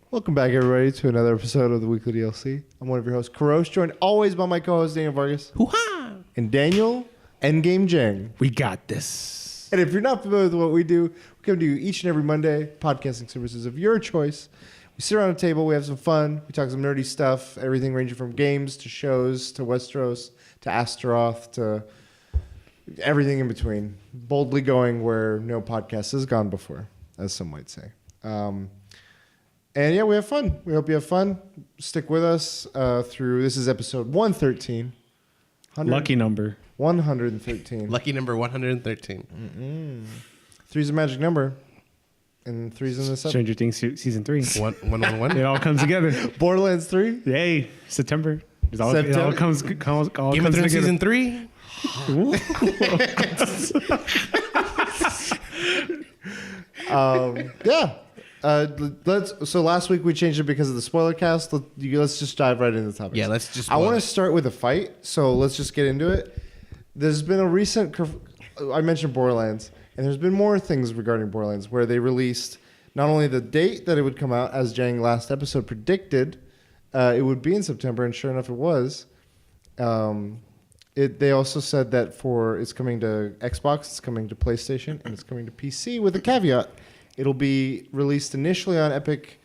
Welcome back, everybody, to another episode of the Weekly DLC. I'm one of your hosts, Kurosh, joined always by my co-host, Daniel Vargas. Hoo-ha! And Daniel Endgame Jang. We got this. And if you're not familiar with what we do, we come to you each and every Monday, podcasting services of your choice. We sit around a table, we have some fun, we talk some nerdy stuff, everything ranging from games to shows to Westeros to Astaroth to everything in between. Boldly going where no podcast has gone before, as some might say. And yeah, we have fun. We hope you have fun. Stick with us through, this is episode 113. Lucky number. 113. Lucky number 113. Three's a magic number. And three's in the set. Stranger Things season 3. 111. It all comes together. Borderlands 3. Yay. September. It all comes Game of comes Thrones together. season 3. Yeah. So last week we changed it because of the spoiler cast. Let's just dive right into the topic. Yeah, let's just. I want to start with a fight, so let's just get into it. There's been a recent. I mentioned Borderlands, and there's been more things regarding Borderlands where they released not only the date that it would come out, as Jang last episode predicted, it would be in September, and sure enough, it was. They also said that it's coming to Xbox, it's coming to PlayStation, and it's coming to PC with a caveat. It'll be released initially on Epic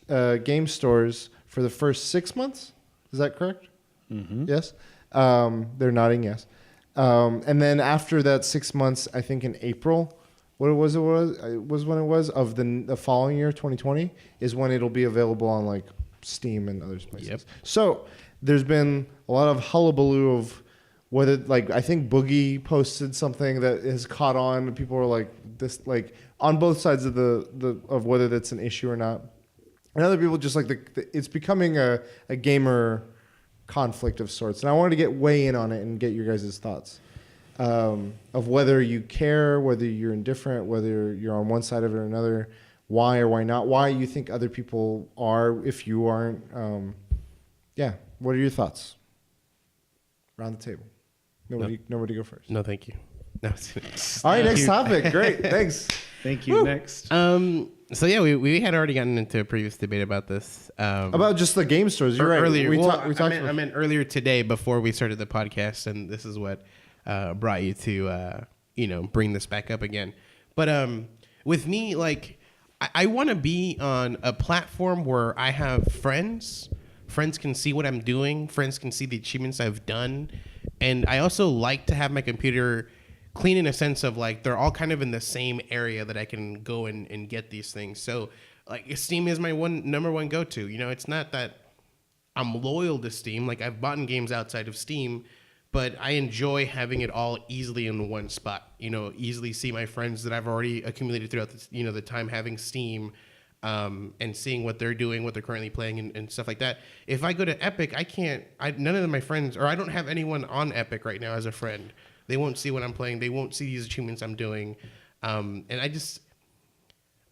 game stores for the first 6 months. Is that correct? Mm-hmm. Yes. They're nodding yes. And then after that 6 months, I think in April, when it was of the following year, 2020, is when it'll be available on like Steam and other places. Yep. So there's been a lot of hullabaloo of whether, like, I think Boogie posted something that has caught on. And people are like this, like on both sides of of whether that's an issue or not. And other people just like it's becoming a gamer conflict of sorts. And I wanted to weigh in on it and get your guys' thoughts of whether you care, whether you're indifferent, whether you're on one side of it or another, why or why not, why you think other people are if you aren't. What are your thoughts? Around the table. Nobody go first. No, thank you. No. All right, next topic. Great, thanks. Thank you. Woo. Next. So yeah, we had already gotten into a previous debate about this. About just the game stores. You're right. Earlier. I meant earlier today before we started the podcast, and this is what brought you to bring this back up again. But with me, like I want to be on a platform where I have friends. Friends can see what I'm doing. Friends can see the achievements I've done. And I also like to have my computer clean in a sense of like they're all kind of in the same area that I can go and get these things. So like Steam is my number one go-to. You know, it's not that I'm loyal to Steam. Like I've bought games outside of Steam, but I enjoy having it all easily in one spot. You know, easily see my friends that I've already accumulated throughout the time having Steam. And seeing what they're doing, what they're currently playing, and stuff like that. If I go to Epic, none of my friends, or I don't have anyone on Epic right now as a friend. They won't see what I'm playing. They won't see these achievements I'm doing. And I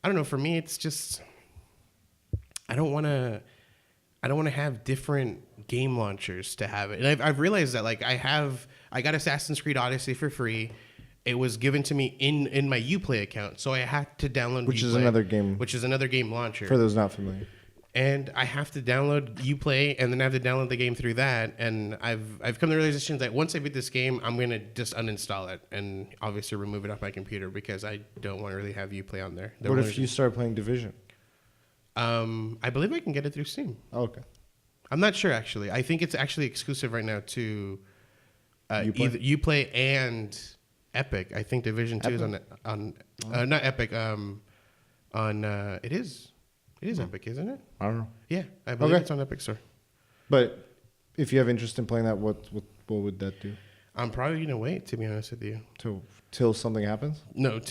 don't know. For me, it's just, I don't want to have different game launchers to have it. And I've realized that, like, I got Assassin's Creed Odyssey for free. It was given to me in my Uplay account, so I had to download Which Uplay, is another game launcher. For those not familiar. And I have to download Uplay, and then I have to download the game through that. And I've come to the realization that once I beat this game, I'm going to just uninstall it and obviously remove it off my computer because I don't want to really have Uplay on there. What if you start playing Division? I believe I can get it through Steam. Oh, okay. I'm not sure, actually. I think it's actually exclusive right now to Uplay? either Uplay and Epic. I think Division 2 is not Epic. It is Epic, isn't it? I don't know. Yeah, I believe it's on Epic Store. But if you have interest in playing that, what would that do? I'm probably gonna wait, to be honest with you. Till something happens? No,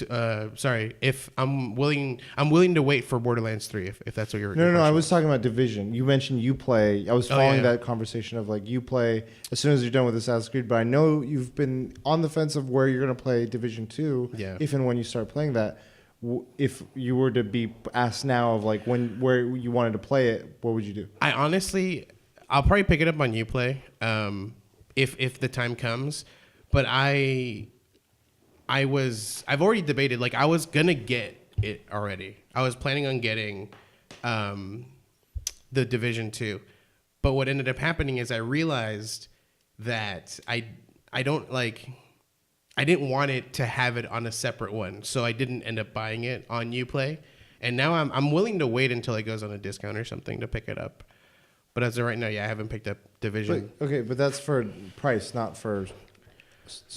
sorry. If I'm willing to wait for Borderlands 3. If that's what you're. No. I was talking about Division. You mentioned Uplay. I was following that conversation of like Uplay as soon as you're done with Assassin's Creed. But I know you've been on the fence of where you're gonna play Division 2. Yeah. If and when you start playing that, if you were to be asked now of like where you wanted to play it, what would you do? I'll probably pick it up on Uplay. If the time comes, but I've already debated, like I was gonna get it already. I was planning on getting the Division 2. But what ended up happening is I realized that I didn't want it to have it on a separate one, so I didn't end up buying it on Uplay. And now I'm willing to wait until it goes on a discount or something to pick it up. But as of right now, yeah, I haven't picked up Division. But that's for price, not for.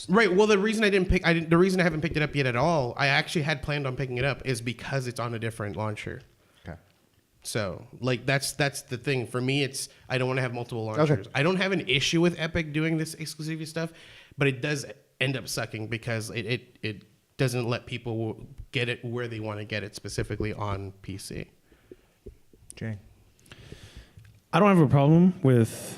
Right. Well, the reason the reason I haven't picked it up yet at all, I actually had planned on picking it up, is because it's on a different launcher. Okay. So, like, that's the thing for me. It's I don't want to have multiple launchers. Okay. I don't have an issue with Epic doing this exclusivity stuff, but it does end up sucking because it doesn't let people get it where they want to get it, specifically on PC. Jay, I don't have a problem with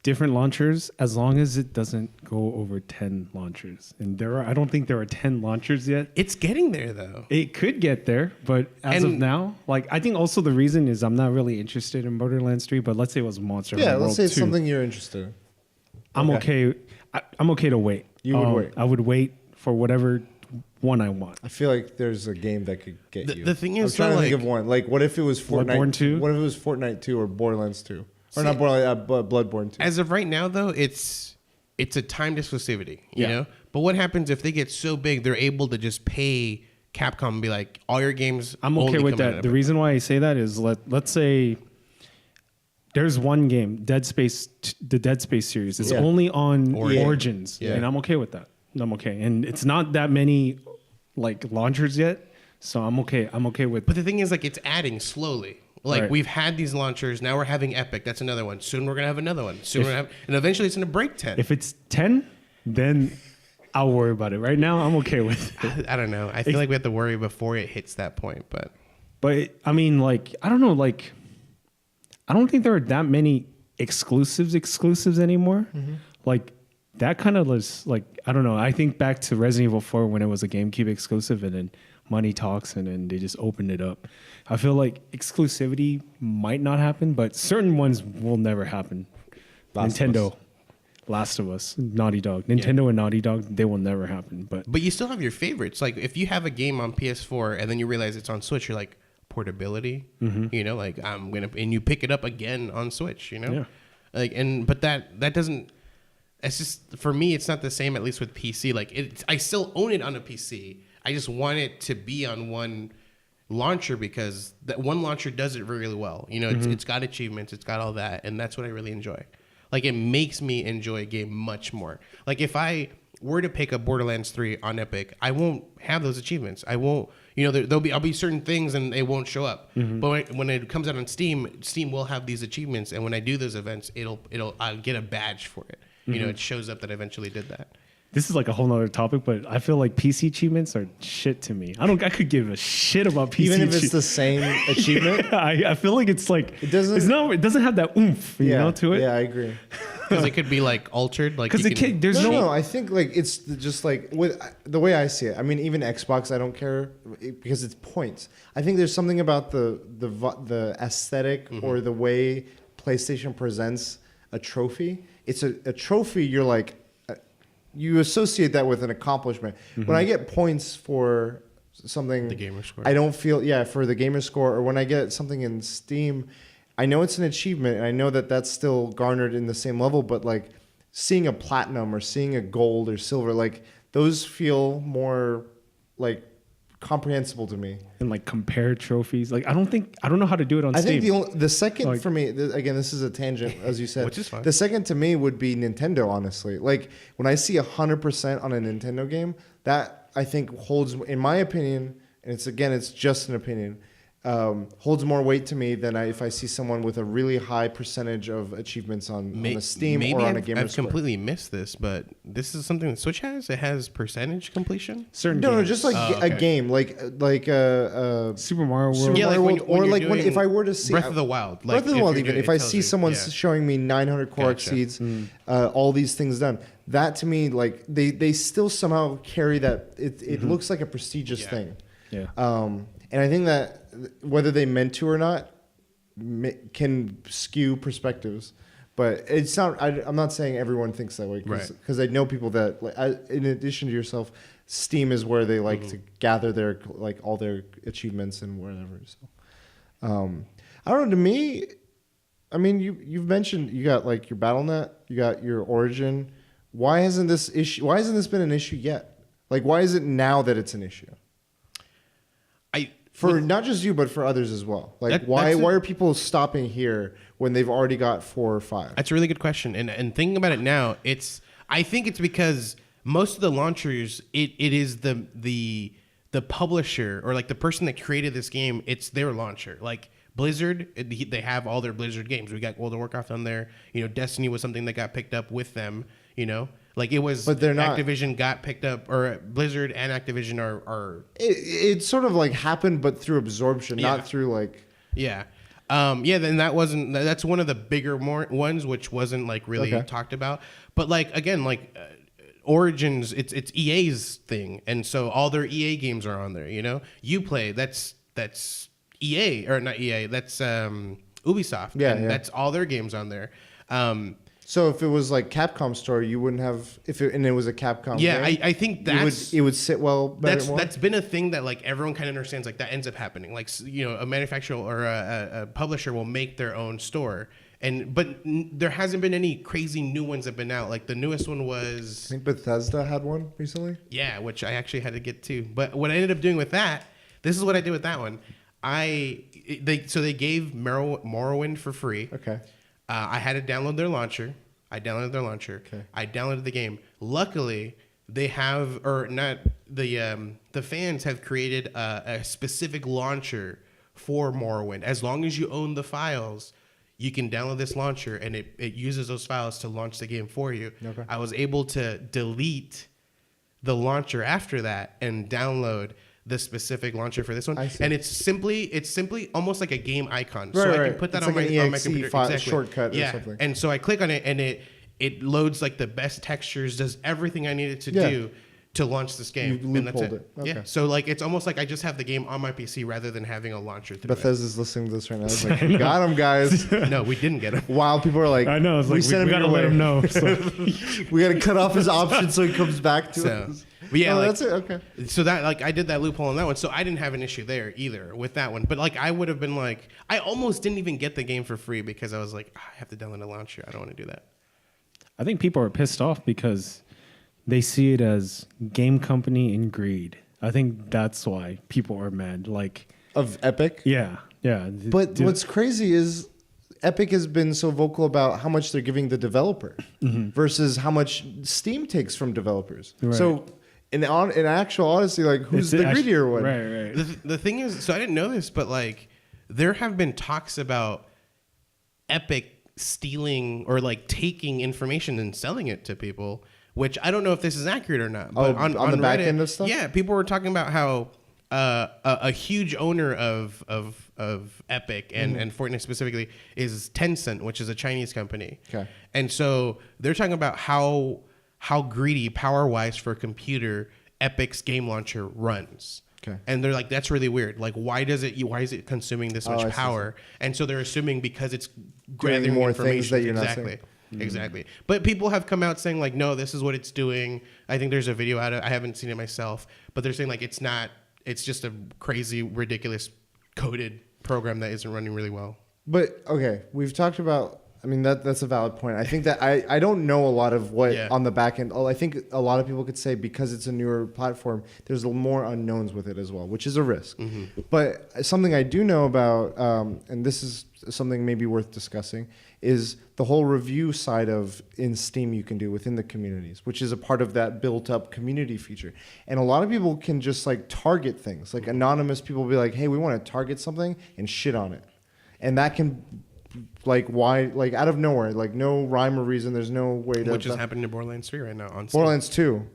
different launchers as long as it doesn't go over 10 launchers. And I don't think there are 10 launchers yet. It's getting there though. It could get there, but as of now, like, I think also the reason is I'm not really interested in Borderlands 3, but let's say it was Monster Hunter World 2. Yeah, let's say it's something you're interested in. I'm okay. I'm okay to wait. You would wait. I would wait for whatever one I want. I feel like there's a game that could get you. The thing is, I'm trying to think of one. Like, what if it was Fortnite? Bloodborne 2? What if it was Fortnite 2 or Borderlands 2? Or not Borderlands, Bloodborne 2. As of right now, though, it's a timed exclusivity, you know? But what happens if they get so big, they're able to just pay Capcom and be like, all your games I'm okay with that. The reason why I say that is let's say there's one game, the Dead Space series. It's only on Origins, and I'm okay with that. I'm okay. And it's not that many like launchers yet, so I'm okay. I'm okay with. But the thing is, like, it's adding slowly. Like, we've had these launchers, now we're having Epic. That's another one. Soon we're gonna have another one. And eventually it's gonna break 10. If it's 10, then I'll worry about it. Right now, I'm okay with it. I don't know. I feel like we have to worry before it hits that point, but I mean, like, I don't know, like, I don't think there are that many exclusives anymore. Mm-hmm. Like, that kind of was like, I don't know. I think back to Resident Evil 4 when it was a GameCube exclusive, and then money talks, and then they just opened it up. I feel like exclusivity might not happen, but certain ones will never happen. Nintendo, Last of Us, Naughty Dog. Nintendo and Naughty Dog, they will never happen. But you still have your favorites. Like, if you have a game on PS4 and then you realize it's on Switch, you're like, portability, you know, like, and you pick it up again on Switch, you know? Yeah. Like, but that doesn't, it's just, for me, it's not the same, at least with PC. Like, I still own it on a PC. I just want it to be on one launcher because that one launcher does it really well. You know, it's got achievements, it's got all that, and that's what I really enjoy. Like, it makes me enjoy a game much more. Like, if I were to pick up Borderlands 3 on Epic, I won't have those achievements. I won't, you know, I'll be certain things and they won't show up. But when it comes out on Steam will have these achievements, and when I do those events, I'll get a badge for it. You know, it shows up that I eventually did that. This is like a whole nother topic, but I feel like PC achievements are shit to me. I could give a shit about PC. Even if it's the same achievement, I feel like it's like it doesn't have that oomph, you know, to it. Yeah, I agree. Because it could be like altered, like because there's no. I think like it's just like with the way I see it. I mean, even Xbox, I don't care because it's points. I think there's something about the aesthetic or the way PlayStation presents a trophy. It's a trophy. You're like. You associate that with an accomplishment. When I get points for something, the gamer score, I don't feel for the gamer score, or when I get something in Steam, I know it's an achievement, and I know that that's still garnered in the same level. But like seeing a platinum or seeing a gold or silver, like those feel more like comprehensible to me. And like compare trophies, like I don't know how to do it on Steam. I think the second for me, again, this is a tangent, as you said, which is fine. The second to me would be Nintendo. Honestly, like when I see 100% on a Nintendo game, that I think holds, in my opinion, and it's just an opinion, holds more weight to me than if I see someone with a really high percentage of achievements on a Steam or on a gamer I've score. completely missed this, but this is something that Switch has. It has percentage completion. Certain no, games. just like a game, like Super Mario World, Yeah, like or like if I were to see Breath of the Wild, like Breath of the Wild, even if I see someone showing me 900 core exceeds, all these things done, that to me, like they still somehow carry that. It looks like a prestigious thing. Yeah. And I think that whether they meant to or not can skew perspectives. But it's not. I'm not saying everyone thinks that way, because I know people that, like, in addition to yourself, Steam is where they like to gather their all their achievements and whatever. So, I don't know. To me, I mean, you've mentioned you got like your BattleNet, you got your Origin. Why hasn't this been an issue yet? Like, why is it now that it's an issue? Not just you, but for others as well. Like, why are people stopping here when they've already got 4 or 5? That's a really good question. And thinking about it now, I think it's because most of the launchers, it is the publisher or like the person that created this game. It's their launcher. Like Blizzard, they have all their Blizzard games. We got World of Warcraft on there. Destiny was something that got picked up with them. Like it was, but they're not. Activision got picked up, or Blizzard and Activision are. It sort of like happened, but through absorption, not through like. Yeah, Then that's one of the bigger ones, which wasn't like really talked about. But like again, like Origins, it's EA's thing, and so all their EA games are on there. Uplay, that's EA or not EA, that's Ubisoft. Yeah, that's all their games on there. So if it was like Capcom store, you wouldn't have and it was a Capcom. Yeah, game, I think it would sit well better. That's been a thing that like everyone kind of understands. Like that ends up happening. Like a manufacturer or a publisher will make their own store, but there hasn't been any crazy new ones that have been out. Like the newest one was, I think Bethesda had one recently. Yeah, which I actually had to get to. But what I ended up doing with that, this is what I did with that one. They gave Morrowind for free. Okay. I had to download their launcher. I downloaded their launcher. Okay. I downloaded the game. Luckily, they have, or not, the fans have created a specific launcher for Morrowind. As long as you own the files, you can download this launcher, and it uses those files to launch the game for you. Okay. I was able to delete the launcher after that and download the specific launcher for this one, and it's simply almost like a game icon. Right, I can put that on my computer. File, shortcut or something. And so I click on it, and it loads like the best textures, does everything I needed to do to launch this game. You and that's loopholed it. Okay. Yeah. So like it's almost like I just have the game on my PC rather than having a launcher through Bethesda's listening to this right now. I was like, we got him, guys. No, we didn't get him. Wow, people are like, I know. It's like we gotta let him know. So. We gotta cut off his option so he comes back to us. But yeah, that's it. Okay. So that like I did that loophole on that one, so I didn't have an issue there either with that one. But like I would have been like, I almost didn't even get the game for free because I was like, I have to download a launcher. I don't want to do that. I think people are pissed off because they see it as game company and greed. I think that's why people are mad. Like of Epic. Yeah. But what's crazy is Epic has been so vocal about how much they're giving the developer versus how much Steam takes from developers. Right. So in actual honesty, like who's the greedier one? Right. The thing is, so I didn't know this, but like there have been talks about Epic stealing or like taking information and selling it to people, which I don't know if this is accurate or not. But on the back Reddit, end of stuff? Yeah, people were talking about how a huge owner of Epic and Fortnite specifically is Tencent, which is a Chinese company. Okay. And so they're talking about how greedy power-wise for a computer Epic's game launcher runs. Okay. And they're like, that's really weird. Like, why is it consuming this much power? And so they're assuming because it's gathering more information. things that you're not exactly. seeing. Exactly. But people have come out saying like, no, this is what it's doing. I think there's a video out of it. I haven't seen it myself, but they're saying like it's not. It's just a crazy, ridiculous coded program that isn't running really well. But okay, we've talked about. I mean that's a valid point. I think that I don't know a lot of what on the back end. I think a lot of people could say because it's a newer platform, there's more unknowns with it as well, which is a risk. Mm-hmm. But something I do know about, and this is something maybe worth discussing, is the whole review side of in Steam you can do within the communities, which is a part of that built-up community feature. And a lot of people can just like target things, like anonymous people will be like, "Hey, we want to target something," and shit on it, and that can. Like why? Like out of nowhere, like no rhyme or reason. There's no way to. Which is happening to Borderlands 3 right now on Steam. Borderlands 2.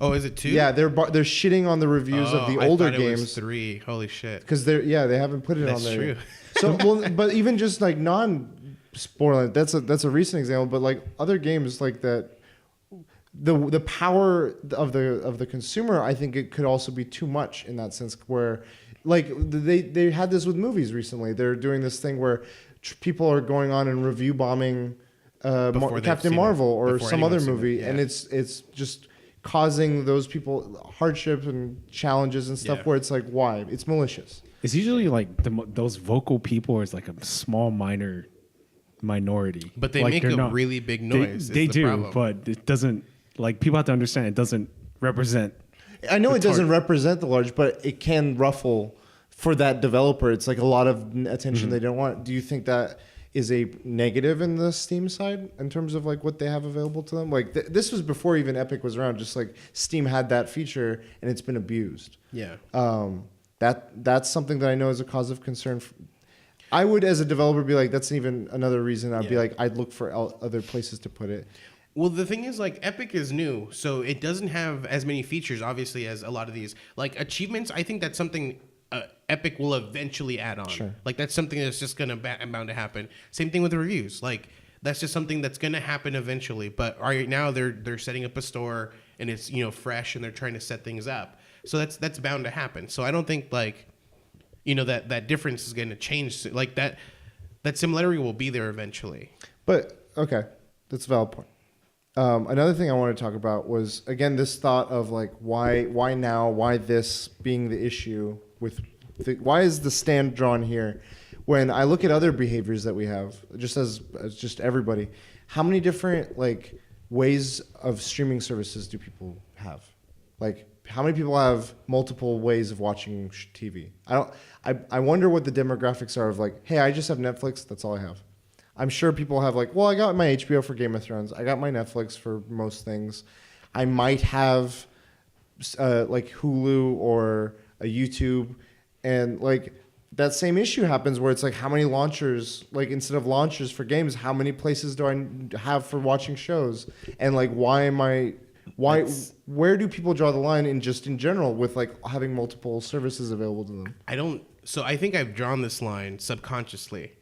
Oh, is it 2? Yeah, they're shitting on the reviews of the older games. It was 3. Holy shit! Because they haven't put it on there. That's true. So but even just like non-Borderlands, that's a recent example. But like other games like that, the power of the consumer, I think it could also be too much in that sense. Where like they had this with movies recently. They're doing this thing where people are going on and review bombing Captain Marvel or some other movie, and it's just causing those people hardship and challenges and stuff where it's like, why? It's malicious. It's usually like those vocal people is like a small minority. But they like, make a really big noise. They do, problem. but it doesn't. Like people have to understand, it doesn't represent. I know the it doesn't target. represent the large, but it can ruffle for that developer. It's like a lot of attention they don't want. Do you think that is a negative in the Steam side in terms of like what they have available to them? Like this was before even Epic was around. Just like Steam had that feature and it's been abused. Yeah. That's something that I know is a cause of concern. I would, as a developer, be like, that's even another reason I'd be like, I'd look for other places to put it. Well, the thing is, like, Epic is new, so it doesn't have as many features, obviously, as a lot of these. Like, achievements, I think that's something Epic will eventually add on. Sure. Like, that's something that's just bound to happen. Same thing with reviews. Like, that's just something that's going to happen eventually. But right now, they're setting up a store, and it's, fresh, and they're trying to set things up. So that's bound to happen. So I don't think, like, that difference is going to change. Like, that similarity will be there eventually. But, okay, that's a valid point. Another thing I wanted to talk about was, again, this thought of like, why now? Why this being the issue with, why is the stand drawn here? When I look at other behaviors that we have, just as just everybody, how many different like ways of streaming services do people have? Like, how many people have multiple ways of watching TV? I wonder what the demographics are of like, hey, I just have Netflix. That's all I have. I'm sure people have like, well, I got my HBO for Game of Thrones. I got my Netflix for most things. I might have like Hulu or a YouTube. And like that same issue happens where it's like, how many launchers, like instead of launchers for games, how many places do I have for watching shows? And like, where do people draw the line in general with like having multiple services available to them? So I think I've drawn this line subconsciously.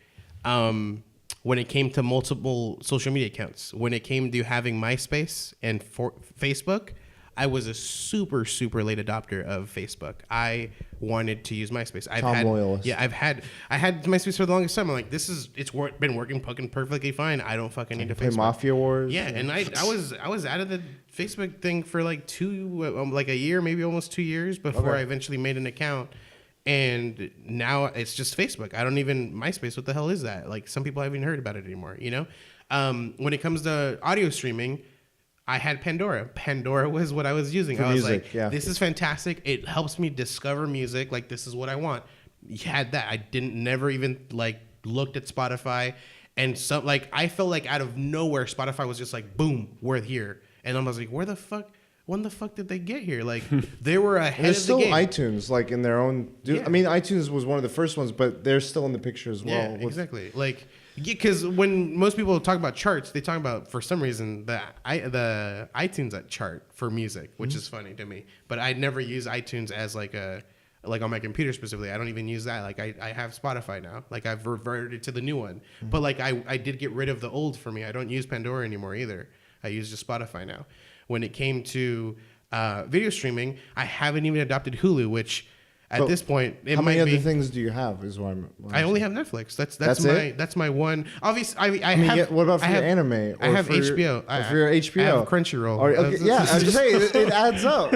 When it came to multiple social media accounts, when it came to having MySpace and Facebook, I was a super, super late adopter of Facebook. I wanted to use MySpace. I had MySpace for the longest time. I'm like, it's been working fucking perfectly fine. I don't fucking need to play Facebook. Mafia Wars. Yeah, and I was out of the Facebook thing for like a year, maybe almost 2 years before I eventually made an account. And now it's just Facebook. I don't even MySpace. What the hell is that? Like some people haven't even heard about it anymore. When it comes to audio streaming, I had Pandora. Pandora was what I was using. For I was music, like, yeah. This is fantastic. It helps me discover music. Like this is what I want. You had that. I never even like looked at Spotify, and so like I felt like out of nowhere Spotify was just like boom, we're here, and I was like, when the fuck did they get here? Like they were ahead There's of the still game. iTunes, like in their own. Yeah. I mean, iTunes was one of the first ones, but they're still in the picture as well. Yeah, exactly. Like, because when most people talk about charts, they talk about for some reason the iTunes at chart for music, which is funny to me. But I never use iTunes as like on my computer specifically. I don't even use that. Like I have Spotify now. Like I've reverted to the new one. But like I did get rid of the old for me. I don't use Pandora anymore either. I use just Spotify now. When it came to video streaming, I haven't even adopted Hulu, which at this point it how might many be. other things do you have? Is what I'm I only have Netflix. That's my one. Obviously, I mean, have. what about for I your have, anime? I have HBO. For your HBO, I have Crunchyroll. Okay, yeah, I'm just saying it adds up.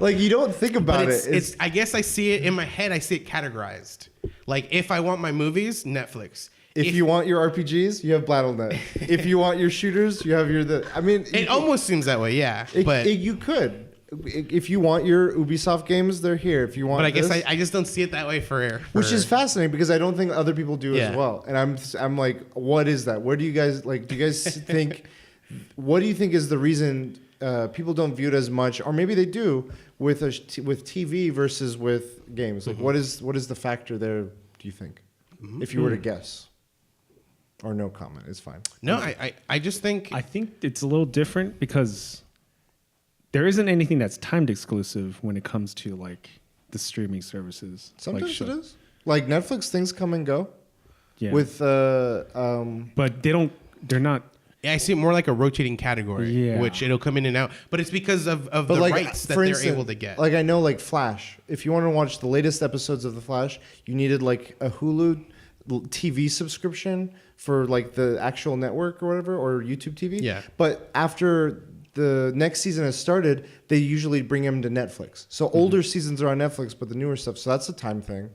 Like you don't think about But it. it's. I guess I see it in my head. I see it categorized. Like if I want my movies, Netflix. If you want your RPGs, you have BattleNet. If you want your shooters, you have I mean, it almost seems that way, yeah. You could. If you want your Ubisoft games, they're here. If you want, but I guess I just don't see it that way for which is fascinating because I don't think other people do as well. And I'm like, what is that? Where do you guys like? Do you guys think? What do you think is the reason people don't view it as much, or maybe they do with TV versus with games? Like, what is the factor there? Do you think, if you were to guess? Or no comment, it's fine. No, I just think... I think it's a little different because there isn't anything that's timed exclusive when it comes to like the streaming services. Sometimes it is. Like Netflix, things come and go. Yeah. With but they're not. Yeah, I see it more like a rotating category, which it'll come in and out. But it's because of the like, rights that instance, they're able to get. Like I know, like Flash. If you want to watch the latest episodes of The Flash, you needed like a Hulu TV subscription for like the actual network or whatever, or YouTube TV. Yeah. But after the next season has started, they usually bring them to Netflix. So older seasons are on Netflix, but the newer stuff. So that's a time thing.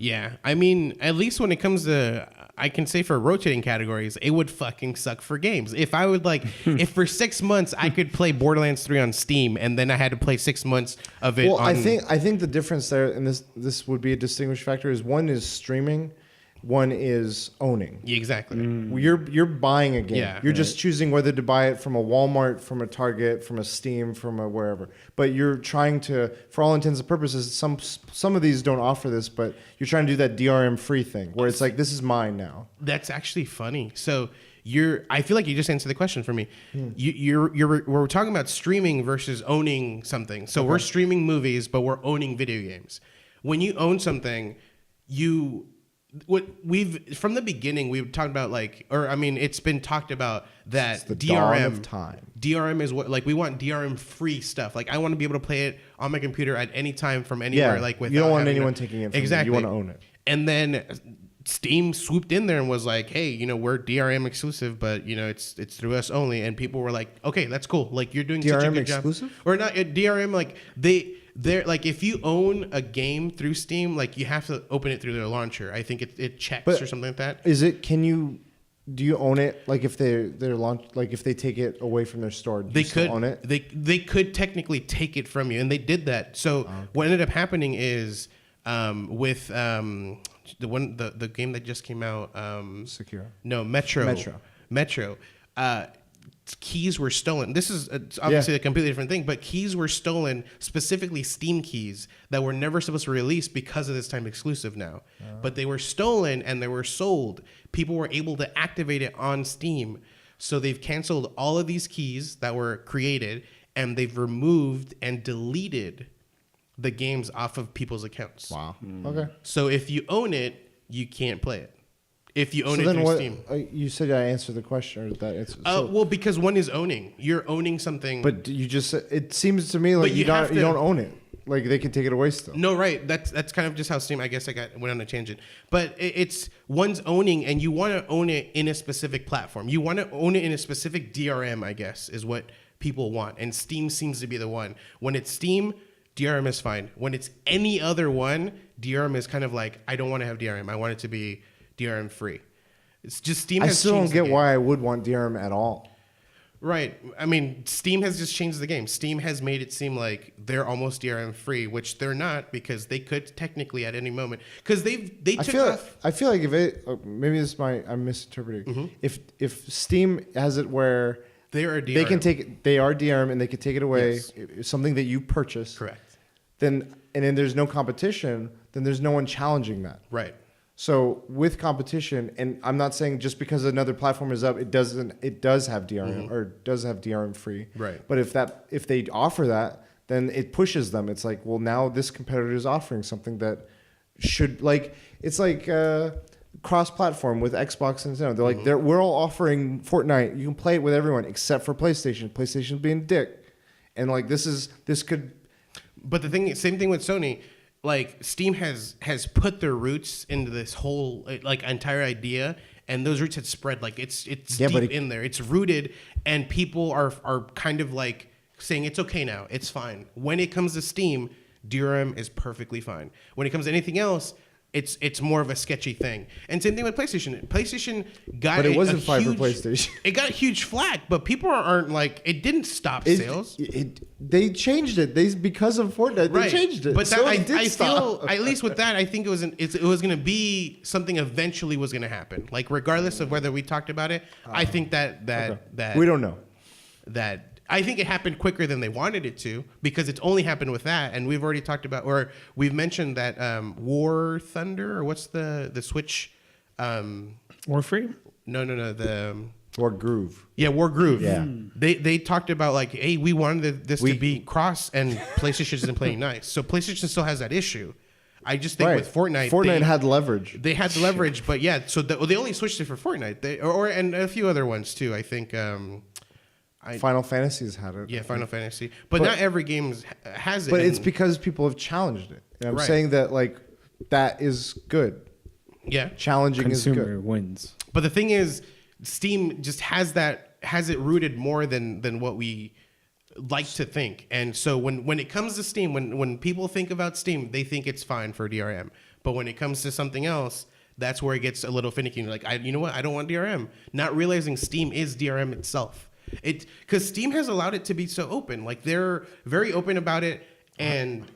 Yeah, I mean, at least when it comes to, I can say for rotating categories, it would fucking suck for games. If I would like, if for 6 months I could play Borderlands 3 on Steam, and then I had to play 6 months of it. Well, on, I think the difference there, and this would be a distinguished factor, is one is streaming, one is owning. Yeah, exactly. You're buying a game. Yeah. You're just choosing whether to buy it from a Walmart, from a Target, from a Steam, from a wherever. But you're trying to, for all intents and purposes, some of these don't offer this, but you're trying to do that DRM free thing where it's like, this is mine now. That's actually funny. So I feel like you just answered the question for me. We're talking about streaming versus owning something. So we're streaming movies, but we're owning video games. When you own something, from the beginning we've talked about it's been talked about that It's the DRM dawn of time. DRM is what, like, we want DRM free stuff. Like, I want to be able to play it on my computer at any time from anywhere. Yeah, like, without you don't want having anyone taking it from you. exactly. You want to own it. And then Steam swooped in there and was like, hey, we're DRM exclusive, but it's through us only. And people were like, okay, that's cool. Like, you're doing such a DRM good exclusive? job. Or not DRM, like they're like, if you own a game through Steam, like, you have to open it through their launcher. I think it checks or something like that. Do you own it? Like, if they're launched, like if they take it away from their store, They could own it. They could technically take it from you, and they did that. So what ended up happening is with the game that just came out, Secure. No, Metro. Keys were stolen. This is obviously a completely different thing, but keys were stolen, specifically Steam keys that were never supposed to release because of this time exclusive now. But they were stolen and they were sold. People were able to activate it on Steam. So they've canceled all of these keys that were created, and they've removed and deleted the games off of people's accounts. Wow. Okay. So if you own it, you can't play it. If you own it then through what, Steam. you said I answered the question, or that it's Well, because one is owning. You're owning something. But you just, it seems to me like you don't own it. Like, they can take it away still. No, right. That's kind of just how Steam. I guess went on a tangent. But it's one's owning, and you want to own it in a specific platform. You want to own it in a specific DRM, I guess, is what people want. And Steam seems to be the one. When it's Steam, DRM is fine. When it's any other one, DRM is kind of like, I don't want to have DRM. I want it to be DRM free. It's just Steam. I has still don't changed the get game. why I would want DRM at all. Right. I mean, Steam has just changed the game. Steam has made it seem like they're almost DRM free, which they're not, because they could technically at any moment. Because they took off. I feel like if it, maybe this is I'm misinterpreting. If Steam has it where They are DRM. they can take it, they are DRM and they can take it away, Yes. something that you purchase. Correct. Then there's no competition. Then there's no one challenging that. Right. So with competition, and I'm not saying just because another platform is up, it does have DRM or does have DRM free. Right. But if they offer that, then it pushes them. It's like, well, now this competitor is offering something that should, like, it's like cross-platform with Xbox and Nintendo. They're like, we're all offering Fortnite. You can play it with everyone except for PlayStation. PlayStation's being a dick, and like this could. But same thing with Sony. Like, Steam has put their roots into this whole entire idea, and those roots had spread. Like, it's deep in there. It's rooted, and people are kind of like saying it's okay now. It's fine. When it comes to Steam, DRM is perfectly fine. When it comes to anything else, it's more of a sketchy thing. And same thing with PlayStation. PlayStation got But it wasn't fine for huge, PlayStation. It got a huge flack, but people aren't like, it didn't stop sales. They changed it. Because of Fortnite, they changed it. But So I it did feel, stop. at least with that, I think it was going to be something eventually was going to happen. Like, regardless of whether we talked about it, I think that We don't know. that. I think it happened quicker than they wanted it to, because it's only happened with that. And we've already talked about, or we've mentioned that War Thunder, or what's the Switch? War Free? No. Or Groove. Yeah, War Groove. Yeah. They talked about, like, hey, we wanted this to be cross, and PlayStation isn't playing nice. So PlayStation still has that issue. I just think with Fortnite had leverage. They had the leverage, but yeah, so they only switched it for Fortnite. And a few other ones too. I think Final Fantasy's had it. Yeah, Final Fantasy. But not every game has it. But it's because people have challenged it. And I'm saying that, like, that is good. Yeah. Challenging Consumer is good. wins. But the thing is, Steam just has it rooted more than what we like to think. And so when it comes to Steam, when people think about Steam, they think it's fine for DRM. But when it comes to something else, that's where it gets a little finicky. You're like, you know what? I don't want DRM. Not realizing Steam is DRM itself. Because Steam has allowed it to be so open. Like, they're very open about it, and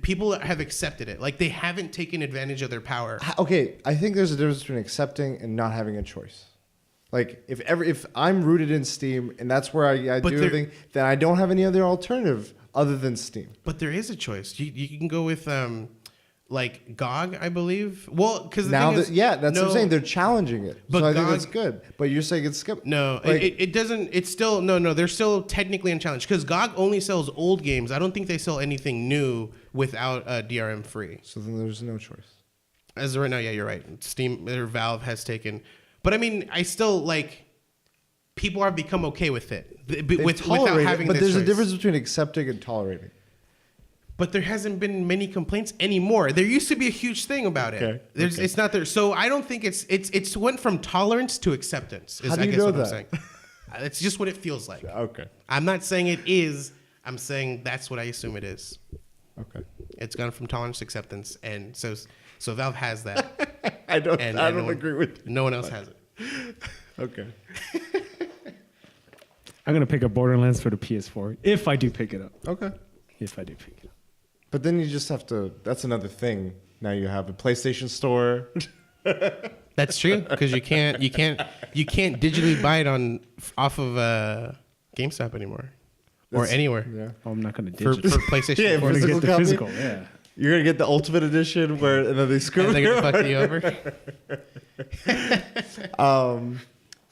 people have accepted it. Like, they haven't taken advantage of their power. Okay, I think there's a difference between accepting and not having a choice. Like, if I'm rooted in Steam and that's where I do everything, then I don't have any other alternative other than Steam. But there is a choice. You can go with like GOG, I believe. Well, because now that's what I'm saying. They're challenging it, but so I GOG, think that's good. But you're saying it's skip. No, like, it doesn't. It's still no. They're still technically in challenge because GOG only sells old games. I don't think they sell anything new without DRM free. So then there's no choice. As of right now, yeah, you're right. Steam or Valve has taken, but I mean, I still like. People have become okay with it without having. But there's choice. a difference between accepting and tolerating. But there hasn't been many complaints anymore. There used to be a huge thing about it. Okay. It's not there. So I don't think it's went from tolerance to acceptance. How do you know that? I'm saying. It's just what it feels like. Okay. I'm not saying it is. I'm saying that's what I assume it is. Okay. It's gone from tolerance to acceptance, and so Valve has that. I don't agree with you. No one else has it. Okay. I'm gonna pick up Borderlands for the PS4 if I do pick it up. Okay. If I do pick it up. But then you just have to. That's another thing. Now you have a PlayStation Store. That's true because you can't digitally buy it off of GameStop anymore or anywhere. Yeah. Oh, I'm not gonna for digital. PlayStation. Yeah, I'm gonna physical get the copy? physical. Yeah. You're gonna get the Ultimate Edition where and then they screw And they're you gonna fuck you over.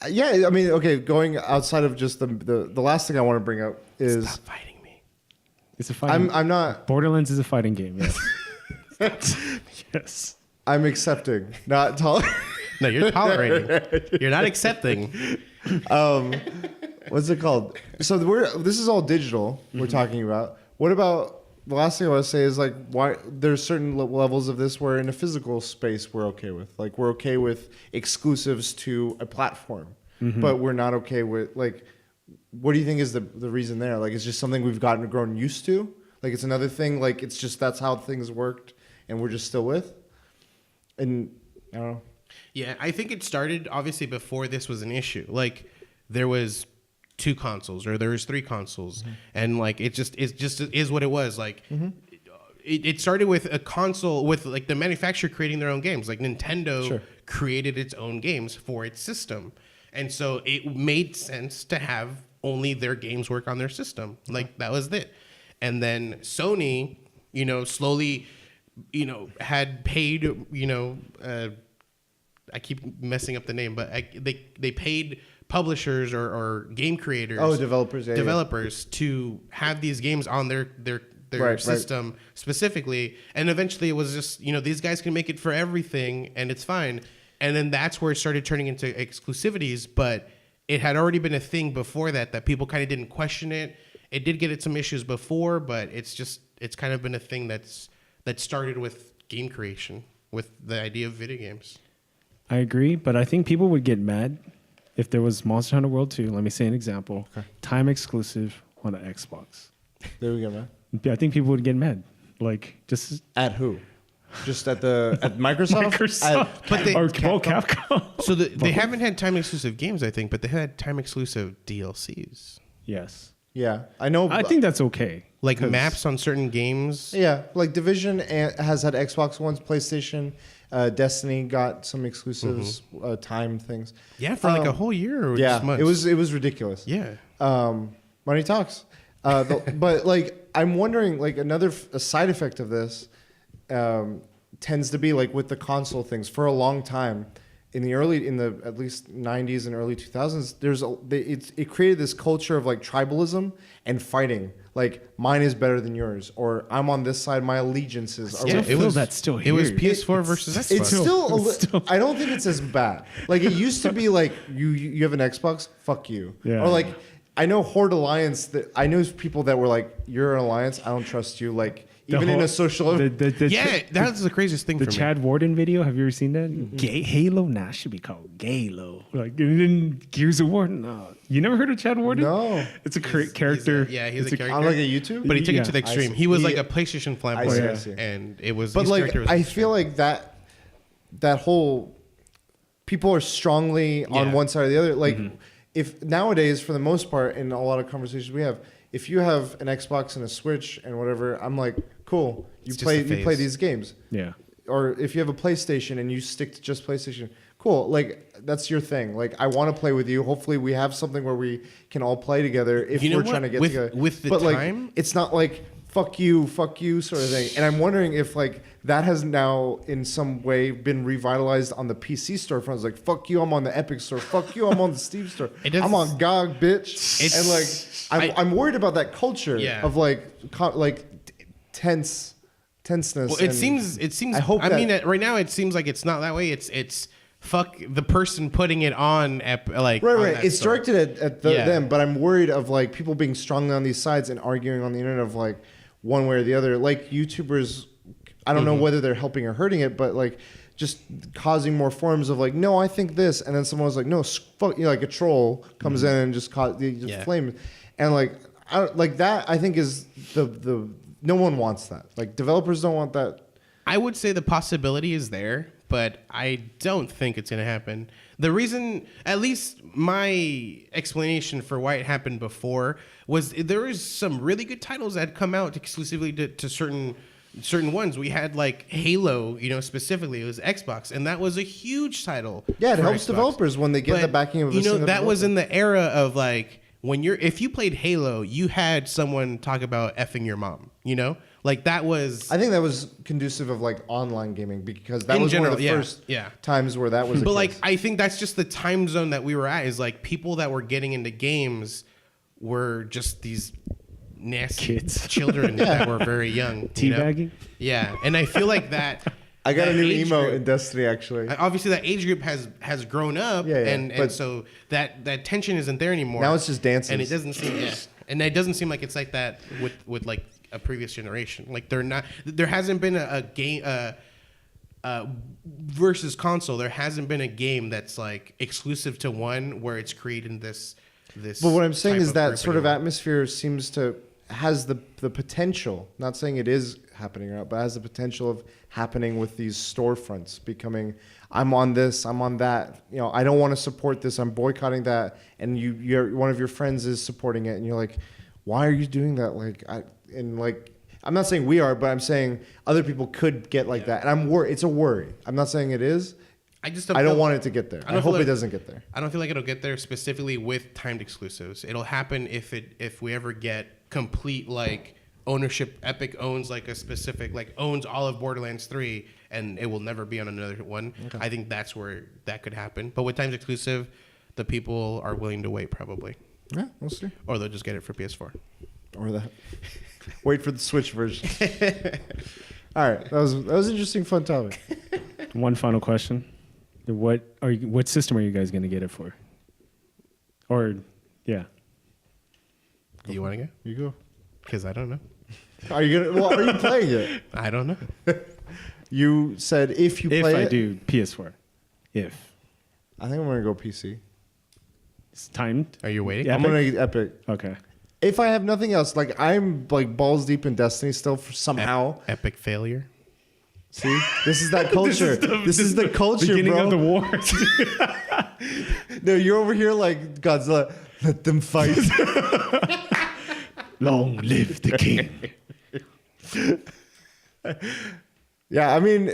Yeah, I mean, okay. Going outside of just the last thing I want to bring up is Stop fighting me. It's a fighting. I'm not. Borderlands is a fighting game. Yes. Yes. I'm accepting, not tolerating. No, you're tolerating. You're not accepting. What's it called? So this is all digital. We're talking about. What about the last thing I want to say is like why there's certain levels of this where in a physical space we're okay with. Like we're okay with exclusives to a platform, but we're not okay with like. What do you think is the reason there? Like it's just something we've grown used to. Like it's another thing. Like it's just that's how things worked, and we're just still with. And I don't know. Yeah, I think it started obviously before this was an issue. Like there was 2 consoles or there was 3 consoles, and like it just is what it was. Like it started with a console with like the manufacturer creating their own games. Like Nintendo created its own games for its system, and so it made sense to have only their games work on their system. Like that was it. And then Sony, slowly, had paid, I keep messing up the name, but they paid publishers or game creators, developers to have these games on their system specifically. And eventually it was just, these guys can make it for everything and it's fine. And then that's where it started turning into exclusivities, but it had already been a thing before that people kind of didn't question it. It did get some issues before, but it's kind of been a thing that started with game creation, with the idea of video games. I agree, but I think people would get mad if there was Monster Hunter World 2. Let me say an example. Okay. Time exclusive on the Xbox. There we go, man. I think people would get mad. Like just at who? Just at Microsoft? Capcom. So they haven't had time exclusive games, I think, but they had time exclusive DLCs. Yes. Yeah, I know. I think that's okay. Like maps on certain games. Yeah, like Division has had Xbox One's, PlayStation, Destiny got some exclusives, time things. Yeah, for like a whole year. Or yeah, just months. it was ridiculous. Yeah. Money talks. But like I'm wondering, like a side effect of this tends to be like with the console things for a long time. In the at least 90s and early 2000s, it created this culture of like tribalism and fighting. Like mine is better than yours, or I'm on this side. My allegiances are. Yeah, that's still here. It was PS4 versus Xbox. It's still. I don't think it's as bad. Like it used to be. Like you have an Xbox, fuck you. Yeah. Or like I know Horde Alliance. I know people that were like, you're an alliance. I don't trust you. Like even in a social. Yeah, that's the craziest thing The for me. Chad Warden video, have you ever seen that? Gay Halo? Nah, it should be called Galo. Like, and then Gears of War? No. You never heard of Chad Warden? No. It's a character. He's a character. On like a YouTube. But he took Yeah. it to the extreme. I He was see. like a PlayStation I see, I flamboyant, see. and it was. But his like, character was I extreme. feel like that whole people are strongly on Yeah. one side or the other. Like, if nowadays, for the most part, in a lot of conversations we have, if you have an Xbox and a Switch and whatever, I'm like, cool. You It's just play a you play phase. these games. Yeah. Or if you have a PlayStation and you stick to just PlayStation, cool. Like, that's your thing. Like, I want to play with you. Hopefully, we have something where we can all play together if You know we're what? trying to get With- together. with the but time- like, it's not like fuck you sort of thing. And I'm wondering if like that has now in some way been revitalized on the PC storefronts. Like, fuck you, I'm on the Epic store. Fuck you, I'm on the Steam store. I'm on GOG, bitch. It's- And like, I'm worried about that culture Yeah. of like tenseness. Well, it seems. I hope I that- mean, right now it seems like it's not that way. It's fuck the person putting it on. Like on Right. that It's store. directed at Yeah. them, but I'm worried of like people being strongly on these sides and arguing on the internet of like one way or the other. Like YouTubers, I don't know whether they're helping or hurting it, but like just causing more forms of like, no, I think this, and then someone was like, no, fuck you, like a troll comes in and just Yeah. flame, and like like that. I think is the no one wants that. Like developers don't want that. I would say the possibility is there, but I don't think it's going to happen. The reason, at least my explanation for why it happened before, was there was some really good titles that had come out exclusively to certain ones. We had like Halo, specifically it was Xbox, and that was a huge title. Yeah, it for helps Xbox. developers when they get the backing of a single that was developer. in the era of like if you played Halo, you had someone talk about effing your mom. Like that was. I think that was conducive of like online gaming because that In was one general, of the yeah, first yeah. times where that was. But the like case. I think that's just the time zone that we were at, is like people that were getting into games were just these nasty Kids. children that were very young. Teabagging? Yeah, and I feel like that. I got a that new age emo group- in Destiny actually. Obviously, that age group has grown up, Yeah, and but- so that tension isn't there anymore. Now it's just dances. and it doesn't seem and it doesn't seem like it's like that with like a previous generation. Like there hasn't been a game versus console. There hasn't been a game that's like exclusive to one where it's creating this. But what I'm saying type is that group sort of anymore. atmosphere seems to has the potential. Not saying it is happening or not, but has the potential of happening with these storefronts becoming. I'm on this. I'm on that. I don't want to support this. I'm boycotting that. And you're one of your friends is supporting it, and you're like, why are you doing that? I'm not saying we are, but I'm saying other people could get like that, and I'm worried. It's a worry. I'm not saying it is. I just I don't feel- want it to get there. I don't hope feel it like- doesn't get there. I don't feel like it'll get there specifically with timed exclusives. It'll happen if we ever get complete like ownership. Epic owns like a specific owns all of Borderlands 3, and it will never be on another one. Okay. I think that's where that could happen. But with timed exclusive, the people are willing to wait probably, Yeah, we'll see. or they'll just get it for PS4. Or that. Wait for the Switch version. All right, that was interesting, fun topic. One final question. What system are you guys going to get it for? Or, yeah. Do you want to go? You go. Because I don't know. Are you playing it? I don't know. You said if you If play I it. do PS4. If. I think I'm gonna go PC. It's timed. Are you waiting? Yeah. I'm gonna get Epic. Okay. If I have nothing else, I'm like balls deep in Destiny still somehow. Epic failure. See, this is that culture. This is the culture, Beginning bro. of the war. No, you're over here like Godzilla. Let them fight. Long live the king. Yeah, I mean,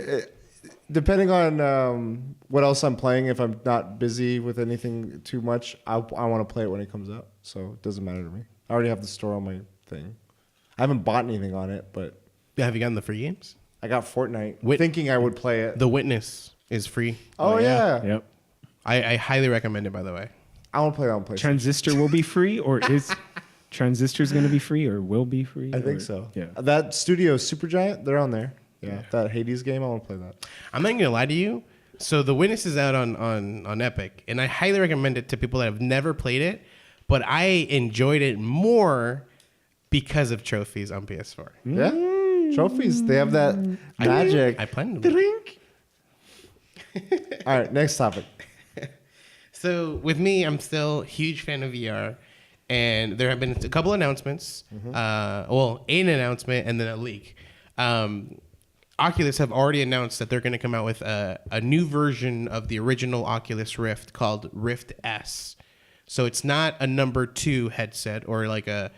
depending on what else I'm playing, if I'm not busy with anything too much, I want to play it when it comes out. So it doesn't matter to me. I already have the store on my thing. I haven't bought anything on it, but Have you gotten the free games? I got Fortnite, Wit- thinking I would play it. The Witness is free. Oh yeah, Yep. I highly recommend it, by the way. I want to play that on PlayStation. Transistor will be free, or is Transistor's going to be free, or will be free? I think or- so. Yeah. That studio Supergiant, they're on there. Yeah, that Hades game, I want to play that. I'm not gonna lie to you. So the Witness is out on Epic, and I highly recommend it to people that have never played it. But I enjoyed it more because of trophies on PS4. Yeah, Trophies. They have that magic. I plan to. Drink. All right, next topic. So with me, I'm still a huge fan of VR, and there have been a couple announcements. Well, an announcement and then a leak. Oculus have already announced that they're going to come out with a new version of the original Oculus Rift called Rift S. So it's not a number 2 headset or like a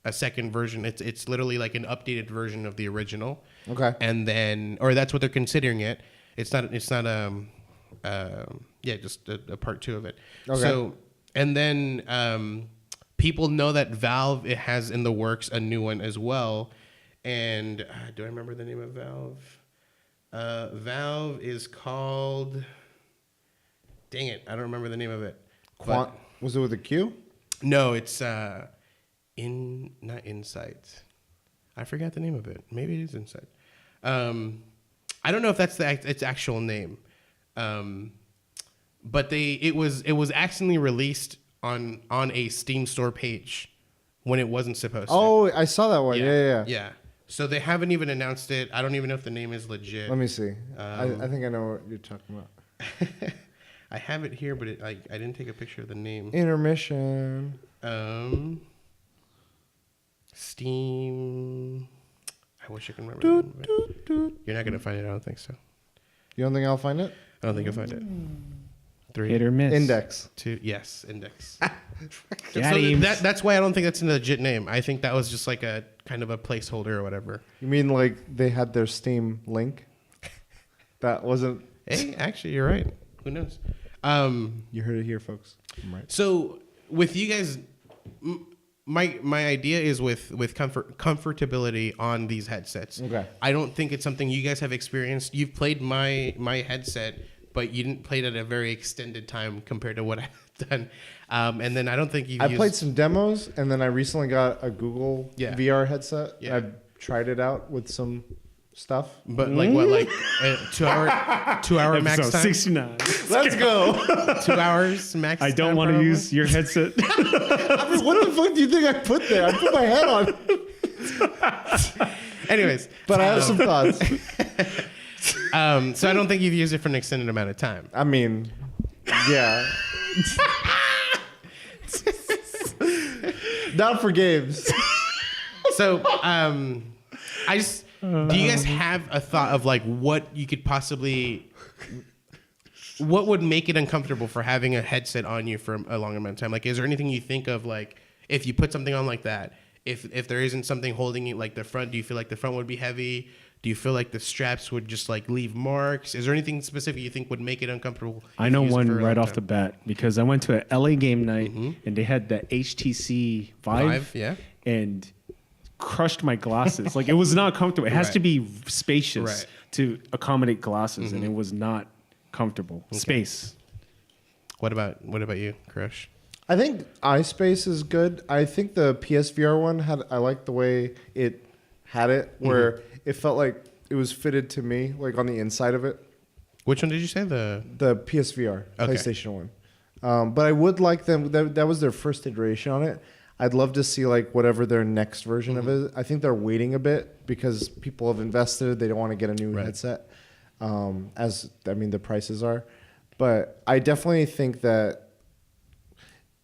second version. It's literally like an updated version of the original. Okay. And then, or that's what they're considering it. It's not just a part 2 of it. Okay. So, and then people know that Valve it has in the works a new one as well. And do I remember the name of Valve? Valve is called. Dang it, I don't remember the name of it. Was it with a Q? No, it's not Insight. I forgot the name of it. Maybe it is Insight. I don't know if that's its actual name. But it was accidentally released on a Steam store page when it wasn't supposed to. Oh, I saw that one. Yeah. So they haven't even announced it. I don't even know if the name is legit. Let me see. I think I know what you're talking about. I have it here, but I didn't take a picture of the name. Intermission. Steam. I wish I could remember. The name of it. You're not gonna find it. I don't think so. You don't think I'll find it? I don't think I'll find it. 3, Hit or miss. Index. 2. Yes, Index. Got him. That's why I don't think that's a legit name. I think that was just like a kind of a placeholder or whatever. You mean like they had their Steam link? That wasn't. Hey, actually, you're right. Who knows? You heard it here, folks. I'm right. So with you guys, my idea is with comfortability on these headsets. Okay. I don't think it's something you guys have experienced. You've played my headset, but you didn't play it at a very extended time compared to what I've done. And then I don't think I played some demos, and then I recently got a Google Yeah. VR headset. Yeah. I've tried it out with some stuff. But like what, like 2 hour max Episode time? 69. Let's go. 2 hours max. I don't time, want to probably? use your headset. I mean, what the fuck do you think I put there? I put my head on. Anyways, But I have some thoughts. so I don't think you've used it for an extended amount of time. I mean, yeah. Not for games. So I just. Do you guys have a thought of like what you could possibly, what would make it uncomfortable for having a headset on you for a long amount of time? Like, is there anything you think of like if you put something on like that, if there isn't something holding it like the front, do you feel like the front would be heavy? Do you feel like the straps would just like leave marks? Is there anything specific you think would make it uncomfortable? I know one right off the bat because I went to an LA game night and they had the HTC Vive. Yeah. And crushed my glasses. Like it was not comfortable. It has Right. to be spacious Right. to accommodate glasses, and it was not comfortable. Space. What about you, Crush? I think iSpace is good. I think the PSVR one I liked the way it had it, where it felt like it was fitted to me, like on the inside of it. Which one did you say? The PSVR, Okay. PlayStation one. But I would like them. That was their first iteration on it. I'd love to see like whatever their next version of it. I think they're waiting a bit because people have invested. They don't want to get a new headset, the prices are. But I definitely think that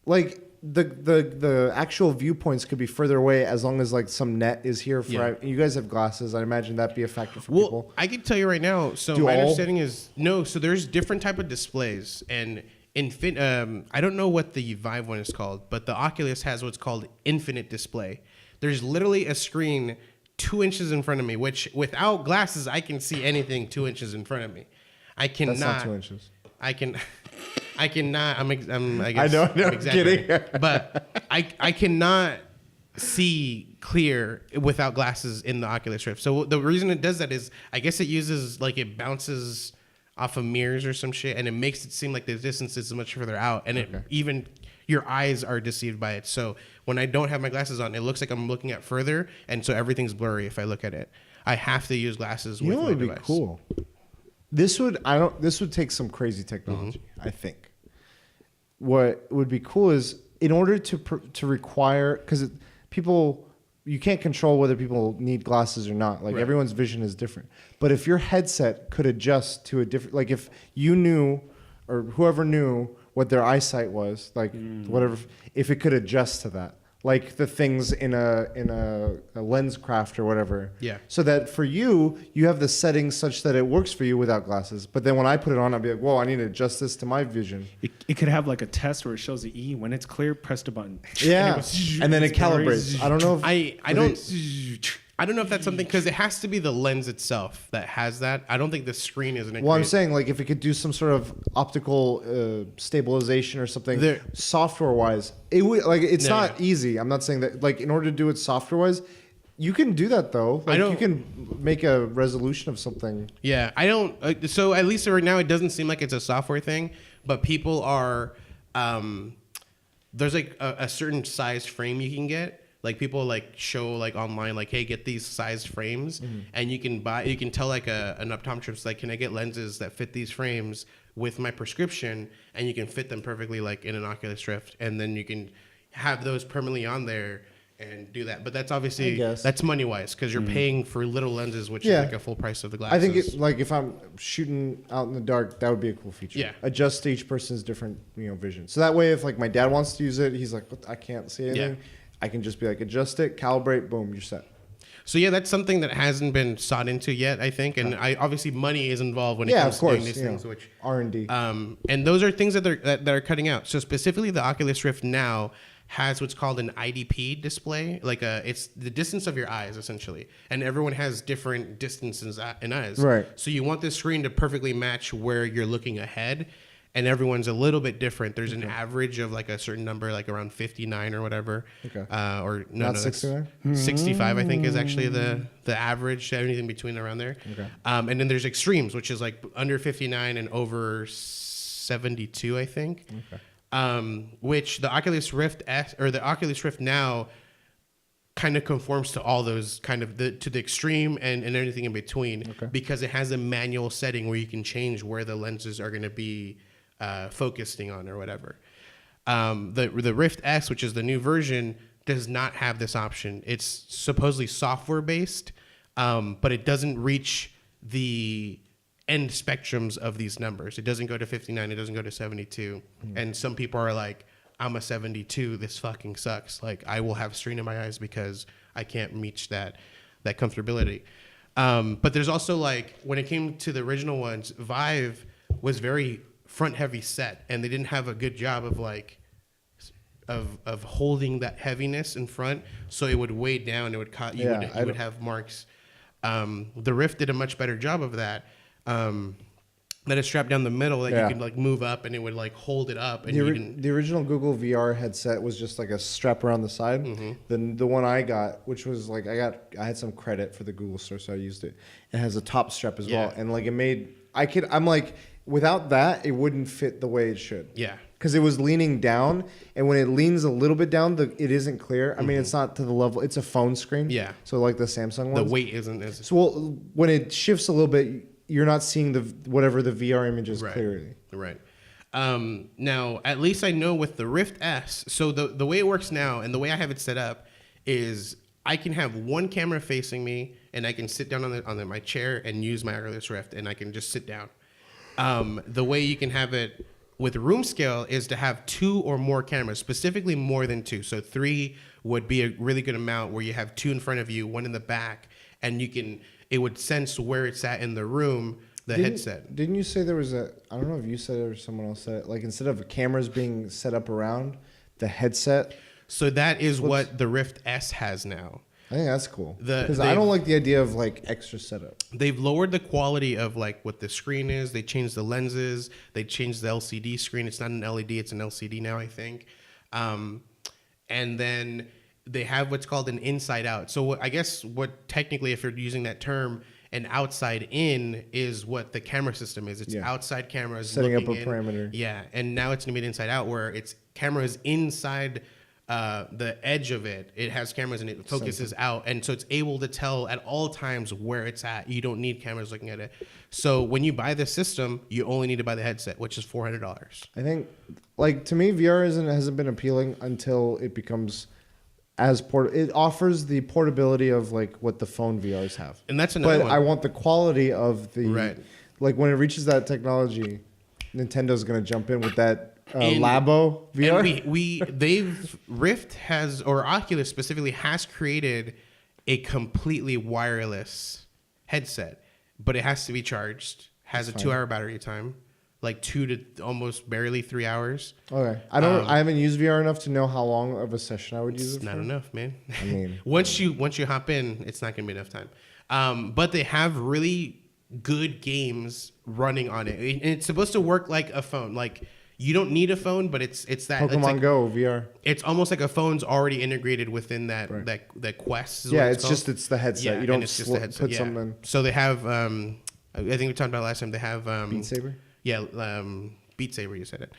like the actual viewpoints could be further away as long as like some net is here. You guys have glasses. I imagine that'd be a factor for people. I can tell you right now. So my understanding is no. So there's different type of displays and. I don't know what the Vive one is called, but the Oculus has what's called infinite display. There's literally a screen 2 inches in front of me, which without glasses, I can see anything 2 inches in front of me. I cannot. That's not 2 inches. I cannot. I guess I know. I'm kidding. But I cannot see clear without glasses in the Oculus Rift. So the reason it does that is I guess it uses like it bounces off of mirrors or some shit, and it makes it seem like the distance is much further out, and even your eyes are deceived by it. So when I don't have my glasses on, it looks like I'm looking at further, and so everything's blurry if I look at it. I have to use glasses with my device. Be cool. This would take some crazy technology, I think. What would be cool is in order to require, because people you can't control whether people need glasses or not. Like everyone's vision is different. But if your headset could adjust to a different, like if you knew or whoever knew what their eyesight was, like whatever, if it could adjust to that, like the things in a lens craft or whatever. Yeah. So that for you have the settings such that it works for you without glasses. But then when I put it on, I'd be like, whoa, I need to adjust this to my vision. It could have like a test where it shows the E. When it's clear, press the button. Yeah. And then it calibrates. I don't know if I don't know if that's something, because it has to be the lens itself that has that. I don't think the screen is an. Well, I'm saying like if it could do some sort of optical stabilization or something software wise, it would like it's not easy. I'm not saying that like in order to do it software wise, you can do that though. Like you can make a resolution of something. Yeah, I don't. So at least right now, it doesn't seem like it's a software thing, but people are. There's like a certain size frame you can get. Like people like show like online like, hey, get these size frames, and you can tell like an optometrist like, can I get lenses that fit these frames with my prescription, and you can fit them perfectly like in an Oculus Rift, and then you can have those permanently on there and do that. But that's obviously that's money wise, because you're paying for little lenses, which is like a full price of the glasses. I think like if I'm shooting out in the dark, that would be a cool feature. Yeah, adjust to each person's different vision. So that way, if like my dad wants to use it, he's like, I can't see anything. Yeah. I can just be like, adjust it, calibrate, boom, you're set. So yeah, that's something that hasn't been sought into yet, I think, and obviously money is involved when it comes to doing these things, which R&D. And those are things that are cutting out. So specifically, the Oculus Rift now has what's called an IDP display, like it's the distance of your eyes essentially, and everyone has different distances in eyes. Right. So you want this screen to perfectly match where you're looking ahead. And everyone's a little bit different. There's an average of like a certain number, like around 59 or whatever. Okay. Or no, 69? 65, I think, is actually the average. Anything between around there. Okay. And then there's extremes, which is like under 59 and over 72, I think. Okay. Which the Oculus Rift S or the Oculus Rift now kind of conforms to all those kind of to the extreme and everything in between, because it has a manual setting where you can change where the lenses are going to be focusing on or whatever. The Rift S, which is the new version, does not have this option. It's supposedly software based, but it doesn't reach the end spectrums of these numbers. It doesn't go to 59. It doesn't go to 72. And some people are like, I'm a 72. This fucking sucks. Like I will have strain in my eyes because I can't reach that comfortability. But there's also like when it came to the original ones, Vive was very front heavy set, and they didn't have a good job of like of holding that heaviness in front, so it would weigh down. It would you would have marks. The Rift did a much better job of that. That is strapped down the middle that you could like move up, and it would like hold it up. And the original Google VR headset was just like a strap around the side. Then the one I got, which was like I had some credit for the Google store, so I used it. It has a top strap as well, and like I'm like, without that, it wouldn't fit the way it should. Yeah. Because it was leaning down, and when it leans a little bit down, it isn't clear. I mean, it's not to the level. It's a phone screen. Yeah. So like the Samsung ones. The weight isn't as. So when it shifts a little bit, you're not seeing whatever the VR image is clearly. Right. Now, at least I know with the Rift S, so the way it works now and the way I have it set up is I can have one camera facing me, and I can sit down on my chair and use my Oculus Rift, and I can just sit down. The way you can have it with room scale is to have 2 or more cameras, specifically more than 2. So 3 would be a really good amount, where you have 2 in front of you, 1 in the back, and it would sense where it's at in the room, headset. Didn't you say there was I don't know if you said it or someone else said it, like instead of cameras being set up around the headset? So that is what the Rift S has now. I think that's cool. Because I don't like the idea of like extra setup. They've lowered the quality of like what the screen is. They changed the lenses. They changed the LCD screen. It's not an LED, it's an LCD now, I think. And then they have what's called an inside out. So I guess what technically, if you're using that term, an outside in is what the camera system is. It's outside cameras setting up a parameter. Yeah, and now it's gonna be an inside out, where it's cameras inside the edge of it. It has cameras and it focuses out, and so it's able to tell at all times where it's at. You don't need cameras looking at it. So when you buy this system, you only need to buy the headset, which is $400. I think, like, to me, VR hasn't been appealing until it becomes It offers the portability of like what the phone VRs have. And that's another But one. I want the quality of the Right. Like when it reaches that technology, Nintendo's gonna jump in with that And- Labo VR. And Rift has, or Oculus specifically has created a completely wireless headset, but it has to be charged, has a 2-hour battery time, like 2 to almost barely 3 hours. Okay, I haven't used VR enough to know how long of a session I would use It's it not for. enough, man. I mean, once you hop in, it's not gonna be enough time. But they have really good games running on it. And it's supposed to work like a phone. Like you don't need a phone, but it's that Pokemon it's like, Go VR. It's almost like a phone's already integrated within that Right. that Quest. Is Yeah, what it's called. just the headset. Yeah, you and don't it's just the headset, put yeah. something. So they have. I think we talked about last time. They have Beat Saber. Yeah, Beat Saber. You said it.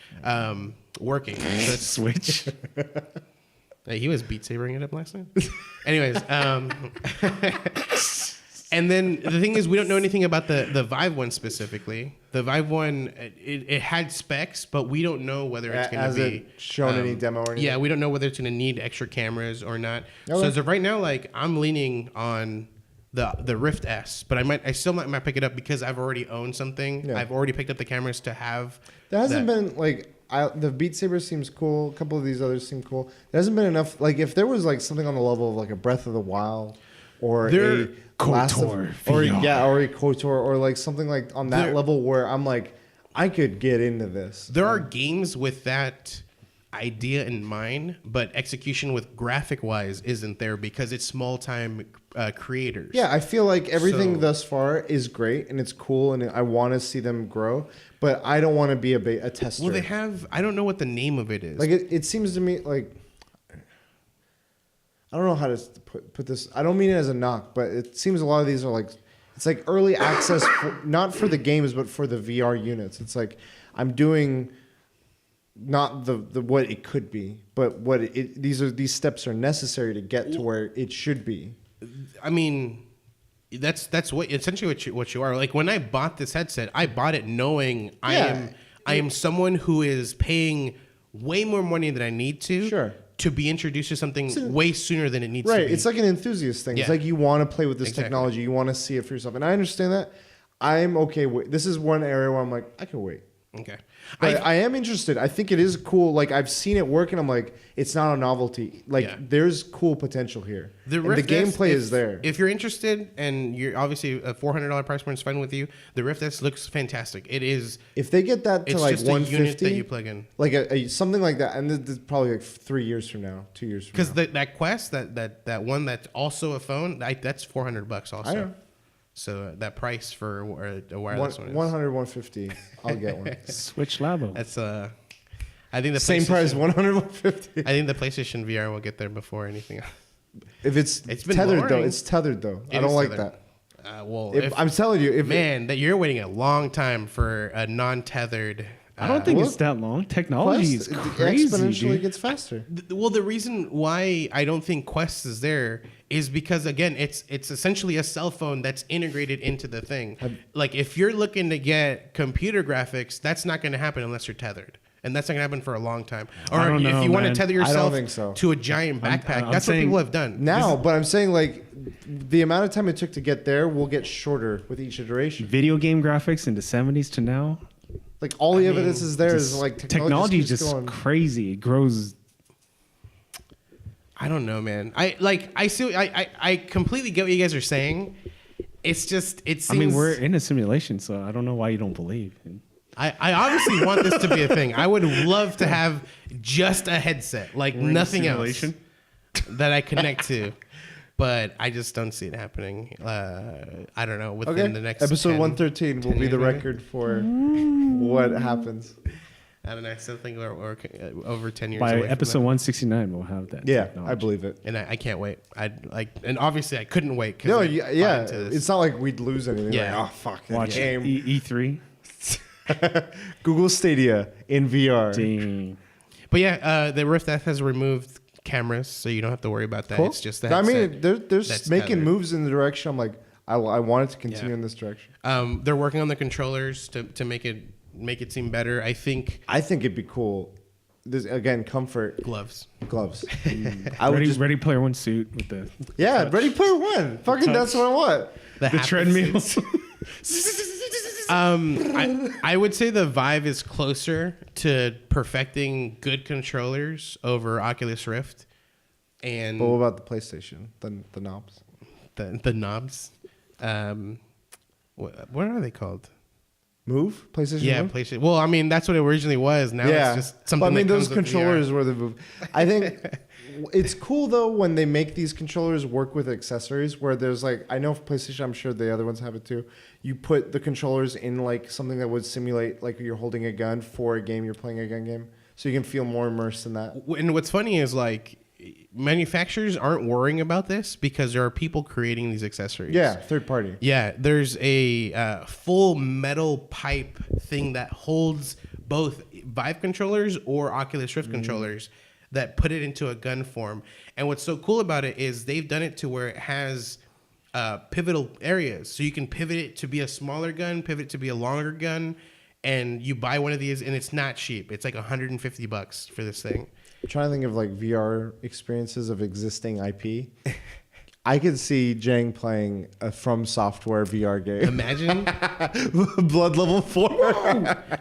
Working. So it's- Switch. Hey, he was Beat Sabering it up last night. Anyways, and then the thing is, we don't know anything about the Vive one specifically. The Vive one, it had specs, but we don't know whether it's going to Has be it shown any demo or anything? Yeah, we don't know whether it's going to need extra cameras or not. So Okay. as of right now, like I'm leaning on the Rift S, but I still might pick it up because I've already owned something. Yeah. I've already picked up the cameras to have. There hasn't that. been like the Beat Saber seems cool. A couple of these others seem cool. There hasn't been enough. Like if there was like something on the level of like a Breath of the Wild or There- a Last of- KOTOR or VR. yeah, or a KOTOR or like something like on that There- level where I'm like I could get into this. There are games with that idea in mind, but execution with graphic wise isn't there because it's small time creators. Yeah, I feel like everything So- thus far is great and it's cool and I want to see them grow, but I don't want to be a tester. Well, they have. I don't know what the name of it is. Like it seems to me like I don't know how to put this. I don't mean it as a knock, but it seems a lot of these are like it's like early access, not for the games, but for the VR units. It's like I'm doing not the what it could be, but what these steps are necessary to get to where it should be. I mean, that's what essentially what you are. Like when I bought this headset, I bought it knowing Yeah. I am someone who is paying way more money than I need to. Sure. To be introduced to something way sooner than it needs to Right. be. It's like an enthusiast thing. It's Yeah. like you want to play with this Exactly. technology. You want to see it for yourself. And I understand that. I'm okay with this is one area where I'm like, I can wait. Okay. But I am interested. I think it is cool. Like I've seen it work and I'm like, it's not a novelty. Like Yeah. there's cool potential here. The And Rift the S, gameplay is there. If you're interested and you're obviously a $400 price point is fine with you, the Rift S looks fantastic. It is. If they get that to It's like just a unit that 150, you plug in. like something like that, and this is probably like 3 years from now, 2 years from Because now. that Quest, that one that's also a phone, that's $400 also. I know. So that price for a wireless one is 100, 150, I'll get one. Switch Labo. that's I think the Same price, PlayStation- 100, 150. I think the PlayStation VR will get there before anything else. If it's It's been tethered though, lowering. it's tethered though. It I don't is like tethered. that. Well, If, I'm telling you, if man, that you're waiting a long time for a non-tethered. I don't think well, it's that long. Technology is Quest, it crazy, exponentially dude. gets faster. Well, the reason why I don't think Quest is there is because again, it's essentially a cell phone that's integrated into the thing. Like if you're looking to get computer graphics, that's not going to happen unless you're tethered. And that's not gonna happen for a long time. Or I don't if know, you want to man. tether I don't yourself think so. to a giant backpack, I'm that's what saying- people have done. Now, but I'm saying like the amount of time it took to get there will get shorter with each iteration. Video game graphics in the 70s to now. Like all the I evidence mean, is there is Just- like technology is keeps just going. crazy. It grows. I don't know, man. I completely get what you guys are saying. It's just it seems. I mean, we're in a simulation, so I don't know why you don't believe. I obviously want this to be a thing. I would love to have just a headset, like in a nothing else, simulation? that I connect to. But I just don't see it happening. I don't know. Within Okay, the next episode 10 113 will 10 be the years, maybe? record for what happens. I don't know. I still think we're over 10 years By away from episode that. 169, we'll have that. Yeah, technology. I believe it. And I can't wait. And obviously I couldn't wait. 'cause No, I yeah, bought into this. it's not like we'd lose anything. Yeah. Like, oh fuck, that Watch game. E3. Google Stadia in VR. Dang. But yeah, the Rift F has removed cameras, so you don't have to worry about that. Cool. It's just the I headset. mean, they're that's making tethered. moves in the direction. I'm like, I want it to continue Yeah. in this direction. They're working on the controllers to make it seem better. I think I think it'd be cool this again, comfort Gloves. gloves. I would just Ready Player One suit with the Ready Player One. Fucking touch. that's what I want. the haptic treadmills. suits. I would say the Vive is closer to perfecting good controllers over Oculus Rift, and But what about the PlayStation? The knobs. the knobs. What are they called? Move? PlayStation Yeah, Move? PlayStation. Well, I mean, that's what it originally was. Now it's just something. But, I mean, that those comes with controllers VR. were the move. I think it's cool though when they make these controllers work with accessories. Where there's like, I know for PlayStation, I'm sure the other ones have it too. You put the controllers in like something that would simulate like you're holding a gun for a game, you're playing a gun game, so you can feel more immersed in that. And what's funny is like manufacturers aren't worrying about this because there are people creating these accessories. Yeah, third party. Yeah, there's a full metal pipe thing that holds both Vive controllers or Oculus Rift controllers that put it into a gun form. And what's so cool about it is they've done it to where it has pivotal areas. So you can pivot it to be a smaller gun, pivot it to be a longer gun, and you buy one of these and it's not cheap. It's like $150 for this thing. I'm trying to think of like VR experiences of existing IP. I could see Jang playing a From Software VR game. Imagine. Blood Level 4.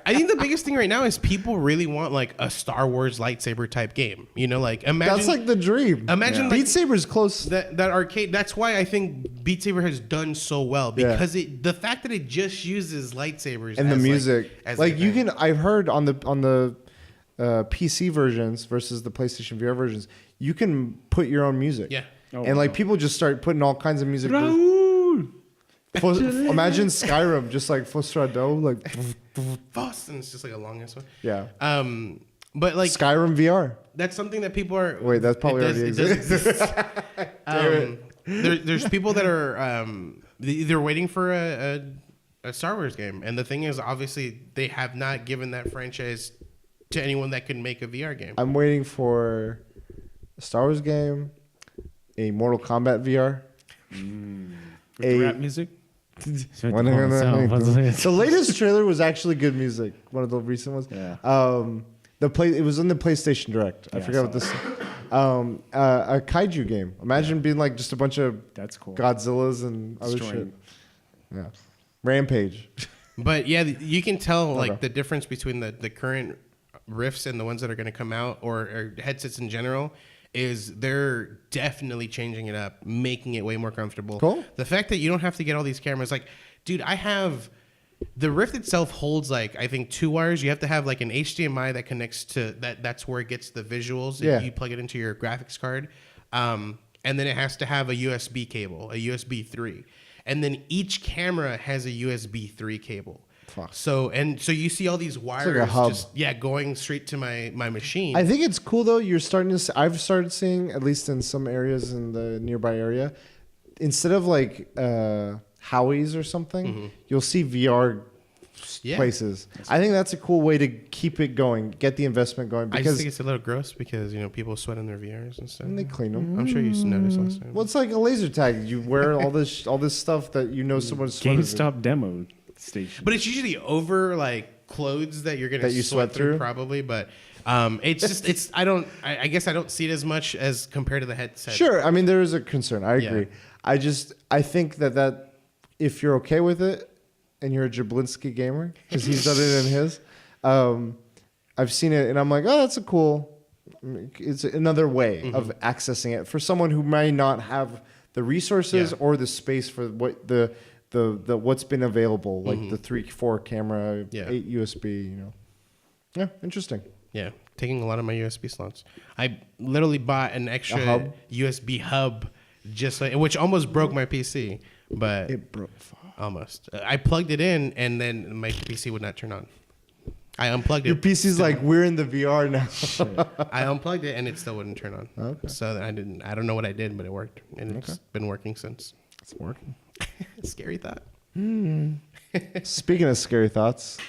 I think the biggest thing right now is people really want like a Star Wars lightsaber type game. You know, like imagine That's like the dream. Imagine like, Beat Saber's close. that arcade. That's why I think Beat Saber has done so well because the fact that it just uses lightsabers And the as, music. as Like you thing. can, I've heard on the PC versions versus the PlayStation VR versions, you can put your own music. Yeah. Oh, And like wow. people just start putting all kinds of music. Raoul! Imagine Skyrim, just like Fostrado, like Boss, and it's just like a long ass one. yeah. But like Skyrim VR. that's something that people are. Wait, that's probably it does already exist. There's people that are they're waiting for a Star Wars game, and the thing is, obviously, they have not given that franchise to anyone that can make a VR game. I'm waiting for a Star Wars game, a Mortal Kombat VR. With the rap music. The latest trailer was actually good music. One of the recent ones. Yeah. It was in the PlayStation Direct. I Yeah, forgot I what this. A kaiju game. Imagine being like just a bunch of That's cool. Godzillas and other shit. Destroying. Yeah. Rampage. But yeah, you can tell like Okay. the difference between the current Rifts and the ones that are going to come out or headsets in general is they're definitely changing it up, making it way more comfortable. Cool. The fact that you don't have to get all these cameras, like, dude, I have the Rift itself holds like I think 2 wires. You have to have like an HDMI that connects to that. That's where it gets the visuals. Yeah. You plug it into your graphics card, and then it has to have a USB cable, a USB 3, and then each camera has a USB 3 cable. Fuck. So you see all these wires like a hub. just going straight to my machine. I think it's cool though. You're starting to. I've started seeing, at least in some areas in the nearby area, instead of like Howie's or something, you'll see VR Yeah. places. I think that's a cool way to keep it going, get the investment going, I just because think it's a little gross because people sweat in their VRs and stuff. and they clean them. I'm sure you noticed last time. Well, it's like a laser tag. You wear all this stuff that someone's sweated in. GameStop demo station. But it's usually over like clothes that you're gonna That you sweat through? probably. But it's just I guess I don't see it as much as compared to the headset. Sure, I mean there is a concern. I agree. Yeah. I think that if you're okay with it and you're a Jablinski gamer because he's done it in his, I've seen it and I'm like, oh, that's a cool. It's another way of accessing it for someone who may not have the resources or the space for what the what's been available, like the 3-4 camera, 8 USB. Yeah, interesting. Yeah, taking a lot of my USB slots. I literally bought an extra hub? USB hub, which almost broke my PC, but It broke. almost. I plugged it in, and then my PC would not turn on. I unplugged Your it. PC's like, we're in the VR now. I unplugged it, and it still wouldn't turn on. Okay. So I don't know what I did, but it worked, and it's been working since. It's working. Scary thought. Speaking of scary thoughts,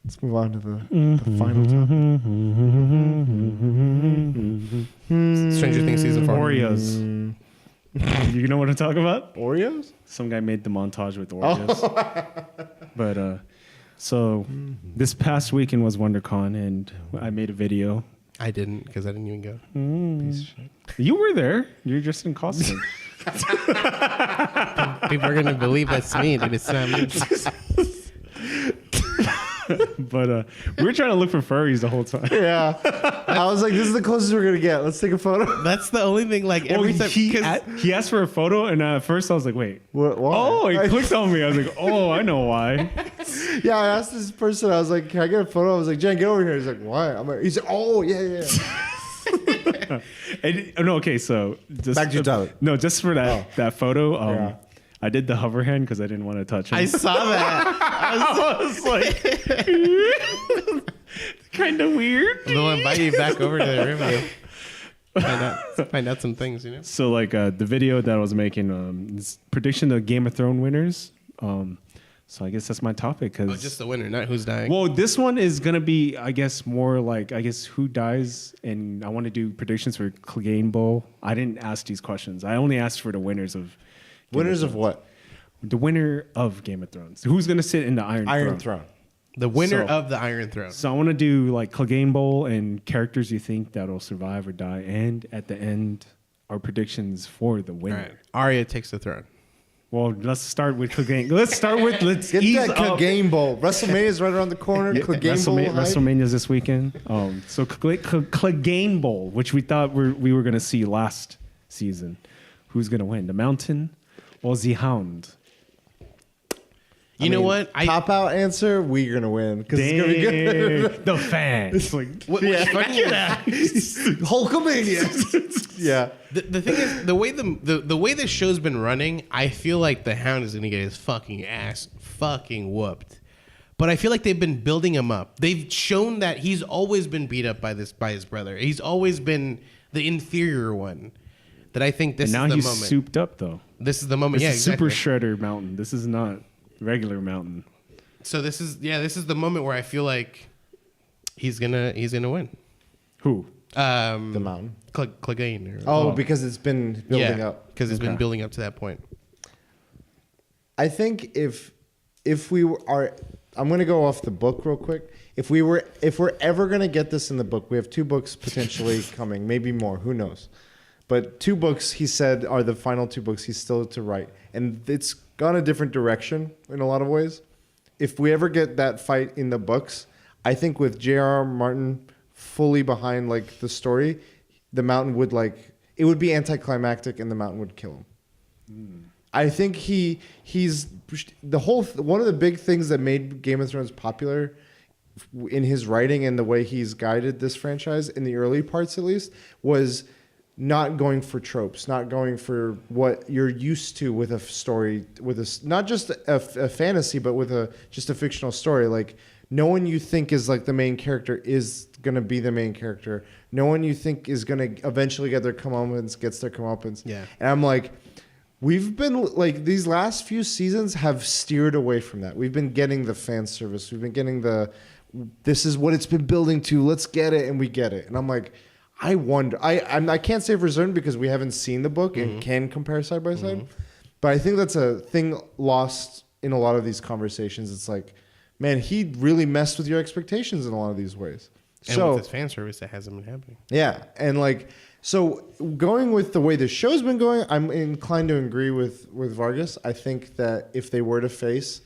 let's move on to the final topic. Stranger Things season 4. Oreos. You know what I'm talking about? Oreos? Some guy made the montage with Oreos. But So this past weekend was WonderCon, and I made a video. I didn't because I didn't even go. You were there. You're just in costume. People are gonna believe that's me, dude. It's not me. But we were trying to look for furries the whole time. Yeah. I was like, this is the closest we're going to get. Let's take a photo. That's the only thing. Like every time he asked for a photo, and at first I was like, wait. Why? Oh, he clicked on me. I was like, oh, I know why. Yeah, I asked this person. I was like, can I get a photo? I was like, Jen, get over here. He's like, why? I'm like, he's like, oh, yeah. No, okay, so just Back to your topic. No, just for that photo. Yeah. I did the hover hand because I didn't want to touch him. I saw that. I was like, kind of weird. They'll invite you back over to the room and find out some things, you know. So like the video that I was making is prediction of Game of Thrones winners. So I guess that's my topic. Cause, just the winner, not who's dying. Well, this one is gonna be, I guess, more like who dies, and I want to do predictions for Clegane Bowl. I didn't ask these questions. I only asked for the winners of. Winners of what? The winner of Game of Thrones. Who's gonna sit in the Iron Throne? The winner of the Iron Throne. So I want to do like Clegane Bowl and characters you think that'll survive or die, and at the end, our predictions for the winner. All right. Arya takes the throne. Well, let's start with Clegane. Let's Get ease that up. Clegane Bowl. WrestleMania is right around the corner. Clegane Bowl. WrestleMania's this weekend. So Clegane Bowl, which we thought we were going to see last season. Who's going to win? The Mountain or the Hound? You know what? Pop out answer, we're gonna win because it's gonna be good. The fans. Like, Hulkamania. Yeah. The thing is, the way the show's been running, I feel like the Hound is gonna get his fucking ass fucking whooped. But I feel like they've been building him up. They've shown that he's always been beat up by his brother. He's always been the inferior one. That I think this is the moment. Now he's souped up though. This is the moment. This Yeah, is exactly. Super Shredder Mountain. This is not regular Mountain. So this is the moment where I feel like he's gonna win. Who? The Mountain. Clegane. Because it's been building up. Because it's been building up to that point. I think if we are, I'm gonna go off the book real quick. If we're ever gonna get this in the book, we have 2 books potentially coming, maybe more. Who knows? But 2 books, he said, are the final 2 books he's still to write. And it's gone a different direction in a lot of ways. If we ever get that fight in the books, I think with J.R.R. Martin fully behind like the story, the Mountain would it would be anticlimactic and the Mountain would kill him. I think he's the whole one of the big things that made Game of Thrones popular in his writing and the way he's guided this franchise in the early parts at least was not going for tropes, not going for what you're used to with a story, with not just a fantasy, but with just a fictional story. Like no one you think is like the main character is going to be the main character. No one you think is going to eventually get their comeuppance gets their comeuppance. Yeah. And I'm like, we've been like these last few seasons have steered away from that. We've been getting the fan service. We've been getting this is what it's been building to. Let's get it, and we get it. And I'm like, I wonder. I can't say for certain because we haven't seen the book and can compare side by side. But I think that's a thing lost in a lot of these conversations. It's like, man, he really messed with your expectations in a lot of these ways. And with his fan service, that hasn't been happening. Yeah, and so going with the way the show's been going, I'm inclined to agree with Vargas. I think that if they were to face,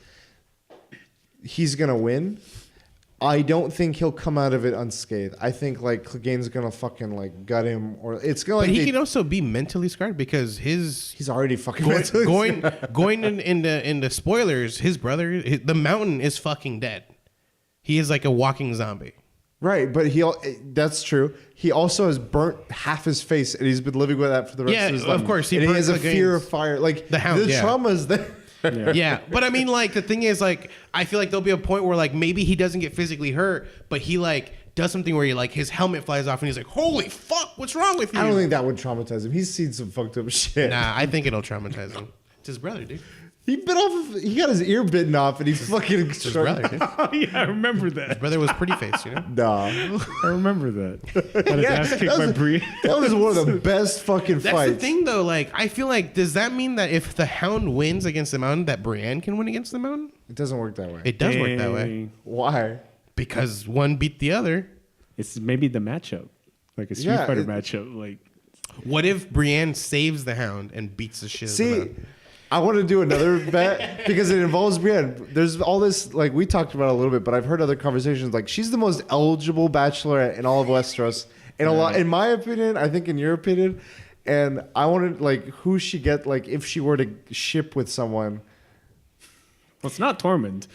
he's gonna win. I don't think he'll come out of it unscathed. I think Clegane's gonna fucking gut him, or it's gonna. But he can also be mentally scarred because he's already fucking mentally going into spoilers. His brother, the Mountain, is fucking dead. He is like a walking zombie. Right, but that's true. He also has burnt half his face, and he's been living with that for the rest of his life. Of course. He has a fear of fire. Like the Hound, the trauma is there. Yeah, but I mean, the thing is, I feel like there'll be a point where, maybe he doesn't get physically hurt, but he, does something where his helmet flies off and he's like, holy fuck, what's wrong with you? I don't think that would traumatize him. He's seen some fucked up shit. Nah, I think it'll traumatize him. It's his brother, dude. He got his ear bitten off and he fucking... It's his brother, dude. Oh, yeah, I remember that. His brother was pretty face, you know? Nah. I remember that. Got his ass kicked by Bree. That was one of the best fucking That's fights. the thing, though. I feel like, does that mean that if the Hound wins against the Mountain, that Brienne can win against the Mountain? It doesn't work that way. It does work that way. Dang. Why? Because one beat the other. It's maybe the matchup, like a Street Yeah, Fighter matchup. Like, What if Brienne saves the Hound and beats the shit out of the See, Hound? I want to do another bet because it involves Brienne. There's all this, like we talked about a little bit, but I've heard other conversations. Like she's the most eligible bachelorette in all of Westeros. In a lot, in my opinion, I think in your opinion, and I wanted like who she get like if she were to ship with someone. well, it's not Tormund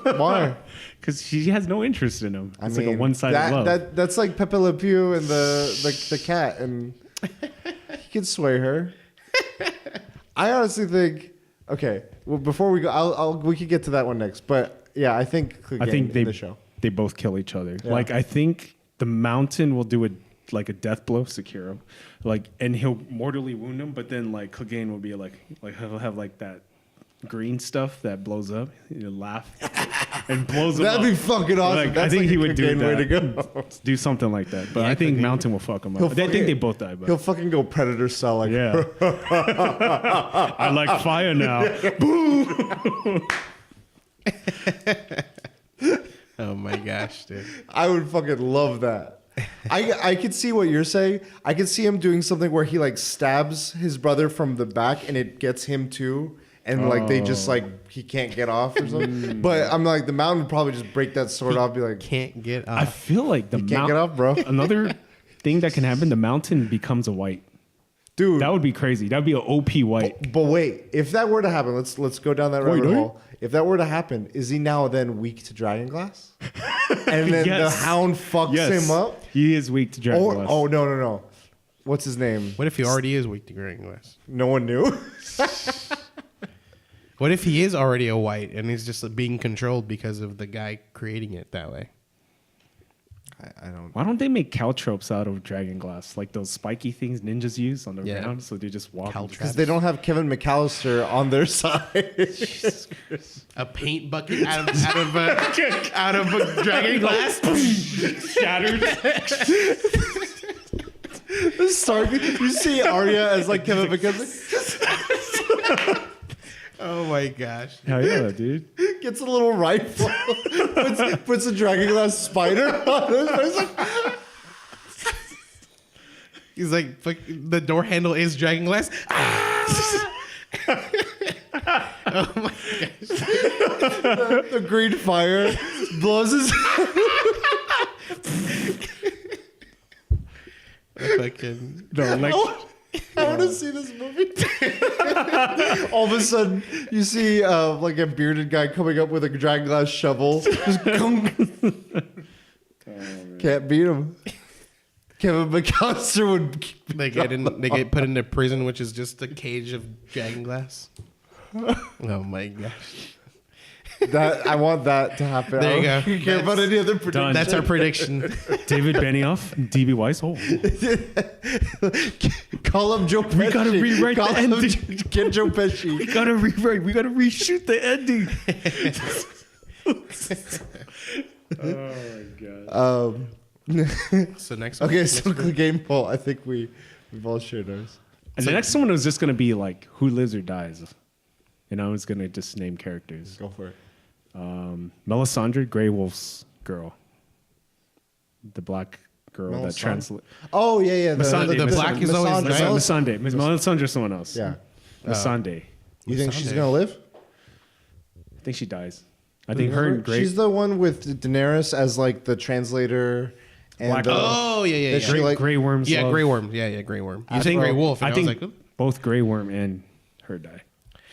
Why? because she has no interest in him. It's like a mean, one-sided love. That's like Pepe Le Pew and the cat, and he can sway her. I honestly think. Okay, well, before we go, we could get to that one next. But yeah, I think they the show. they both kill each other. Yeah. Like I think the Mountain will do a death blow, secure him, like, and he'll mortally wound him. But then like Clegane will be like he'll have like that green stuff that blows up. He'll laugh and blows him That'd up. be fucking awesome. Like, That's I think like he a would do Clegane way to that. go. Do something like that. But Yeah, I think Clegane. Mountain will fuck him He'll up. I think fucking- they both die. But He'll fucking go predator style, like yeah, I like fire now. Oh my gosh, dude. I would fucking love that. I could see what you're saying. I could see him doing something where he like stabs his brother from the back and it gets him too. And like they just like he can't get off or something. But I'm like the Mountain would probably just break that sword off, be like, Can't get I off. feel like the can't get off, bro. Another thing that can happen: the Mountain becomes a white. Dude. That would be crazy. That would be an OP white. But wait, if that were to happen, let's go down that rabbit Wait, hole. If that were to happen, is he now then weak to Dragonglass? And then Yes. the Hound fucks Yes, him up? he is weak to Dragon Glass. Oh no. What's his name? What if he already is weak to green glass? No one knew. What if he is already a white and he's just being controlled because of the guy creating it that way? I don't. Why don't they make caltropes out of Dragon Glass, like those spiky things ninjas use on the Yeah. ground? So they just walk. Caltrops. Because they don't have Kevin McAllister on their side. A paint bucket out of a dragon glass. shattered. Stark, you see Arya as like Kevin McAllister Oh my gosh. Hell yeah, dude. gets a little rifle, puts a Dragonglass spider on his face. Like, He's like, fuck, the door handle is dragon glass. Oh my gosh. the green fire blows his. Fucking. No, like I want to see this movie. All of a sudden, you see like a bearded guy coming up with a Dragonglass shovel. Just can't beat him. Kevin McAllister would. They get put into prison, which is just a cage of dragon glass. Oh my gosh. That I want that to happen. There you I go. don't care about any other prediction. Done. That's our prediction. David Benioff, DB Weiss. Oh, Call him Joe Pesci. We gotta rewrite Call the him ending. Get Joe Pesci. we gotta rewrite. We gotta reshoot the ending. Oh my god. So next one. Okay, Next so one. game poll. I think we've all shared ours. And the next one was just gonna be like who lives or dies. And I was gonna just name characters. Go for it. Melisandre, Grey Wolf's girl, the black girl that Melisandre? translates. Oh yeah. Missandei. The black is always Missandei. nice. Missandei. Melisandre's someone else. Yeah. Missandei. You think she's Missandei. gonna live? I think she dies. I think her and Grey. She's the one with Daenerys as like the translator. And Black- Oh yeah. That she, like- Grey Worm's Yeah, love. Grey Worm. Yeah, Grey Worm. You I saying thought- Grey Wolf? And I I, think was like, "Ooh." both Grey Worm and her die.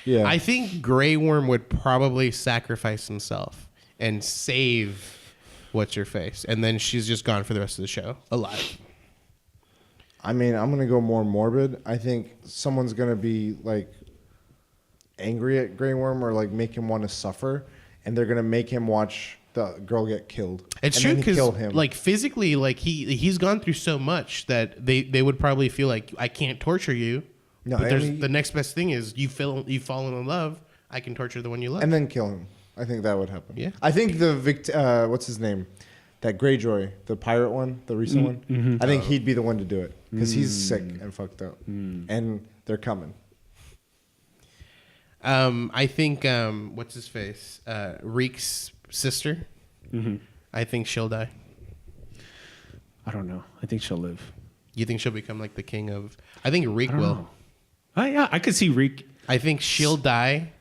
Yeah. I think Grey Worm would probably sacrifice himself and save what's her face, and then she's just gone for the rest of the show alive. I mean, I'm gonna go more morbid. I think someone's gonna be like angry at Grey Worm or like make him want to suffer, and they're gonna make him watch the girl get killed. It's and true then kill because him. like physically, like he's gone through so much that they would probably feel like I can't torture you. No, but I there's mean- the next best thing is you've fallen in love. I can torture the one you love. and then kill him. I think that would happen. Yeah. I think what's his name? That Greyjoy, the pirate one, the recent one. Mm-hmm. I think he'd be the one to do it because he's sick and fucked up, and they're coming. I think what's his face? Reek's sister. Mm-hmm. I think she'll die. I don't know. I think she'll live. You think she'll become like the king of? I think Reek I don't will. know. Yeah, I could see Reek. I think she'll die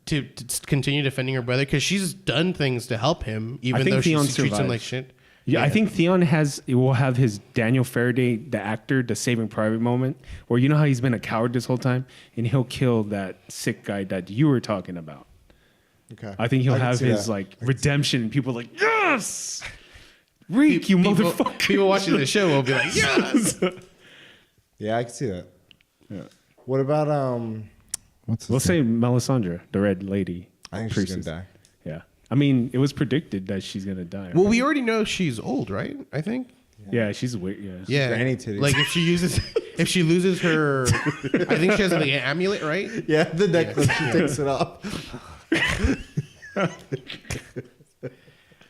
to continue defending her brother because she's done things to help him, even though she Theon treats him survives. like shit. Yeah, I think Theon will have his Daniel Faraday, the actor, the Saving Private moment, where you know how he's been a coward this whole time, and he'll kill that sick guy that you were talking about. Okay. I think he'll I can have see his that. like redemption, and people are like, yes, Reek, you motherfucker. People watching the show will be like, yes. Yeah, I can see that. Yeah. What about what's We'll say Melisandre, the Red Lady. I think she's priestess. gonna die. Yeah, I mean, it was predicted that she's gonna die. Well, right? we already know she's old, right? I think. Yeah, she's weird. Yeah. Yeah. Granny titties. Like if she loses her, I think she has like an amulet, right? Yeah, the necklace. She takes it off.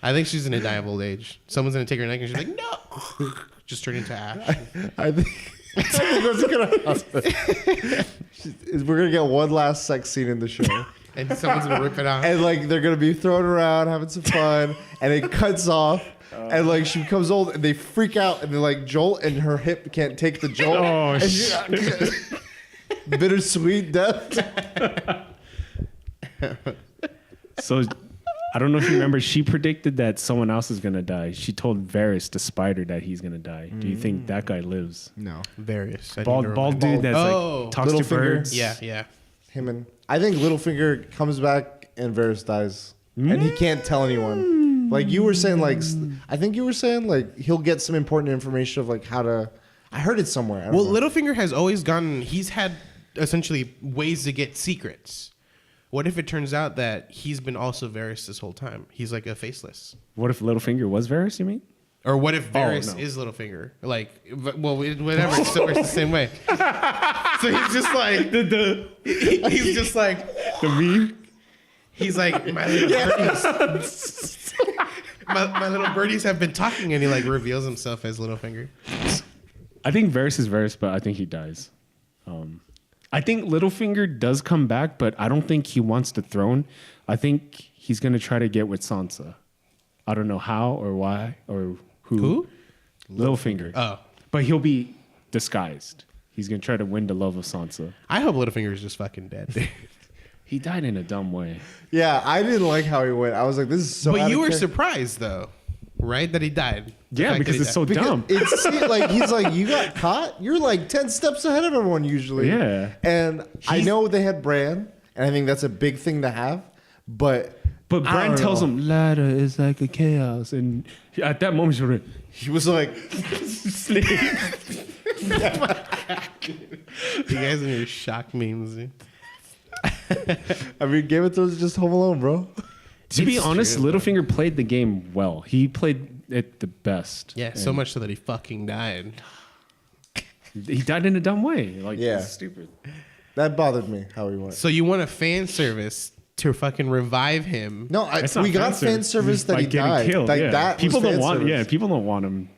I think she's gonna die of old age. Someone's gonna take her neck and she's like, no, just turn into ash. I think that's gonna happen. We're gonna get one last sex scene in the show, And someone's gonna rip it off. and like they're gonna be thrown around having some fun, and it cuts off. And like she becomes old, and they freak out, and they're like jolt, and her hip can't take the jolt. Oh, And she- bittersweet death. So I don't know if you remember, she predicted that someone else is gonna die. She told Varys, the spider, that he's gonna die. Do you think that guy lives? No, Various. Bald dude that's Oh. like talks to Littlefinger? birds. Yeah. him and I think Littlefinger comes back and Varys dies, and he can't tell anyone. Like you were saying, like I think you were saying, like he'll get some important information of like how to. I heard it somewhere. I don't Well, know. Littlefinger has always gone. He's had essentially ways to get secrets. What if it turns out that he's been also Varys this whole time? He's like a faceless. What if Littlefinger was Varys? You mean? Or what if Varys no. is Littlefinger? Like, well, whatever. It still works the same way. So he's just like he's just like The meme. he's like my little birdies. My little birdies have been talking, and he like reveals himself as Littlefinger. I think Varys is Varys, but I think he dies. I think Littlefinger does come back, but I don't think he wants the throne. I think he's gonna try to get with Sansa. I don't know how or why or who. Who? Littlefinger. Oh, But he'll be disguised. He's gonna try to win the love of Sansa. I hope Littlefinger is just fucking dead. He died in a dumb way. Yeah, I didn't like how he went. I was like, this is so. But out you of were character. surprised though, right? That he died. The Yeah, fact because that he it's so died. dumb. It's like he's like, you got caught. You're like 10 steps ahead of everyone usually. Yeah. And I know they had Bran, and I think that's a big thing to have. But But I Bran don't tells know. him ladder is like a chaos, and at that moment you're like, he was like, snake. You guys and your shock memes. Dude. I mean, Game of Thrones is just Home Alone, bro. To be It's honest, true, Littlefinger played the game well. He played it the best. Yeah, so much so that he fucking died. He died in a dumb way. Like, Yeah. it's stupid. That bothered me how he went. So you want a fan service to fucking revive him? No, That's not we got fan service that Like he getting died. killed, Like yeah. that. People was don't fan want. service. Yeah, people don't want him.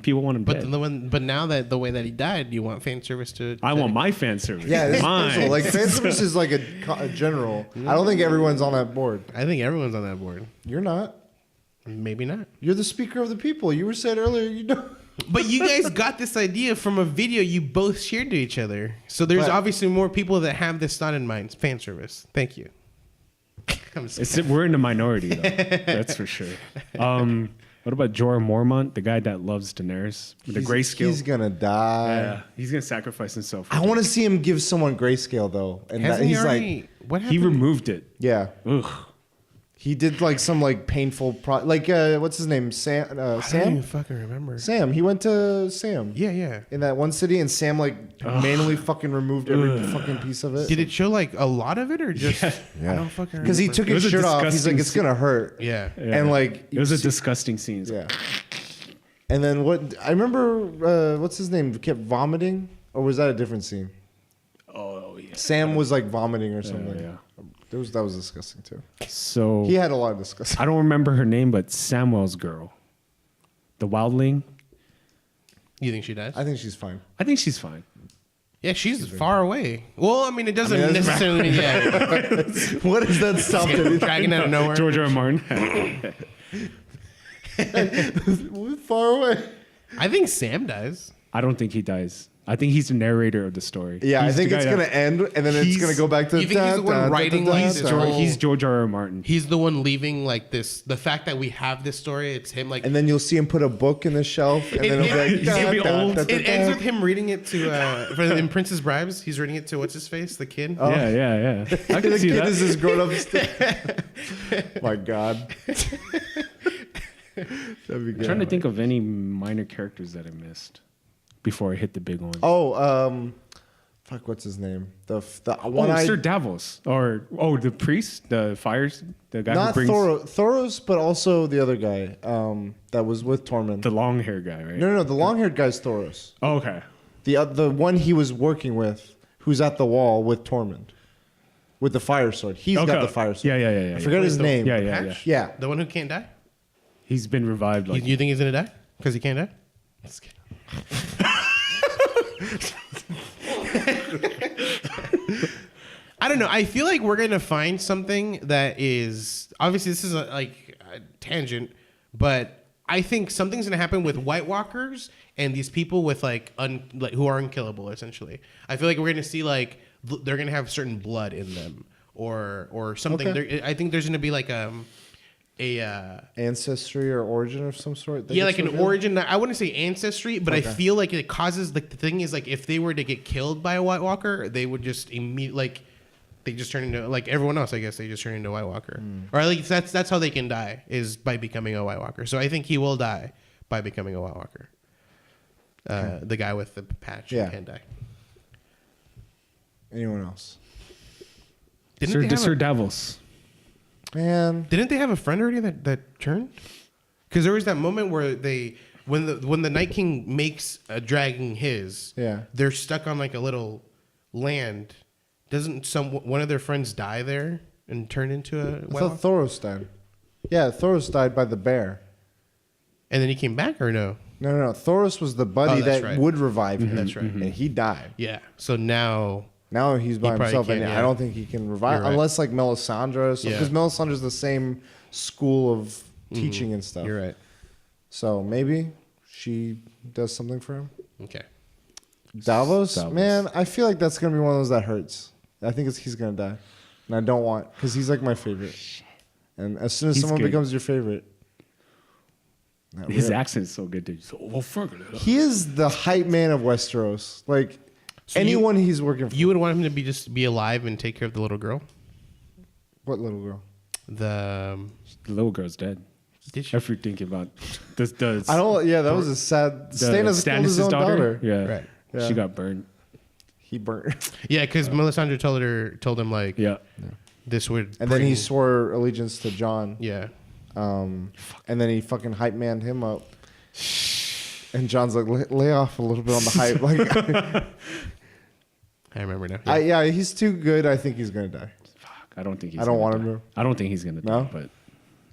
People want him But dead. but now that the way that he died, you want fan service to? I want my fan service. Yeah, this is mine. personal. Like fan service is like a general. I don't think everyone's on that board. I think everyone's on that board. You're not. Maybe not. You're the speaker of the people. You were saying earlier, you know. But you guys got this idea from a video you both shared to each other. So there's But- obviously more people that have this thought in mind. Fan service. Thank you. I'm just We're in the minority, though. That's for sure. What about Jorah Mormont, the guy that loves Daenerys with the grayscale? He's gonna die. Yeah, he's gonna sacrifice himself. I want to see him give someone grayscale though, and Hasn't he he's already? like, What He happened? removed it. yeah, Ugh. he did like some like painful like what's his name, Sam? I don't Sam? even fucking remember. Sam. He went to Sam. Yeah. In that one city, and Sam like manually fucking removed every fucking piece of it. Did it show like a lot of it or just? I don't fucking. Because he remember. took It was his a shirt off. He's disgusting like, it's gonna hurt. Yeah. Yeah. And like It was a you see- disgusting scene. yeah. And then what? I remember what's his name kept vomiting, or was that a different scene? Oh yeah. Sam was like vomiting or something. yeah. That was disgusting too. So He had a lot of disgusting. I don't remember her name, but Samwell's girl, the wildling. You think she dies? I think she's fine. I think she's fine. Yeah, she's far away. Well, I mean, it doesn't necessarily mean What is that stop to dragging out of nowhere. George R. R. Martin. far away? I think Sam dies. I don't think he dies. I think he's the narrator of the story. Yeah, He's I think the it's guy gonna end, and then it's gonna go back to. You think he's the one writing like this whole- He's George R. R. Martin. He's the one leaving like this. The fact that we have this story, it's him like. And then you'll see him put a book in the shelf, and then it'll be like, He's gonna be old. It ends with him reading it to in Princess Bribes. He's reading it to what's his face, the kid. Oh. Yeah. I can The see kid that. is his grown up stuff. My God. That'd be I'm good. trying to think of any minor characters that I missed before I hit the big one. Oh, fuck, what's his name? The one Sir Davos, the priest, the guy not who brings Thoros, but also the other guy that was with Tormund. the long hair guy, right? No, the long-haired guy's Thoros. Oh, okay. The one he was working with, who's at the wall with Tormund, with the fire sword. He's got the fire sword. Yeah. I forgot his name. Yeah. Patch? Yeah. The one who can't die. He's been revived. Like You think he's gonna die because he can't die? Just kidding. I don't know. I feel like we're gonna find something that is obviously this is a tangent, but I think something's gonna happen with White Walkers and these people with who are unkillable. Essentially, I feel like we're gonna see they're gonna have certain blood in them or something. Okay. I think there's gonna be like a ancestry or origin of some sort. yeah, like an origin. I wouldn't say ancestry, but Okay. I feel like it causes the thing is like if they were to get killed by a White Walker, they would just immediately they just turn into like everyone else. I guess they just turn into a White Walker, or at least that's how they can die is by becoming a White Walker. So I think he will die by becoming a White Walker. The guy with the patch can die. Anyone else? Sir Davos. Man, Didn't they have a friend already that turned? Because there was that moment where when the Night King makes a dragon his, they're stuck on like a little land. Doesn't one of their friends die there and turn into a I White thought Walker? Thoros died. Yeah, Thoros died by the bear. And then he came back or no? No. Thoros was the buddy that's that right. would revive him. That's right. And he died. Yeah. So now He's by probably himself, and can't, I yeah. don't think he can revive You're right. unless like Melisandre, because Melisandre's the same school of teaching and stuff. you're right. So maybe she does something for him. Okay. Davos, man, I feel like that's gonna be one of those that hurts. I think he's gonna die, and I don't want because he's like my favorite. And as soon as He's someone good. becomes your favorite, His accent is so good. Dude. he is the hype man of Westeros. Like So anyone he's working for. You would want him to just be alive and take care of the little girl? What little girl? The The little girl's dead. did she? If you're thinking about this, I don't. Yeah, that was a sad. Stannis killed his own daughter. Yeah. Right. Yeah. She got burned. He burnt. Yeah, because Melisandre told him like Yeah. this would And then he bring- swore allegiance to Jon. yeah. And then he fucking hype manned him up. And John's like, lay off a little bit on the hype. Like, I remember now. yeah, he's too good. I think he's gonna die. Fuck. I don't think he's I don't gonna want die. him to. I don't think he's gonna No? die,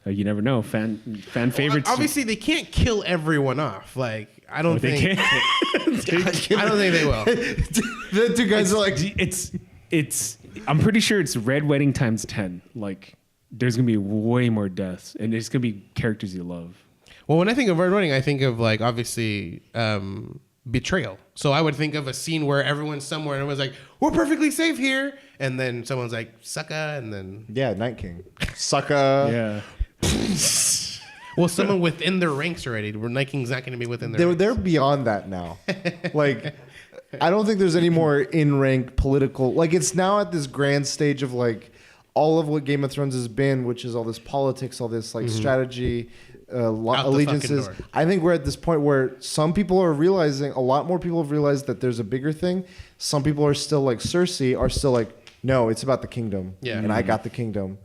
but you never know. Fan favorites. Obviously, they can't kill everyone off. Like I don't They think. can't. I don't think they will. The two guys are like, It's. I'm pretty sure it's Red Wedding times 10. Like, there's gonna be way more deaths, and there's gonna be characters you love. Well, when I think of Red Wedding, I think of like obviously betrayal. So I would think of a scene where everyone's somewhere and everyone's like, "We're perfectly safe here," and then someone's like, "Sucka," and then yeah, Night King, sucker. Yeah. well, someone within their ranks already. Where Night King's not going to be within their. They're beyond that now. Like, I don't think there's any more in rank political. Like, it's now at this grand stage of like all of what Game of Thrones has been, which is all this politics, all this like strategy, allegiances. fucking door. I think we're at this point where some people are realizing, a lot more people have realized that there's a bigger thing. Some people are still like Cersei, are still like, no, it's about the kingdom. Yeah. And I got the kingdom.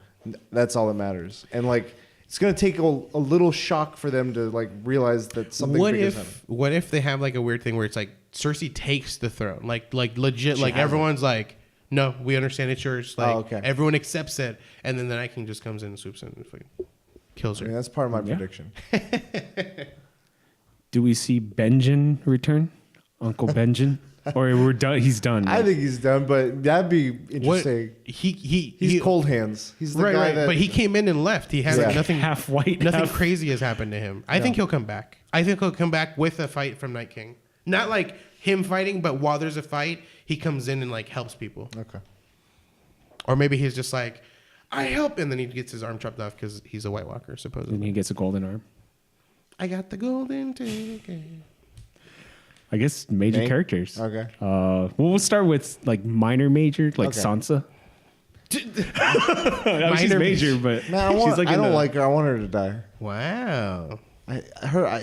That's all that matters. And like, it's gonna take a little shock for them to like realize that something big is happening. What if they have like a weird thing where it's like Cersei takes the throne, like legit, like has everyone's like, no, we understand it's yours. Like okay. everyone accepts it, and then the Night King just comes in and swoops in and fucking kills I her. mean, that's part of my Yeah. prediction. Do we see Benjen return? Uncle Benjen? Or we're done. He's done. I think he's done, but that'd be What interesting. he's Cold hands. He's the right, guy right. that. But he came in and left. He has Yeah. nothing. half white. Nothing half, crazy has happened to him. I think he'll come back. I think he'll come back with a fight from Night King. Not like him fighting, but while there's a fight, he comes in and like helps people. Okay. Or maybe he's just like, I help, and then he gets his arm chopped off because he's a White Walker, supposedly. And he gets a golden arm. I got the golden ticket. I guess major Name? characters. Okay. Well, we'll start with like minor major, like Okay. Sansa. I know she's Minor major, but Man, she's like I in don't the- like her. I want her to die. Wow.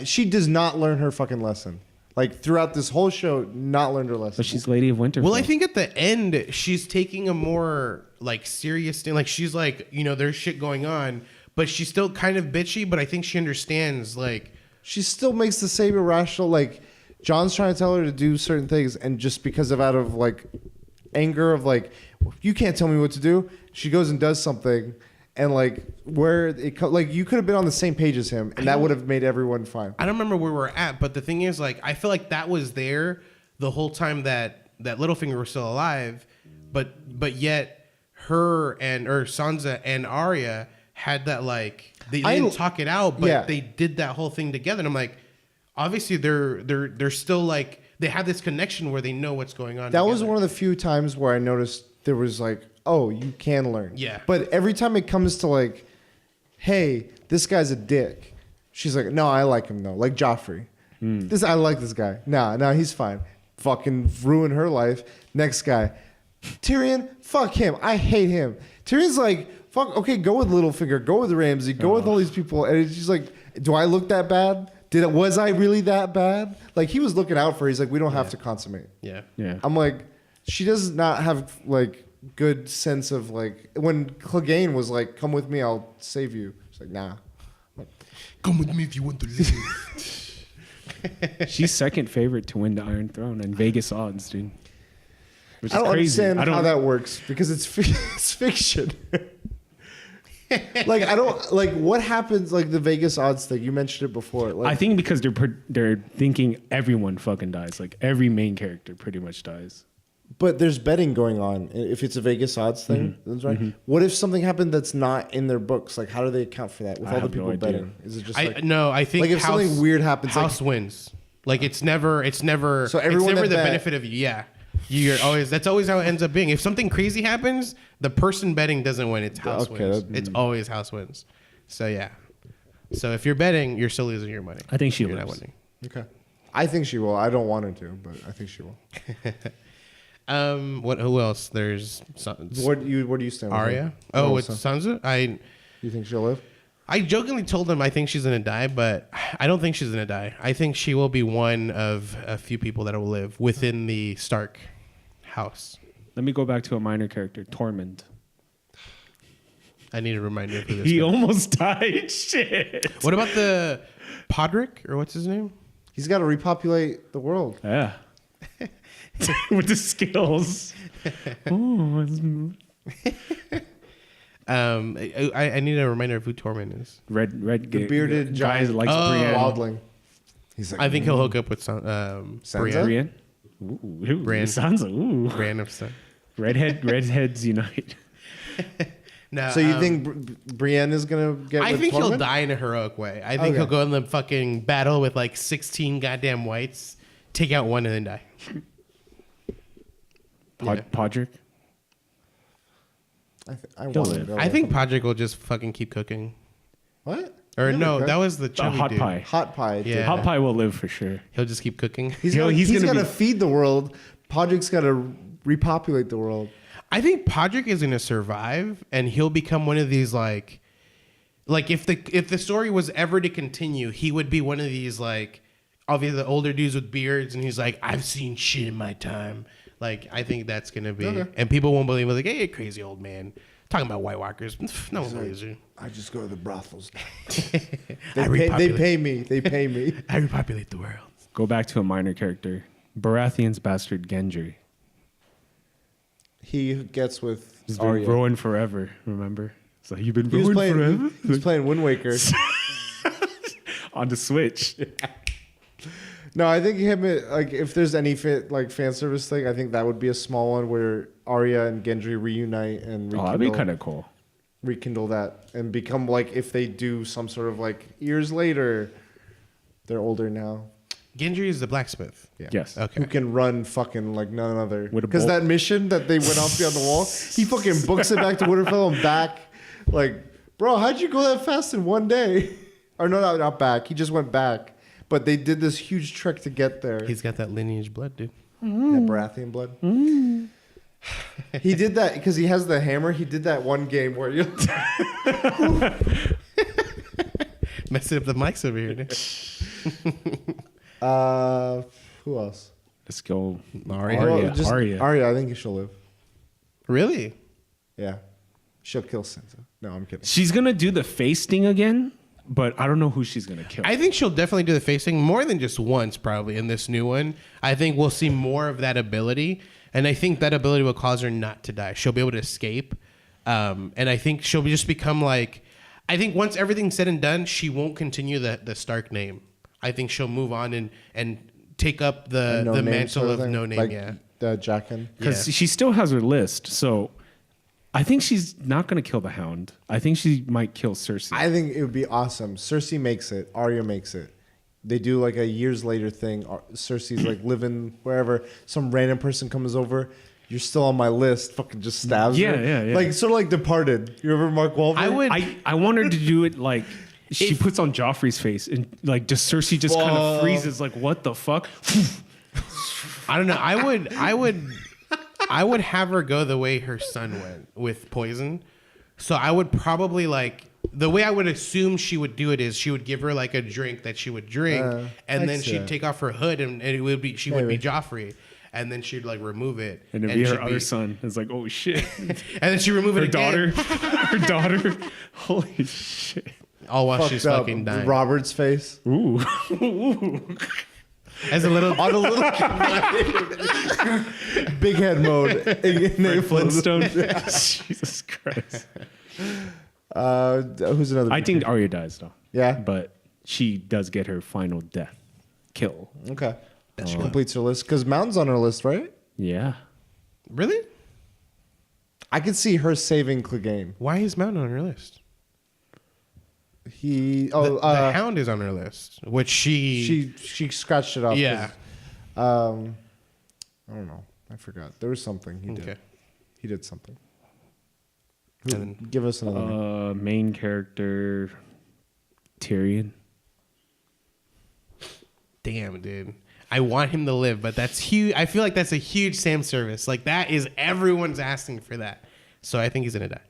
She does not learn her fucking lesson. Like throughout this whole show, not learned her lesson. But she's Lady of Winterfell. Well, I think at the end, she's taking a more like serious thing. Like she's like, there's shit going on, but she's still kind of bitchy. But I think she understands. Like She still makes the same irrational. Like John's trying to tell her to do certain things, and just because of out of like anger of like, you can't tell me what to do. She goes and does something, and like like you could have been on the same page as him, and that would have made everyone fine. I don't remember where we're at, but the thing is, like, I feel like that was there the whole time that Littlefinger was still alive, but yet her and Sansa and Arya had that like they didn't talk it out, but they did that whole thing together, and I'm like, obviously they're still like they have this connection where they know what's going on. That was one of the few times where I noticed there was like, oh, you can learn. Yeah. But every time it comes to like, hey, this guy's a dick, she's like, no, I like him though. Like Joffrey. I like this guy. Nah, he's fine. Fucking ruin her life. Next guy. Tyrion, fuck him. I hate him. Tyrion's like, fuck, okay, go with Littlefinger, go with Ramsay, go with all these people. And it's just like, do I look that bad? Was I really that bad? Like he was looking out for her. He's like, we don't have to consummate. Yeah. I'm like, she does not have like good sense of like when Clegane was like, come with me, I'll save you. She's like, nah. Come with me if you want to live. She's second favorite to win the Iron Throne and Vegas odds, dude. Which I don't crazy. understand how that works because it's fiction. Like I don't like what happens like the Vegas odds thing. You mentioned it before. Like, I think because they're thinking everyone fucking dies. Like every main character pretty much dies. but there's betting going on. If it's a Vegas odds thing, that's right. What if something happened that's not in their books? Like how do they account for that with I all the have people no idea. betting? Is it just I think like if something weird happens, House wins. Like it's never. So everyone it's never that the bet- benefit of you. Yeah, that's always how it ends up being. If something crazy happens, the person betting doesn't win. It's house wins. It's always house wins. So yeah. So if you're betting, you're still losing your money. I think she You're lives. not winning. Okay. I think she will. I don't want her to, but I think she will. Who else? There's Where do you stand with Arya. her? Oh, it's Sansa. You think she'll live? I jokingly told him I think she's gonna die, but I don't think she's gonna die. I think she will be one of a few people that will live within the Stark house. Let me go back to a minor character, Tormund. I need a reminder of who this He guy. almost died. Shit. What about the Podrick or what's his name? He's got to repopulate the world. Yeah. With the skills. Oh, I need a reminder of who Tormund is. red The bearded guy giant that likes Brienne. wildling. He's like, I think he'll hook up with Sansa? Brienne. Ooh, Brienne. Sansa. Ooh. Brienne of Sun. Redheads unite. No, So you think Brienne is gonna get? I with think Tormund? he'll die in a heroic way. I think Okay. he'll go in the fucking battle with like 16 goddamn whites, take out one and then die. Yeah. Podrick. I He'll want live. to go I with think him. Podrick will just fucking keep cooking. What? Or He'll no, cook. that was the chubby hot dude. pie. Hot pie. dude. Yeah. Hot pie will live for sure. He'll just keep cooking. He's Yo, gonna, he's he's gonna gonna be- feed the world. Podrick's got to repopulate the world. I think Podrick is gonna survive, and he'll become one of these like if the story was ever to continue, he would be one of these like obviously the older dudes with beards, and he's like, I've seen shit in my time. Like I think that's gonna be, and people won't believe it. Like, hey, crazy old man talking about White Walkers. No one believes you. I just go to the brothels. I They repopulate- pay me. They pay me. I repopulate the world. Go back to a minor character. Baratheon's bastard Gendry. He gets with He's been Arya. ruined forever, remember? So you've been He was ruined playing. forever? He was playing Wind Waker. On the Switch. No, I think him like if there's any fan service thing, I think that would be a small one where Arya and Gendry reunite and Oh, that'd be kind of cool. rekindle that and become like if they do some sort of like years later, they're older now. Gendry is the blacksmith. Yeah. Yes. Okay. Who can run fucking like none other. With a Because bolt. that mission that they went off beyond the wall, he fucking books it back to Winterfell and back. Like, bro, how'd you go that fast in one day? Or no, not back. He just went back. But they did this huge trek to get there. He's got that lineage blood, dude. That Baratheon blood. He did that because he has the hammer. He did that one game where you Messing up the mics over here, dude. who else? Let's go. Arya. Arya, I think she'll live. Really? Yeah. She'll kill Sansa. No, I'm kidding. She's gonna do the face thing again, but I don't know who she's gonna kill. I think she'll definitely do the facing more than just once, probably in this new one. I think we'll see more of that ability, and I think that ability will cause her not to die. She'll be able to escape, and I think she'll just become like. I think once everything's said and done, she won't continue the Stark name. I think she'll move on and take up the mantle of no name. Like, yeah, Jaqen. because she still has her list, so I think she's not gonna kill the Hound. I think she might kill Cersei. I think it would be awesome. Cersei makes it. Arya makes it. They do like a years later thing. Cersei's like living wherever. Some random person comes over. You're still on my list. Fucking just stabs her. Yeah. Like sort of like Departed. You remember Mark Wahlberg? I want her to do it like she puts on Joffrey's face and like just Cersei just kind of freezes like what the fuck. I don't know. I would have her go the way her son went with poison. So I would probably like the way I would assume she would do it is she would give her like a drink that she would drink, and then she'd take off her hood and it would be would be Joffrey. And then she'd like remove it, and it'd be her other son. It's like, oh shit! And then she remove it again. Her daughter. Holy shit! All while Fucked she's up. fucking dying. Robert's face. Ooh. As a little On a little big head mode. Flintstone. Jesus Christ. Who's another? I think Arya dies though. Yeah. But she does get her final death. Kill. Okay. She completes her list because Mountain's on her list, right? Yeah. Really? I could see her saving Clegane. Why is Mountain on her list? The Hound is on her list, which she scratched it off. Yeah. 'cause, I don't know. I forgot. There was something he did. Okay. He did something. And then, Give us another one. Main character Tyrion. damn, dude. I want him to live, but that's huge. I feel like that's a huge Sam service. Like that is everyone's asking for that. So I think he's gonna die.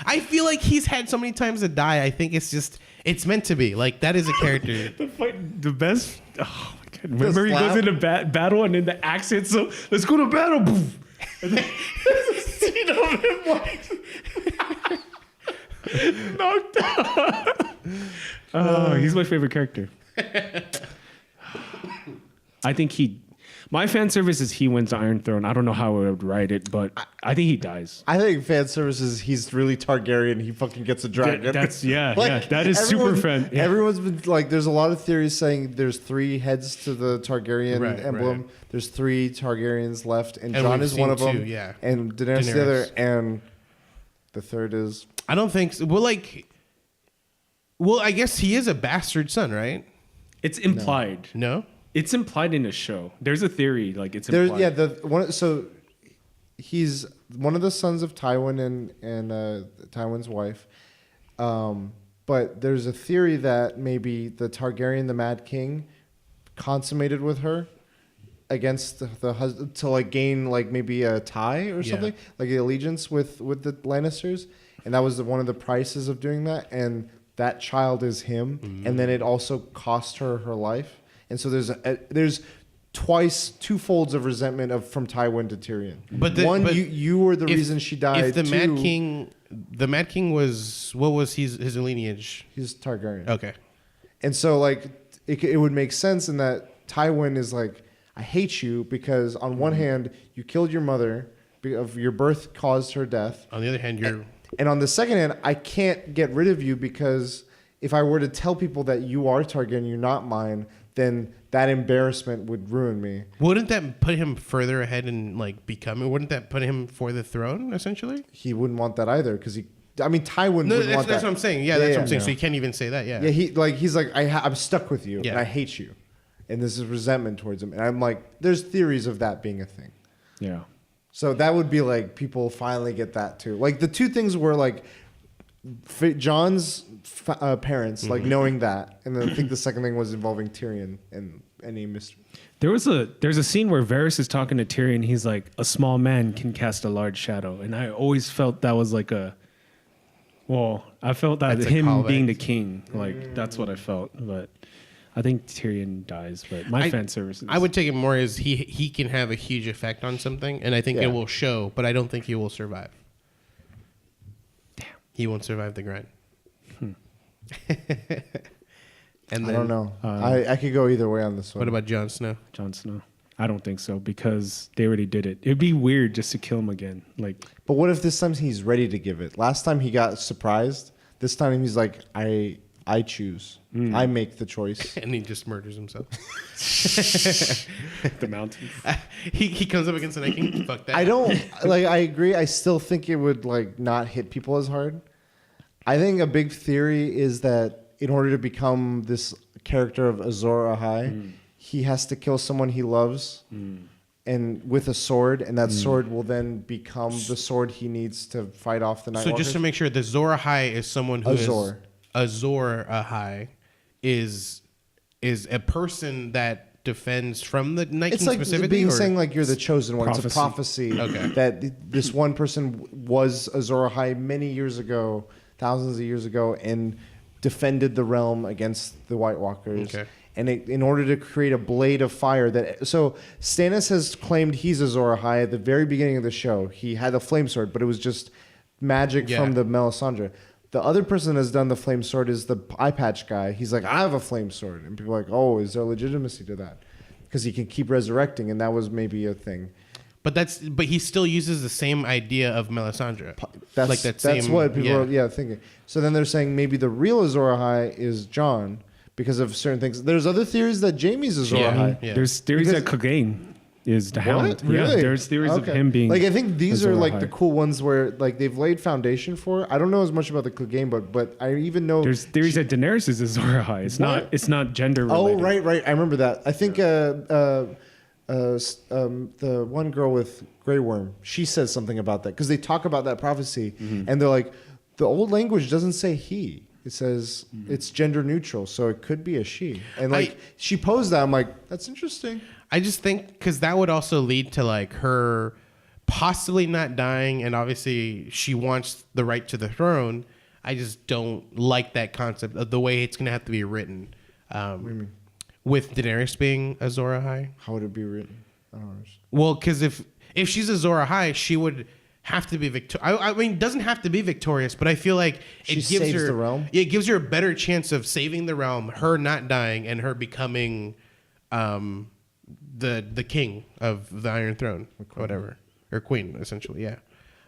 I feel like he's had so many times to die. I think it's meant to be. Like that is a character. The best. Oh my god! Remember he goes into battle and then the accent. So let's go to battle. Boom. And then there's a scene of him like knocked out. Oh, he's my favorite character. I think my fan service is he wins the Iron Throne. I don't know how I would write it, but I think he dies. I think fan service is he's really Targaryen. He fucking gets a dragon. That is super fan. Yeah. Everyone's been like, there's a lot of theories saying there's 3 heads to the Targaryen emblem. Right. There's 3 Targaryens left, and And Jon we've is one of seen them. 2, yeah. And Daenerys the other, and the third is. I don't think so. Well, I guess he is a bastard son, right? It's implied. No. It's implied in the show. There's a theory, like it's implied. So he's one of the sons of Tywin and Tywin's wife. But there's a theory that maybe the Targaryen, the Mad King, consummated with her against the husband to like gain like maybe a tie or something, like the allegiance with the Lannisters, and that was one of the prices of doing that. And that child is him, and then it also cost her her life. And so there's two folds of resentment from Tywin to Tyrion. But you were the reason she died. If the Mad King was, what was his lineage? He's Targaryen. Okay. And so like it would make sense in that Tywin is like, I hate you because on one hand you killed your mother, of your birth caused her death. On the other hand, and on the second hand, I can't get rid of you because if I were to tell people that you are Targaryen, you're not mine, then that embarrassment would ruin me. Wouldn't that put him further ahead in like becoming? Wouldn't that put him for the throne essentially? He wouldn't want that either because Ty wouldn't No, want that. that's what I'm saying. Yeah, that's what I'm saying. So you can't even say that. Yeah. Yeah, he's like, I'm stuck with you, and I hate you, and this is resentment towards him. And I'm like, there's theories of that being a thing. Yeah. So that would be like people finally get that too. Like the two things were like John's parents, like knowing that, and then I think the second thing was involving Tyrion and any mystery. There's a scene where Varys is talking to Tyrion. He's like, a small man can cast a large shadow, and I always felt that was like I felt that That's him being the king, like that's what I felt. But I think Tyrion dies. But my fan service is, I would take it more as he can have a huge effect on something, and I think it will show, but I don't think he will survive. Damn, he won't survive the grind. And I don't know. I could go either way on this one. What about Jon Snow? Jon Snow. I don't think so because they already did it. It'd be weird just to kill him again. Like, but what if this time he's ready to give it? Last time he got surprised. This time he's like, I choose. I make the choice. And he just murders himself. the mountain. He comes up against the Night King. Fuck that. I don't like. I agree. I still think it would like not hit people as hard. I think a big theory is that in order to become this character of Azor Ahai, he has to kill someone he loves, and with a sword, and that sword will then become the sword he needs to fight off the Night Walkers. So just to make sure, the Azor Ahai is someone who Azor. Azor Ahai is a person that defends from the Night King it's like specifically? being or? saying like you're the chosen one. It's a Prophecy. prophecy that this one person was Azor Ahai many years ago, thousands of years ago, and defended the realm against the White Walkers. Okay. And in order to create a blade of fire so Stannis has claimed he's Azor Ahai at the very beginning of the show. He had a flame sword, but it was just magic from the Melisandre. The other person that has done the flame sword is the eye patch guy. He's like, I have a flame sword. And people are like, oh, is there legitimacy to that? Because he can keep resurrecting, and that was maybe a thing. But he still uses the same idea of Melisandre. That's what people are thinking. So then they're saying maybe the real Azor Ahai is Jon because of certain things. There's other theories that Jamie's Azor Ahai. Yeah. There's theories that Clegane is the Hound. Really? Yeah, there's theories of him being like I think these Azor are like Ahai. the cool ones where like they've laid foundation for. I don't know as much about the Clegane, but I even know there's theories that Daenerys is Azor Ahai. It's not gender related. Oh right. I remember that. I think the one girl with Grey Worm, she says something about that because they talk about that prophecy and they're like, the old language doesn't say he. It says it's gender neutral, so it could be a she. And like she posed that, I'm like, that's interesting. I just think because that would also lead to like her possibly not dying, and obviously she wants the right to the throne. I just don't like that concept of the way it's going to have to be written. What do you mean? With Daenerys being Azor Ahai. How would it be written? I don't understand. Well, because if she's Azor Ahai, she would have to be victorious. I mean, doesn't have to be victorious, but I feel like She saves the realm? It gives her a better chance of saving the realm, her not dying, and her becoming the king of the Iron Throne, or whatever, or queen, essentially. Yeah.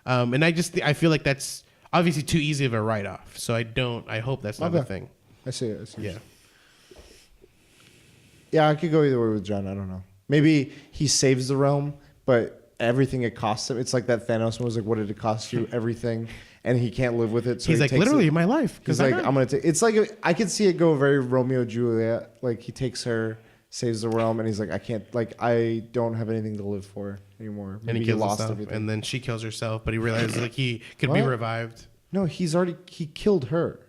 And I feel like that's obviously too easy of a write-off. So I hope that's not the thing. I see it. Yeah. Yeah, I could go either way with Jon. I don't know. Maybe he saves the realm, but everything it costs him. It's like that Thanos one was like, what did it cost you? Everything. And he can't live with it. So he's like, takes literally it. my life. He's like, I'm going to take. It's like, I could see it go very Romeo Juliet. Like he takes her, saves the realm, and he's like, I don't have anything to live for anymore. Maybe and he kills lost himself, everything. and then she kills herself, but he realizes like he could be revived. No, he killed her.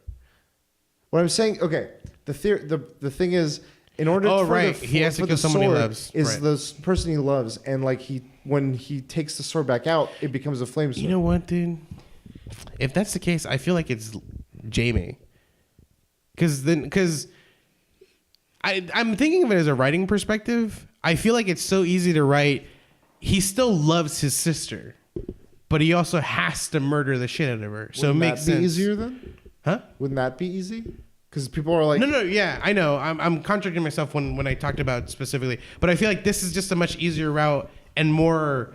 What I'm saying, okay, the thing is, in order he has to kill someone he loves. Is the person he loves, and like when he takes the sword back out, it becomes a flame sword. You know what, dude? If that's the case, I feel like it's Jamie. Because I'm thinking of it as a writing perspective. I feel like it's so easy to write. He still loves his sister, but he also has to murder the shit out of her. So it makes sense. Wouldn't that be easier then? Huh? Wouldn't that be easy? Because people are like, no, yeah, I know. I'm contradicting myself when I talked about specifically, but I feel like this is just a much easier route and more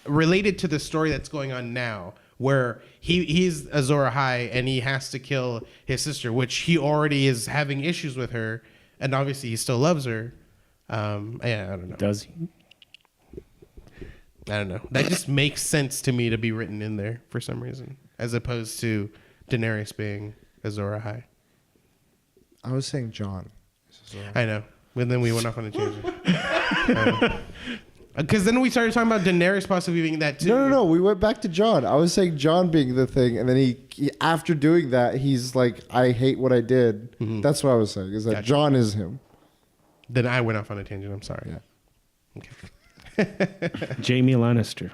related to the story that's going on now, where he's Azor Ahai and he has to kill his sister, which he already is having issues with her, and obviously he still loves her. Yeah, I don't know. Does he? I don't know. That just makes sense to me to be written in there for some reason, as opposed to Daenerys being Azor Ahai. I was saying John. I know. But then we went off on a tangent. Because then we started talking about Daenerys possibly being that too. No. We went back to John. I was saying John being the thing, and then he after doing that, he's like, "I hate what I did." Mm-hmm. That's what I was saying. Is that Gotcha. John is him? Then I went off on a tangent. I'm sorry. Yeah. Okay. Jamie Lannister.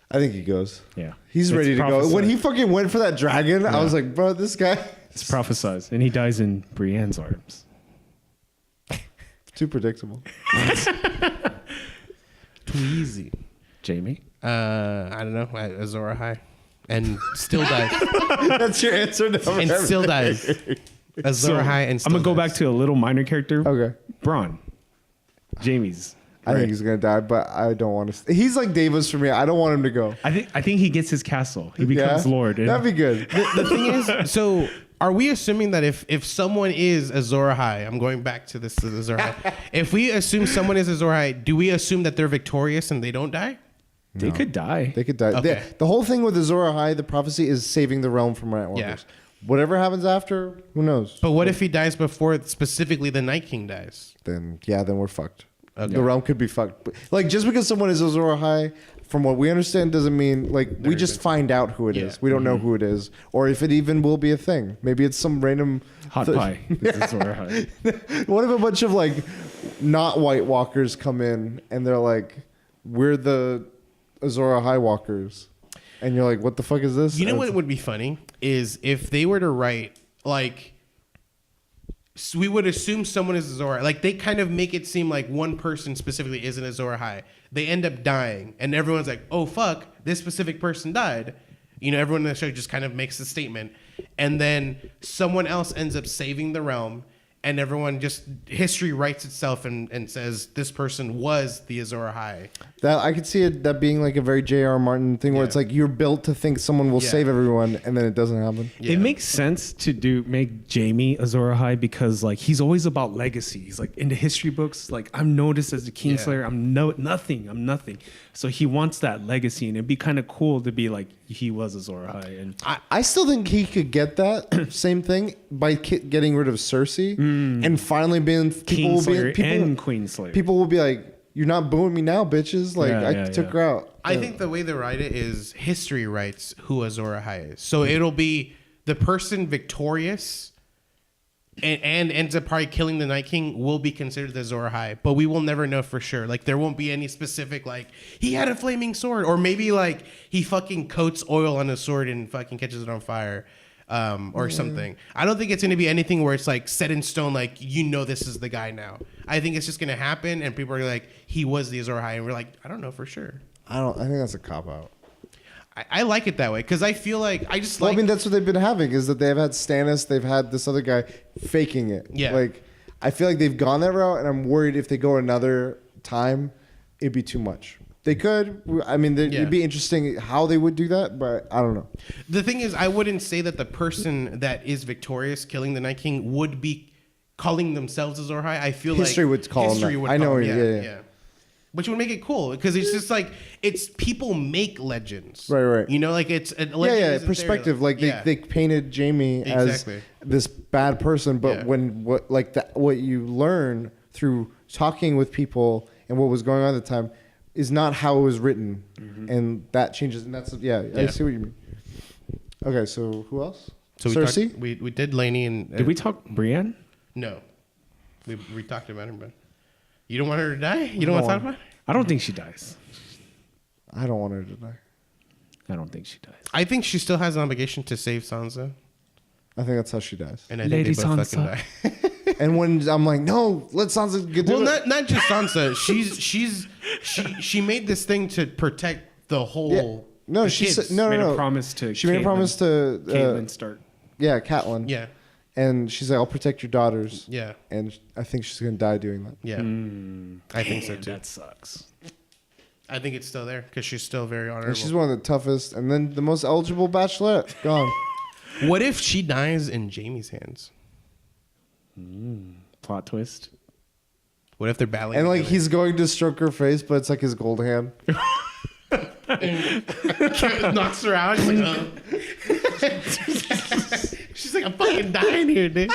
I think he goes. Yeah. He's It's ready to go. prophesied. When he fucking went for that dragon, I was like, bro, this guy. It's prophesized, and he dies in Brienne's arms. Too predictable. Too easy. Jamie. I don't know. Azor Ahai, and still dies. That's your answer. And still dies. Azor Ahai and still I'm gonna go dies. back to a little minor character. Okay. Bronn. Jamie's. I think he's gonna die, but I don't want to. He's like Davis for me. I don't want him to go. I think he gets his castle. He becomes Lord. And That'd be good. The thing is, so are we assuming that if someone is Azor Ahai, I'm going back to this Azor Ahai. If we assume someone is Azor Ahai, do we assume that they're victorious and they don't die? they could die. They could die. Okay. The whole thing with Azor Ahai, the prophecy is saving the realm from Night Walkers. Yeah. Whatever happens after, who knows? But what if he dies before specifically the Night King dies? Then we're fucked. Okay. The realm could be fucked. But, like, just because someone is Azor Ahai, from what we understand, doesn't mean like we just find out who it is. Yeah. We don't know who it is, or if it even will be a thing. Maybe it's some random Hot pie. This is Azor Ahai. What if a bunch of like not White Walkers come in and they're like, "We're the Azor Ahai Walkers," and you're like, "What the fuck is this?" You know And what it's- would be funny is if they were to write like we would assume someone is Azor Ahai. Like they kind of make it seem like one person specifically is an Azor Ahai. They end up dying, and everyone's like, "Oh fuck, this specific person died." You know, everyone in the show just kind of makes a statement, and then someone else ends up saving the realm, and everyone just history writes itself and says this person was the Azor Ahai. That I could see it that being like a very J.R. Martin thing where Yeah. it's like you're built to think someone will Yeah. save everyone, and then it doesn't happen. Yeah. It makes sense to make Jamie Azor Ahai because like he's always about legacy. He's like in the history books, like I'm noticed as the Kingslayer. I'm nothing. I'm nothing. So he wants that legacy, and it'd be kind of cool to be like he was Azor Ahai. And I still think he could get that same thing by getting rid of Cersei and finally being people will be Kingslayer and Queenslayer. people will be like, "You're not booing me now, bitches!" Like I took her out. I think the way they write it is history writes who Azor Ahai is. So it'll be the person victorious and ends up probably killing the Night King will be considered the Azor Ahai, but we will never know for sure. Like there won't be any specific like he had a flaming sword, or maybe like he fucking coats oil on his sword and fucking catches it on fire. Or something. I don't think it's going to be anything where it's like set in stone, like, you know, this is the guy now. I think it's just going to happen and people are like, he was the Azor Ahai. And we're like, I don't know for sure. I think that's a cop out. I like it that way because I feel like I just Well, like. I mean, that's what they've been having is that they've had Stannis, they've had this other guy faking it. Yeah. Like, I feel like they've gone that route, and I'm worried if they go another time, it'd be too much. They could. I mean, it'd be interesting how they would do that, but I don't know. The thing is, I wouldn't say that the person that is victorious killing the Night King would be calling themselves Azor Ahai. I feel History like would call them history that. would I know call what them, you- yeah. Which would make it cool because it's just like it's people make legends, Right. You know, like it's a legend isn't there, perspective. Like they painted Jamie Exactly. as this bad person, but Yeah. when what you learn through talking with people and what was going on at the time is not how it was written, and that changes. And that's I see what you mean. Okay, so who else? So Cersei. we did Lainey and did we talk Brienne? No, we talked about her, but you don't want her to die. You don't want to talk about her? I don't think she dies. I don't want her to die. I don't think she dies. I think she still has an obligation to save Sansa, I think that's how she dies. and I Lady think they both Sansa. fucking die. And when I'm like, no, let Sansa get Well, do it. not just Sansa. She made this thing to protect the whole. Yeah. No, the she kids. said no. Made a promise to. She made a promise to Caitlyn Stark. Catelyn. Yeah, And she's like, I'll protect your daughters. yeah, And I think she's gonna die doing that. yeah. I think so too. That sucks. I think it's still there because she's still very honorable. And she's one of the toughest, and then the most eligible bachelorette. Gone. What if she dies in Jamie's hands? Plot twist. What if they're battling? And like together? he's going to stroke her face, but it's like his gold hand. knocks her out. She's like, she's like, I'm fucking dying here, dude.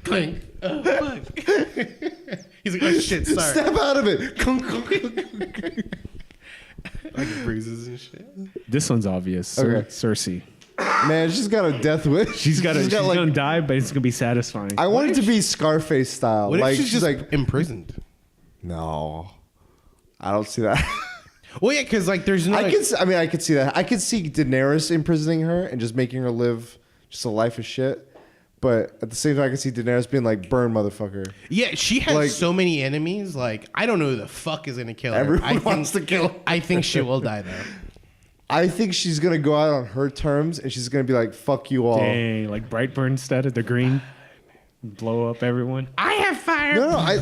Clink. Oh, fuck. He's like, oh shit, sorry. Step out of it. Like bruises and shit. This one's obvious. Okay. Cersei. Man, she's got a death wish. She's like, gonna die, but it's gonna be satisfying. I want it to be Scarface style. What like if she's just like, imprisoned? no, I don't see that. Well, yeah, because like there's no. I could see that. I could see Daenerys imprisoning her and just making her live just a life of shit. But at the same time, I could see Daenerys being like, "Burn, motherfucker." Yeah, she has like- so many enemies. Like I don't know who the fuck is gonna kill her. Everyone wants to kill her. I think she will die though. I think she's gonna go out on her terms and she's gonna be like, "Fuck you all." Dang, like Brightburn instead of the green, blow up everyone. I have fire. No, I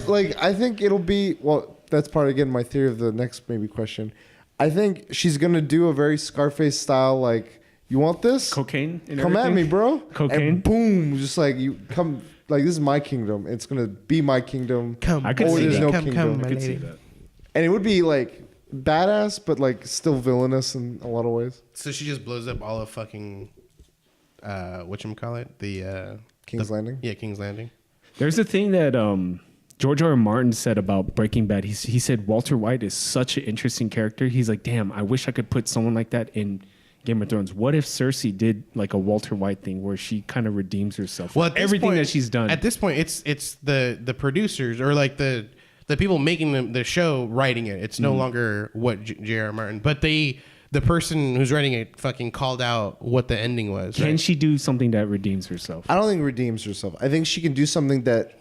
think it'll be well. That's part again my theory of the next maybe question. I think she's gonna do a very Scarface style like, you want this? Cocaine. And Come at everything? me, bro. Cocaine? And boom, just like you come. Like this is my kingdom. It's gonna be my kingdom. Come, I could or see there's that. no come, kingdom. my I could see lady. that. And it would be like badass, but like still villainous in a lot of ways. So she just blows up all of fucking, whatchamacallit? The King's Landing. Yeah, King's Landing. There's a thing that George R. R. Martin said about Breaking Bad. He said Walter White is such an interesting character. He's like, damn, I wish I could put someone like that in Game of Thrones. What if Cersei did like a Walter White thing where she kind of redeems herself for Well, at this everything point- that she's done? At this point, it's the producers or like the people making the show writing it. It's no longer what J.R. Martin, but the person who's writing it fucking called out what the ending was. Can right? she do something that redeems herself? I don't think redeems herself. I think she can do something that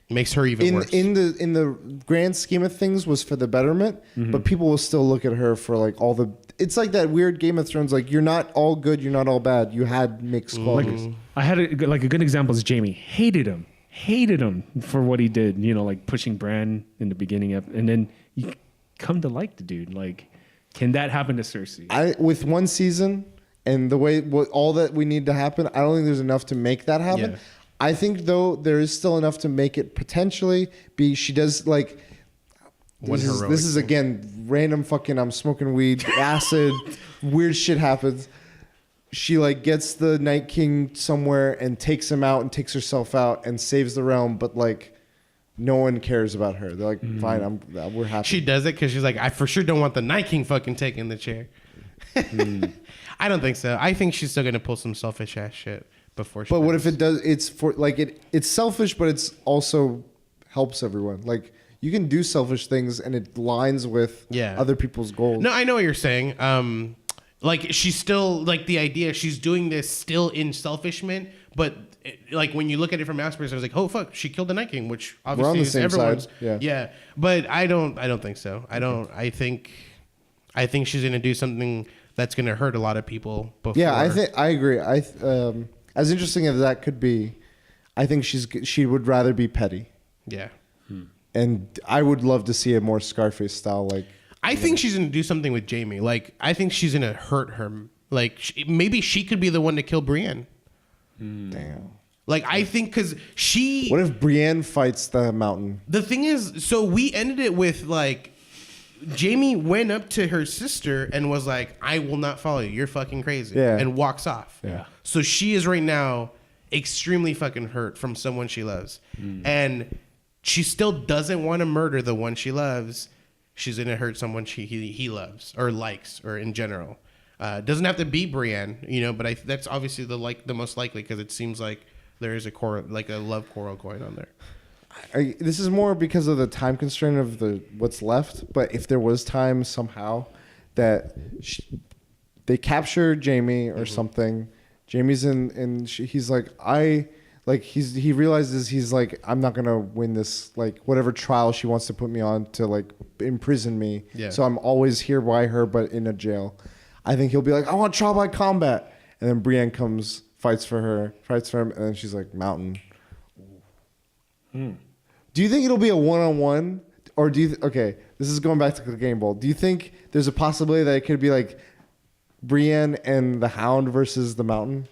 Makes her even worse. in the grand scheme of things was for the betterment, but people will still look at her for like all the. It's like that weird Game of Thrones. Like you're not all good, you're not all bad. You had mixed qualities. I had a good example is Jamie. Hated him for what he did. You know, like pushing Bran in the beginning of, and then you come to like the dude. Like, can that happen to Cersei? With one season and the way all that we need to happen, I don't think there's enough to make that happen. Yeah. I think though there is still enough to make it potentially be. She does like. One This heroic is thing. again random fucking. I'm smoking weed, acid, weird shit happens. She like gets the Night King somewhere and takes him out and takes herself out and saves the realm, but like no one cares about her. They're like, fine, we're happy. She does it because she's like, I for sure don't want the Night King fucking taking the chair. I don't think so. I think she's still gonna pull some selfish ass shit before. But what if it does? It's for like it's selfish, but it's also helps everyone. Like you can do selfish things and it lines with other people's goals. No, I know what you're saying. Like she's still like the idea. She's doing this still in selfishment, but like when you look at it from Asperger's, I was like, oh fuck, she killed the Night King, which obviously on the is same everyone's. side, yeah. But I don't think so. I think she's gonna do something that's gonna hurt a lot of people. Before. Yeah, I agree. As interesting as that could be, I think she would rather be petty. Yeah. And I would love to see a more Scarface style, like. I think she's gonna do something with Jamie. Like I think she's gonna hurt her. Like maybe she could be the one to kill Brienne. Damn. Like I think because she. What if Brienne fights the Mountain? The thing is, so we ended it with like. Jamie went up to her sister and was like, I will not follow you. You're fucking crazy. Yeah. And walks off. Yeah. So she is right now extremely fucking hurt from someone she loves. And she still doesn't want to murder the one she loves. She's going to hurt someone he loves or likes or in general. Doesn't have to be Brienne, you know, but that's obviously the most likely because it seems like there is a love quarrel going on there. This is more because of the time constraint of what's left. But if there was time somehow that they capture Jamie or something, Jamie's he's like he realizes he's like I'm not gonna win this like whatever trial she wants to put me on to like imprison me. Yeah. So I'm always here by her, but in a jail. I think he'll be like I want trial by combat, and then Brienne comes, fights for him, and then she's like Mountain. Do you think it'll be a one-on-one, or do you? Okay, this is going back to the Game Bowl. Do you think there's a possibility that it could be like Brienne and the Hound versus the Mountain?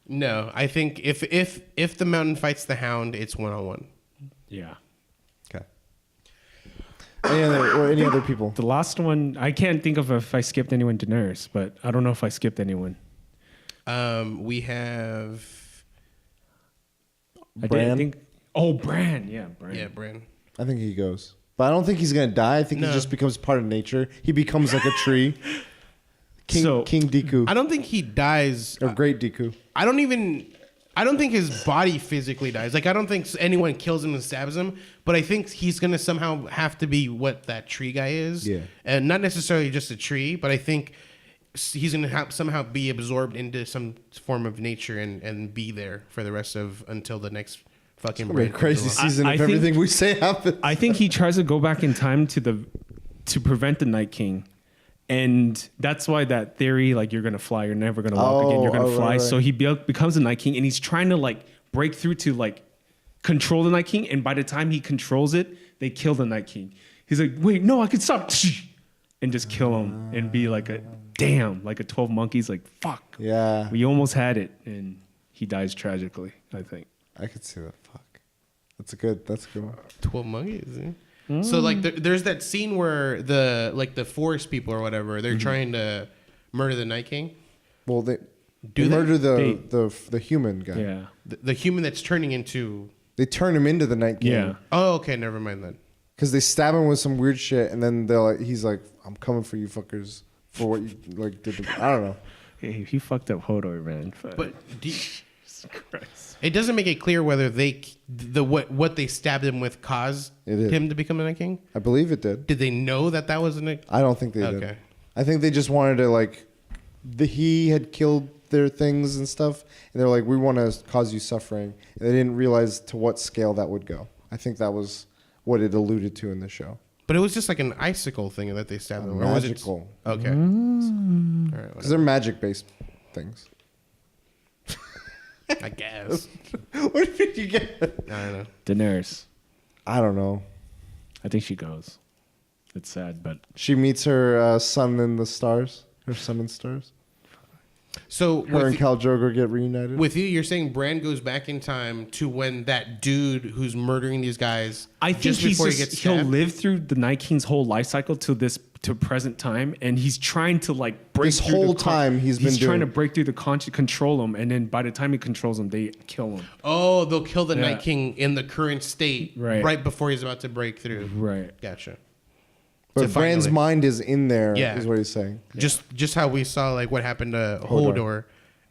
No, I think if the Mountain fights the Hound, it's 1-on-1. Yeah. Okay. Any other people? The last one, I can't think of if I skipped anyone. Daenerys, but I don't know if I skipped anyone. We have. Bran? Bran. Yeah, Bran. Yeah, Bran. I think he goes, but I don't think he's gonna die. I think he just becomes part of nature. He becomes like a tree. King Dooku. I don't think he dies. Or Great Dooku. I don't think his body physically dies. Like, I don't think anyone kills him and stabs him, but I think he's going to somehow have to be what that tree guy is. Yeah. And not necessarily just a tree, but I think he's going to somehow be absorbed into some form of nature and be there for the rest of until the next fucking It's crazy season if everything we say happens. I think he tries to go back in time to prevent the Night King. And that's why that theory, like, you're going to fly, you're never going to walk again, you're going to fly. Right. So he becomes the Night King, and he's trying to, like, break through to, like, control the Night King. And by the time he controls it, they kill the Night King. He's like, wait, no, I can stop. And just kill him and be like like a 12 monkeys, like, fuck. Yeah. We almost had it. And he dies tragically, I think. I could see that. Fuck. That's a good one. 12 monkeys, eh? So like there's that scene where the forest people or whatever, they're trying to murder the Night King. Well, they murder the human guy. Yeah. The human that's turning into. They turn him into the Night King. Yeah. Oh, okay, never mind then. Because they stab him with some weird shit, and then he's like, "I'm coming for you, fuckers, for what you like did." I don't know. Hey, he fucked up Hodor, man. But it doesn't make it clear whether what they stabbed him with caused him to become a Night King. I believe it did. Did they know that was a? I don't think they did. I think they just wanted to he had killed their things and stuff, and they're like, we want to cause you suffering. And they didn't realize to what scale that would go. I think that was what it alluded to in the show. But it was just like an icicle thing that they stabbed him. Magical. Or was it? Okay. All right. Because they're magic-based things. I guess. What did you get? I don't know. Daenerys. I don't know. I think she goes. It's sad, but she meets her son in the stars. Her son in stars. So her and Khal Drogo get reunited. With you, you're saying Bran goes back in time to when that dude who's murdering these guys. I think he'll live through the Night King's whole life cycle to present time, and he's trying to like break this whole time he's trying to break through the control him, and then by the time he controls him, they kill him. Oh, they'll kill the Night King in the current state, right before he's about to break through. Right, gotcha. But Bran's mind is in there, is what he's saying. Just how we saw like what happened to Hodor,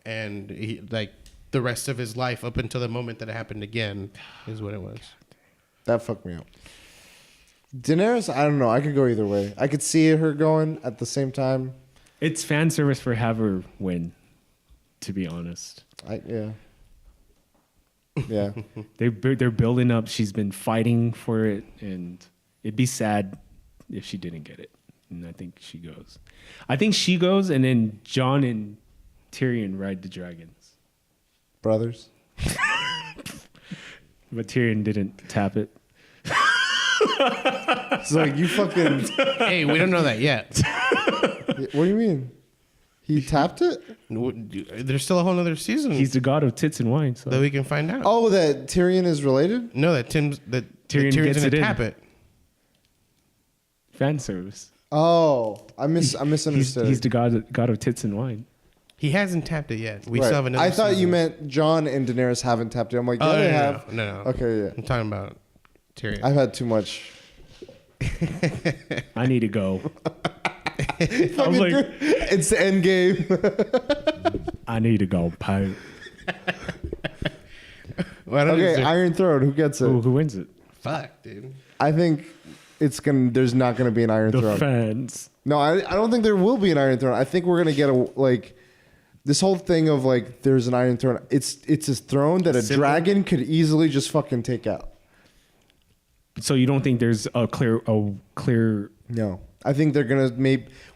and he, like the rest of his life up until the moment that it happened again is what it was. That fucked me up. Daenerys, I don't know. I could go either way. I could see her going at the same time. It's fan service for have her win, to be honest. Yeah. They're building up. She's been fighting for it, and it'd be sad if she didn't get it. And I think she goes. I think she goes, and then Jon and Tyrion ride the dragons. Brothers. But Tyrion didn't tap it. It's like, you fucking... Hey, we don't know that yet. What do you mean? He tapped it? There's still a whole other season. He's the god of tits and wine. So. That we can find out. Oh, that Tyrion is related? No, that Tyrion's gets going to it tap it. Fan service. Oh, I misunderstood. He's the god of tits and wine. He hasn't tapped it yet. We still have another I thought season. You meant Jon and Daenerys haven't tapped it. I'm like, they have. No. Okay, yeah. I'm talking about Tyrion. I've had too much. I need to go. It's the end game. I need to go, Poe. Okay, Iron Throne. Who gets it? Who wins it? Fuck, dude. I think there's not gonna be an Iron Throne. The fans. No, I don't think there will be an Iron Throne. I think we're gonna get this whole thing of like there's an Iron Throne. It's a throne that a dragon could easily just fucking take out. So you don't think there's a clear? No, I think they're gonna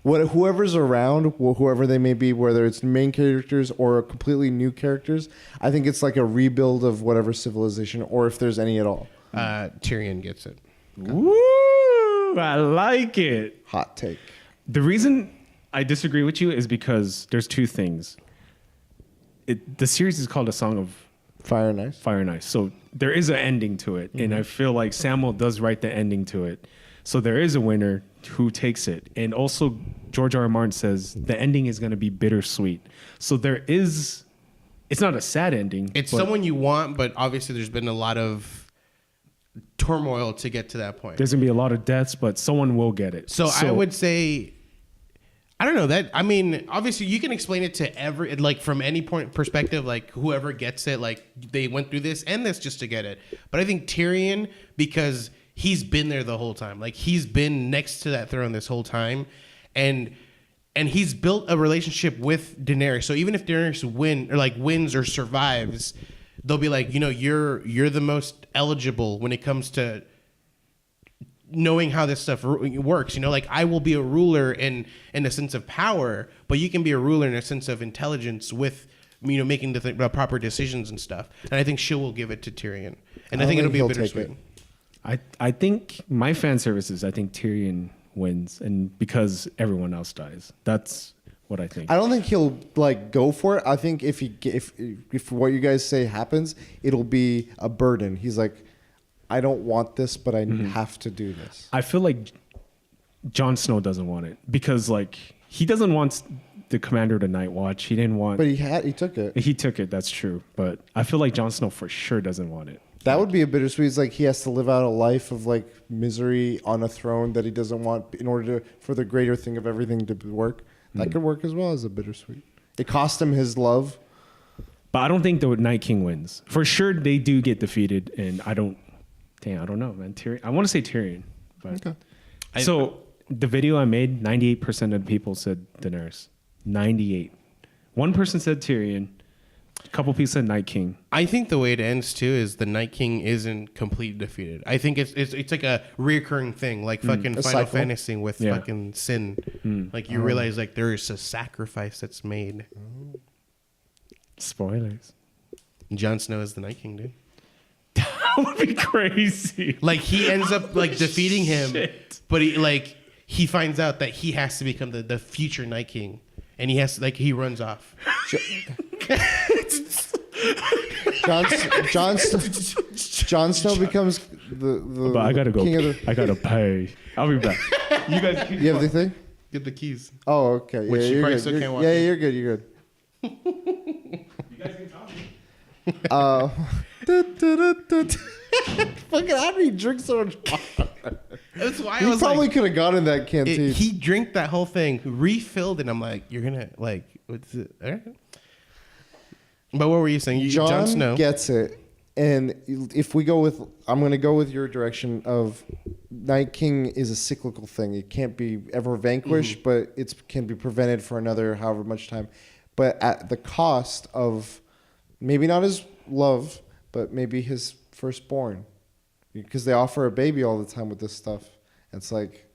whoever's around, whoever they may be, whether it's main characters or completely new characters. I think it's like a rebuild of whatever civilization, or if there's any at all. Tyrion gets it. Woo! I like it. Hot take. The reason I disagree with you is because there's two things. The series is called A Song of Fire and Ice. Fire and Ice. So there is an ending to it. And I feel like Samuel does write the ending to it. So there is a winner who takes it. And also George R. R. Martin says the ending is going to be bittersweet. So there is, it's not a sad ending. It's someone you want, but obviously there's been a lot of turmoil to get to that point. There's going to be a lot of deaths, but someone will get it. So I would say, I don't know that. I mean, obviously you can explain it to every, like from any point perspective, like whoever gets it, like they went through this and this just to get it. But I think Tyrion, because he's been there the whole time. Like he's been next to that throne this whole time. And he's built a relationship with Daenerys. So even if Daenerys wins or survives, they'll be like, you know, you're the most eligible when it comes to knowing how this stuff works. You know, like I will be a ruler in a sense of power, but you can be a ruler in a sense of intelligence with, you know, making the proper decisions and stuff. And I think she will give it to Tyrion. And I think it'll be a bittersweet. I think my fan service is I think Tyrion wins, and because everyone else dies. That's what I think. I don't think he'll like go for it. I think if what you guys say happens, it'll be a burden. He's like, I don't want this, but I have to do this. I feel like Jon Snow doesn't want it because like he doesn't want the commander of the Night Watch. He didn't want. But he took it. He took it. That's true. But I feel like Jon Snow for sure doesn't want it. That would be a bittersweet. It's like he has to live out a life of like misery on a throne that he doesn't want in order for the greater thing of everything to work. That could work as well as a bittersweet. It cost him his love. But I don't think the Night King wins. For sure, they do get defeated, and I don't know, man. Tyrion. I want to say Tyrion, but Okay. So the video I made, 98% of the people said Daenerys. 98. One person said Tyrion. A couple people said Night King. I think the way it ends too is the Night King isn't completely defeated. I think it's like a reoccurring thing, like fucking Final cycle. Fantasy with fucking sin. Like you realize like there is a sacrifice that's made. Spoilers. Jon Snow is the Night King, dude. That would be crazy. Like he ends up like defeating him, but he finds out that he has to become the future Night King, and he runs off. Jon Snow becomes the But I gotta go. king of the. I gotta pay. I'll be back. You guys. You have the thing? Get the keys. Oh, okay. Which you you're probably good. still You're- can't walk yeah, in. you're good. You're good. You guys can talk. Fucking, how did he drink so much water? That's why I He was probably like, could have gotten that canteen. he drank that whole thing, refilled, and I'm like, you're gonna like, what's it? All right. But what were you saying? Jon Snow gets it, and if we go with, I'm going to go with your direction of Night King is a cyclical thing. It can't be ever vanquished, but it can be prevented for another however much time, but at the cost of maybe not his love, but maybe his firstborn, because they offer a baby all the time with this stuff. It's like.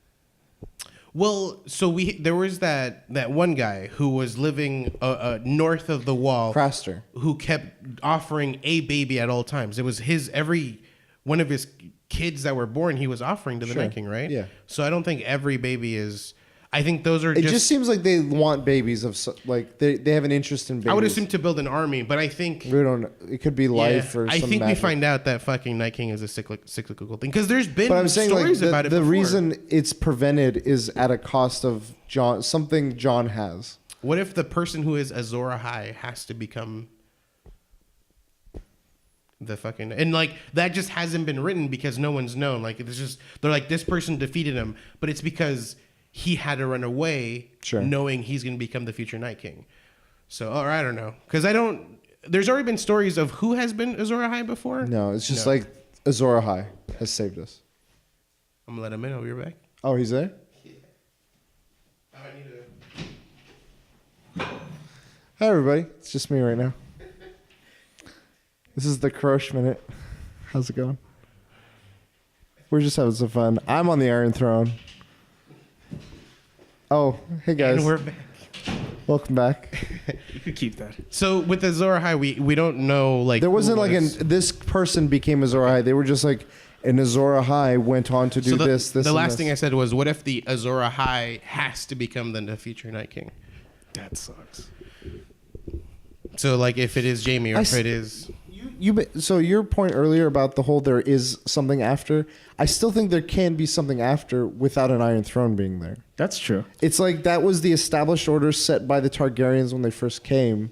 Well, so there was that one guy who was living north of the wall, Craster, who kept offering a baby at all times. It was every one of his kids that were born, he was offering to the Night King, right? Yeah. So I don't think every baby is. I think those are. It just seems like they want babies like they have an interest in babies. I would assume to build an army, but I think We don't. It could be life or. I some think magic. we find out that fucking Night King is a cyclical thing because there's been But I'm saying like stories about it. the before. reason it's prevented is at a cost of something John has. What if the person who is Azor Ahai has to become the fucking and like that just hasn't been written because no one's known. Like it's just they're like this person defeated him, but it's because he had to run away, knowing he's going to become the future Night King. So, or I don't know, because there's already been stories of who has been Azor Ahai before. No, it's just like Azor Ahai has saved us. I'm gonna let him in. I'll be right back. Oh, he's there. I need Hi, everybody. It's just me right now. This is the Crush Minute. How's it going? We're just having some fun. I'm on the Iron Throne. Oh, hey guys. And we're back. Welcome back. You could keep that. So with Azor Ahai, we don't know like There wasn't who like was- this person became Azor Ahai. They were just like and Azor Ahai went on to do this. The and last this. thing I said was, what if the Azor Ahai has to become the future Night King? That sucks. So like if it is Jaime or if it is So your point earlier about the whole there is something after, I still think there can be something after without an Iron Throne being there. That's true. It's like that was the established order set by the Targaryens when they first came,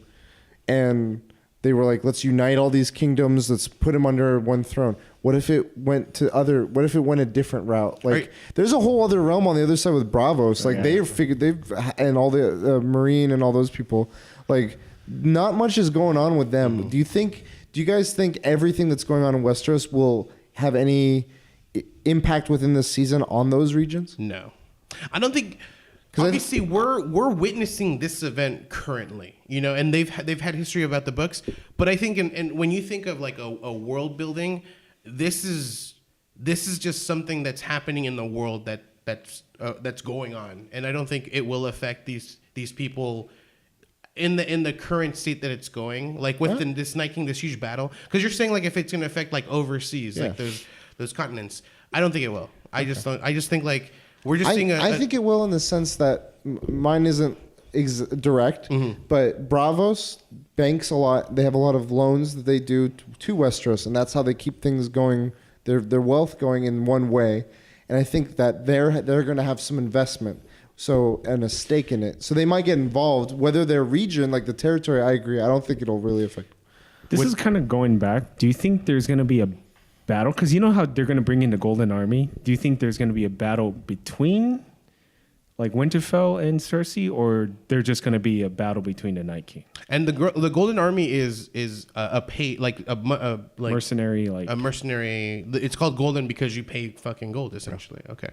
and they were like, let's unite all these kingdoms, let's put them under one throne. What if it went what if it went a different route? Like Right. there's a whole other realm on the other side with Bravos. Like they've and all the Marine and all those people, like not much is going on with them. Do you guys think everything that's going on in Westeros will have any impact within this season on those regions? No, I don't think. Obviously, we're witnessing this event currently, and they've had history about the books. But I think, and when you think of like a world building, this is just something that's happening in the world that's going on, and I don't think it will affect these people in the current state that it's going, like with this Night King, this huge battle. Because you're saying like if it's going to affect like overseas, like those continents, I don't think it will. I just think like we're just seeing I think it will in the sense that mine isn't direct, but Bravos banks a lot. They have a lot of loans that they do to Westeros, and that's how they keep things going. Their wealth going in one way, and I think that they're going to have some investment. And a stake in it. So they might get involved. Whether their region, like the territory, I agree. I don't think it'll really affect. This is kind of going back. Do you think there's going to be a battle? Because you know how they're going to bring in the Golden Army. Do you think there's going to be a battle between like Winterfell and Cersei, or they're just going to be a battle between the Night King? And the Golden Army is a pay like mercenary, like a mercenary. It's called Golden because you pay fucking gold essentially. Okay.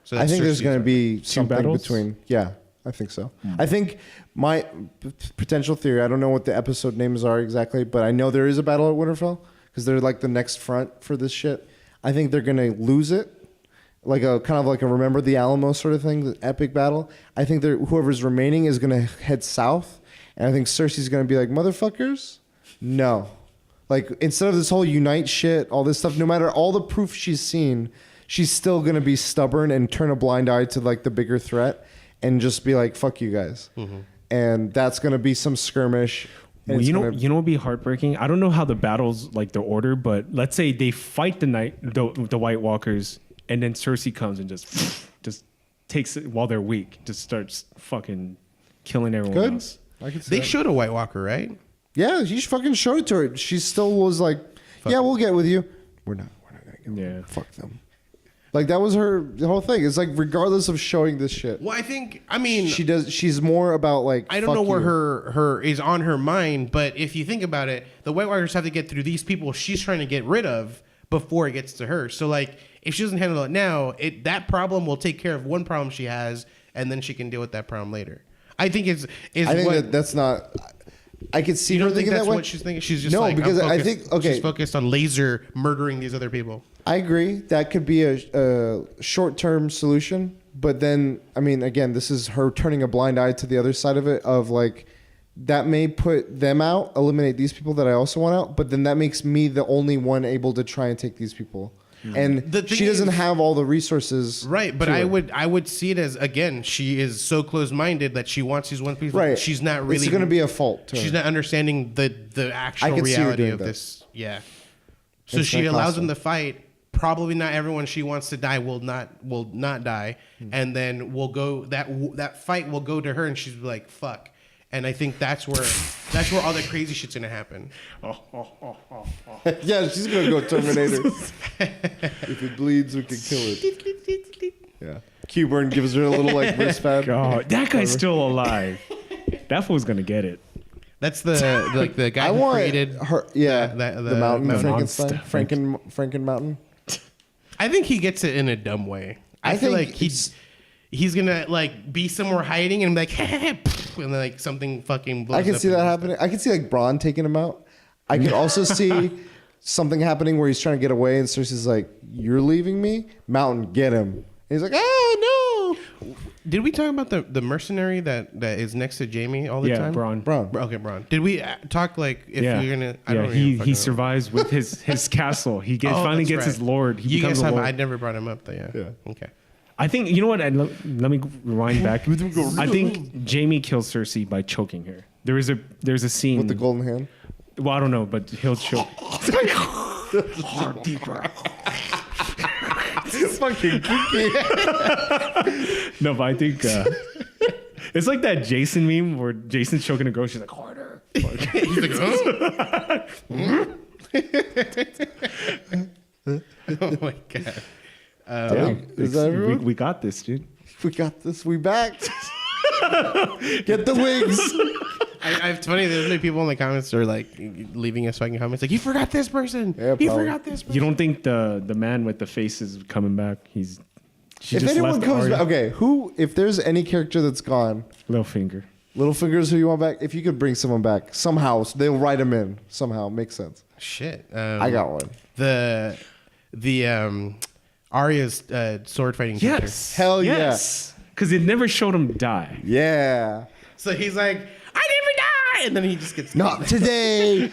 So I think there's going to be something battles? between. Yeah, I think so. I think my potential theory, I don't know what the episode names are exactly, but I know there is a battle at Winterfell because they're like the next front for this shit. I think they're going to lose it. Like a kind of like a Remember the Alamo sort of thing, the epic battle. I think whoever's remaining is going to head south. And I think Cersei's going to be like, motherfuckers, no. Like instead of this whole unite shit, all this stuff, no matter all the proof she's seen, she's still going to be stubborn and turn a blind eye to like the bigger threat and just be like, fuck you guys. And that's going to be some skirmish. Well, you know what would be heartbreaking? I don't know how the battles, like the order, but let's say they fight the White Walkers and then Cersei comes and just takes it while they're weak, just starts fucking killing everyone else. They showed a White Walker, right? Yeah, he fucking showed it to her. She still was like, we'll get with you. We're not going to get with you. Fuck them. Like that was the whole thing. It's like regardless of showing this shit. Well, I mean she's more about like I don't know where her is on her mind, but if you think about it, the White Walkers have to get through these people she's trying to get rid of before it gets to her. So like if she doesn't handle it now, that problem will take care of one problem she has, and then she can deal with that problem later. I think that's not. I could see her thinking that way. What she's thinking. She's just because I think she's focused on laser murdering these other people. I agree. That could be a short-term solution, but then I mean, again, this is her turning a blind eye to the other side of it. Of like, that may put them out, eliminate these people that I also want out, but then that makes me the only one able to try and take these people. And she doesn't have all the resources, right? But I would see it as, again, she is so close-minded that she wants these one people. Right. She's not really. It's going to be a fault to her. She's not understanding the actual reality of this. Yeah. So she allows them to fight. Probably not everyone she wants to die will not die, and then that fight will go to her, and she's like, "Fuck." And I think that's where all the crazy shit's gonna happen. Yeah, she's gonna go Terminator. If it bleeds, we can kill it. Yeah. Q-Burn gives her a little like wrist pad. God, that guy's still alive. That fool's gonna get it. That's the guy who created her. Yeah, the mountain, Frankenstein, Franken Mountain. I think he gets it in a dumb way. I feel like he's gonna like be somewhere hiding and be like, and like something fucking blows up. I can see that happening. I can see like Bronn taking him out. I could also see something happening where he's trying to get away and Cersei's like, "You're leaving me, Mountain, get him." And he's like, "Oh Did we talk about the mercenary that is next to Jamie all the Yeah, time? Braun. Okay, Braun. Did we talk like if Yeah, you're gonna? I yeah. don't even He fucking know. survives with his castle. He finally that's gets right. his lord. He You becomes guys a have. lord. I never brought him up though. Yeah. Yeah. Okay. I think you know what. Let me rewind back. I think Jamie kills Cersei by choking her. There's a scene With the golden hand. Well, I don't know, but he'll choke. It's fucking geeky. No, but I think it's like that Jason meme where Jason's choking a girl. She's like harder. He's like, oh my god. Is that everyone? We got this, dude. We got this. We back. Get the wigs. It's funny. There's many people in the comments that are like leaving us fucking comments like, you forgot this person. Yeah, you probably. forgot this person. You don't think the man with the face is coming back? She If just anyone left comes Arya. back, okay. Who? If there's any character that's gone, Littlefinger. Littlefinger's who you want back. If you could bring someone back somehow, so they'll write him in somehow. Makes sense. Shit. I got one. The Arya's sword fighting character. Yes. Hell yeah. yes. Because it never showed him die. Yeah. So he's like, I never die, and then he just gets Not today.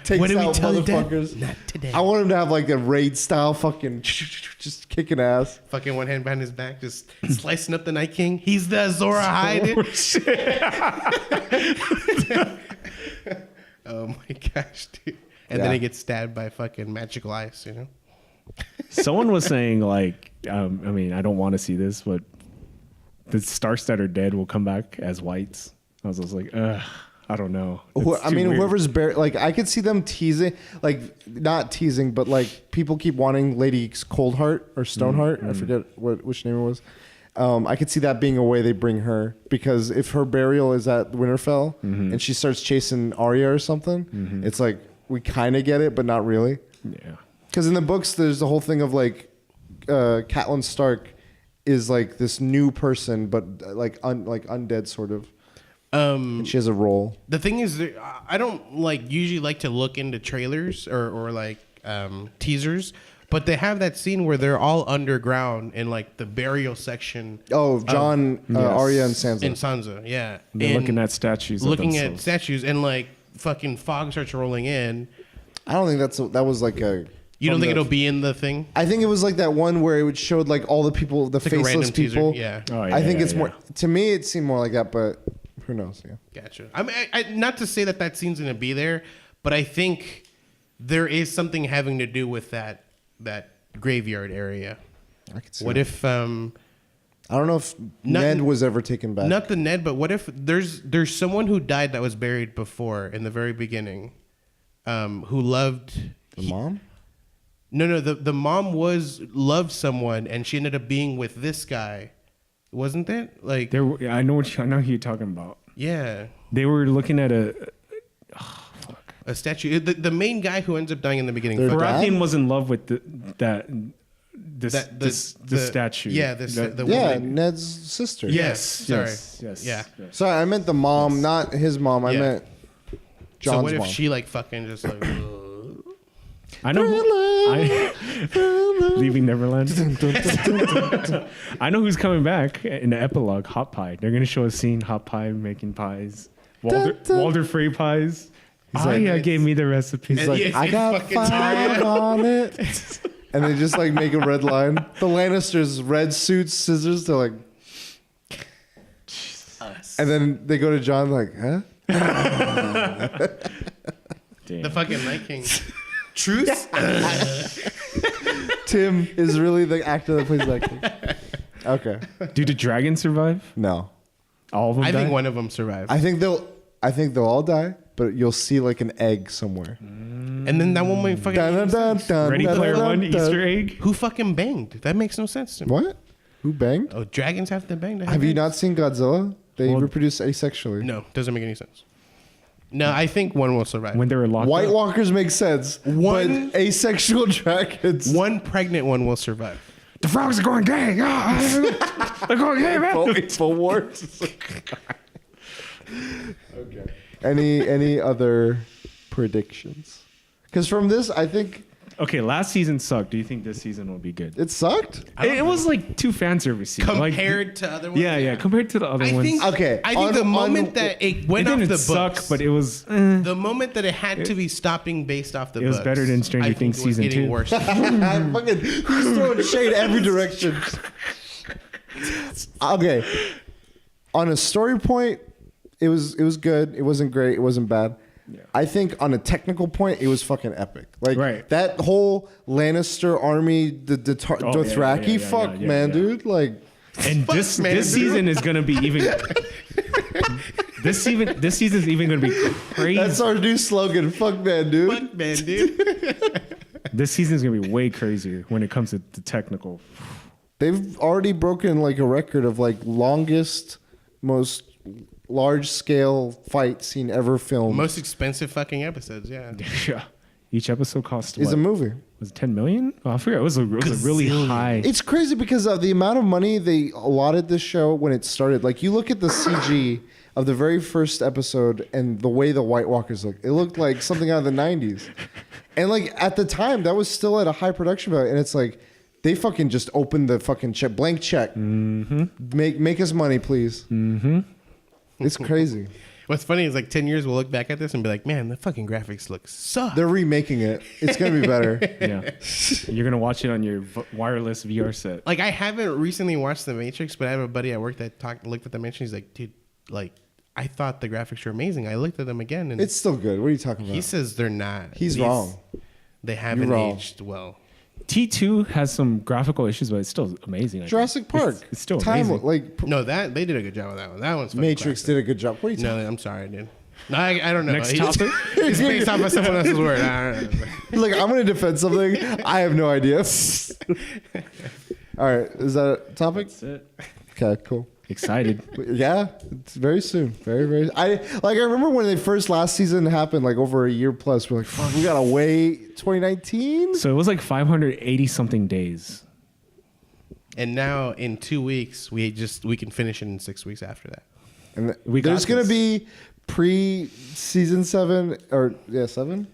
Takes When did we out tell you that? motherfuckers. Not today. I want him to have like a raid style fucking just kicking ass. Fucking one hand behind his back, just slicing up the Night King. He's the Azor Ahai. Oh my gosh, dude. And then Yeah. he gets stabbed by fucking magical ice, you know? Someone was saying like, I mean, I don't want to see this, but the Starks that are dead will come back as whites. I was just like, ugh, I don't know. It's I too mean, weird. whoever's buried, like I could see them teasing, like not teasing, but like people keep wanting Lady Coldheart or Stoneheart. I forget which name it was. I could see that being a way they bring her, because if her burial is at Winterfell and she starts chasing Arya or something, it's like we kind of get it, but not really. Yeah. Because in the books, there's the whole thing of like Catelyn Stark is like this new person, but like undead sort of. And she has a role. The thing is, I don't like usually like to look into trailers or like teasers, but they have that scene where they're all underground in like the burial section. Oh, John, Arya, and Sansa. And Sansa, yeah. They're And looking at statues. of looking at themselves. statues, and like fucking fog starts rolling in. I don't think that was like a. You don't from think the- it'll be in the thing? I think it was like that one where it would showed like all the people, the It's like a faceless random teaser, people. yeah. Oh, I think yeah, it's yeah. more. To me, it seemed more like that, but who knows? Yeah. Gotcha. I mean, not to say that scene's gonna be there, but I think there is something having to do with that graveyard area. I could see. What that. if I don't know if Ned was ever taken back. not the Ned, but what if there's someone who died that was buried before in the very beginning, who loved The mom. No, the mom loved someone, and she ended up being with this guy, wasn't it? Like, I know who you're talking about. yeah, They were looking at a a statue. The main guy who ends up dying in the beginning. Their fuck- dad? Baratheon was in love with the statue. Yeah, That- the Yeah, woman. Ned's sister. Yes. Sorry. yes. Yeah. Sorry, I meant the mom, not his mom. I Yeah. meant John's So what if mom. she like fucking just like? I know. Leaving Neverland. I know who's coming back in the epilogue. Hot Pie. They're gonna show a scene. Hot Pie making pies. Walder Frey pies. like- Gave me the recipe. He's like, It's I got fucking 5 on it. And they just like make a red line. The Lannisters, red suits, scissors. They're like, and then they go to John like, huh? Damn. The fucking Night King. Truce? Tim is really the actor that plays that kid. Okay. Do the dragons survive? No. All of them I die? think one of them survived. I think they'll all die, but you'll see like an egg somewhere. And then that one might fucking. Dun, dun, dun, Ready dun, Player dun, One dun. Easter egg. Who fucking banged? That makes no sense to me. What? Who banged? Oh, dragons have to bang. To Have you eggs? not seen Godzilla? They Well- reproduce asexually. No, doesn't make any sense. No, I think one will survive. When they were locked White up. Walkers make sense, One- but asexual dragons. One pregnant one will survive. The frogs are going gay. They're going gay, man. It's for wars. Okay. Any other predictions? Because from this, I think Okay, last season sucked. Do you think this season will be good? It sucked. It was like too fan servicey. Compared to other ones? Yeah, compared to the other ones. Okay, I think the moment that it went it off didn't the suck, books, but it was. the moment that it had to be stopping based off the It was books, better than Stranger I think Things it was season getting 2. worse. Fucking, he's throwing shade every direction. Okay, on a story point, it was good. It wasn't great. It wasn't bad. Yeah. I think on a technical point, it was fucking epic. Like that whole Lannister army, the Dothraki, dude. Like, and this season is gonna be even. This season's even gonna be crazy. That's our new slogan. Fuck man, dude. Fuck man, dude. This season's gonna be way crazier when it comes to the technical. They've already broken like a record of like longest, most large scale fight scene ever filmed. Most expensive fucking episodes, yeah. Yeah. Each episode cost is a movie. Was it 10 million? Oh, I forget. It was a really high. It's crazy because of the amount of money they allotted this show when it started. Like you look at the CG of the very first episode and the way the White Walkers look. It looked like something out of the 90s. And like at the time that was still at a high production value, and it's like they fucking just opened the fucking blank check. Mm-hmm. Make us money, please. Mm-hmm. It's crazy. What's funny is like 10 years we'll look back at this and be like, man, the fucking graphics look suck. They're remaking it. It's gonna be better. Yeah, you're gonna watch it on your wireless VR set. Like I haven't recently watched The Matrix, but I have a buddy at work that looked at The Matrix. He's like, dude, like I thought the graphics were amazing. I looked at them again, and it's still good. What are you talking about? he says they're not. He's wrong. They haven't aged well. T2 has some graphical issues, but it's still amazing. Jurassic Park. It's still amazing. No, that they did a good job with that one. That one's fucking Matrix classic. did a good job. What are you talking? No, I'm sorry, dude. No, I don't know. Next topic? It's based off of someone else's word. I don't know. Like, I'm going to defend something. I have no idea. All right. Is that a topic? That's it. Okay, cool. Excited. Yeah, it's very soon. Very, very. I remember when the first last season happened, like over a year plus. We're like, fuck, we gotta wait 2019. So it was like 580 something days. And now in 2 weeks, we can finish it in 6 weeks after that. And there's gonna be pre-season 7 7,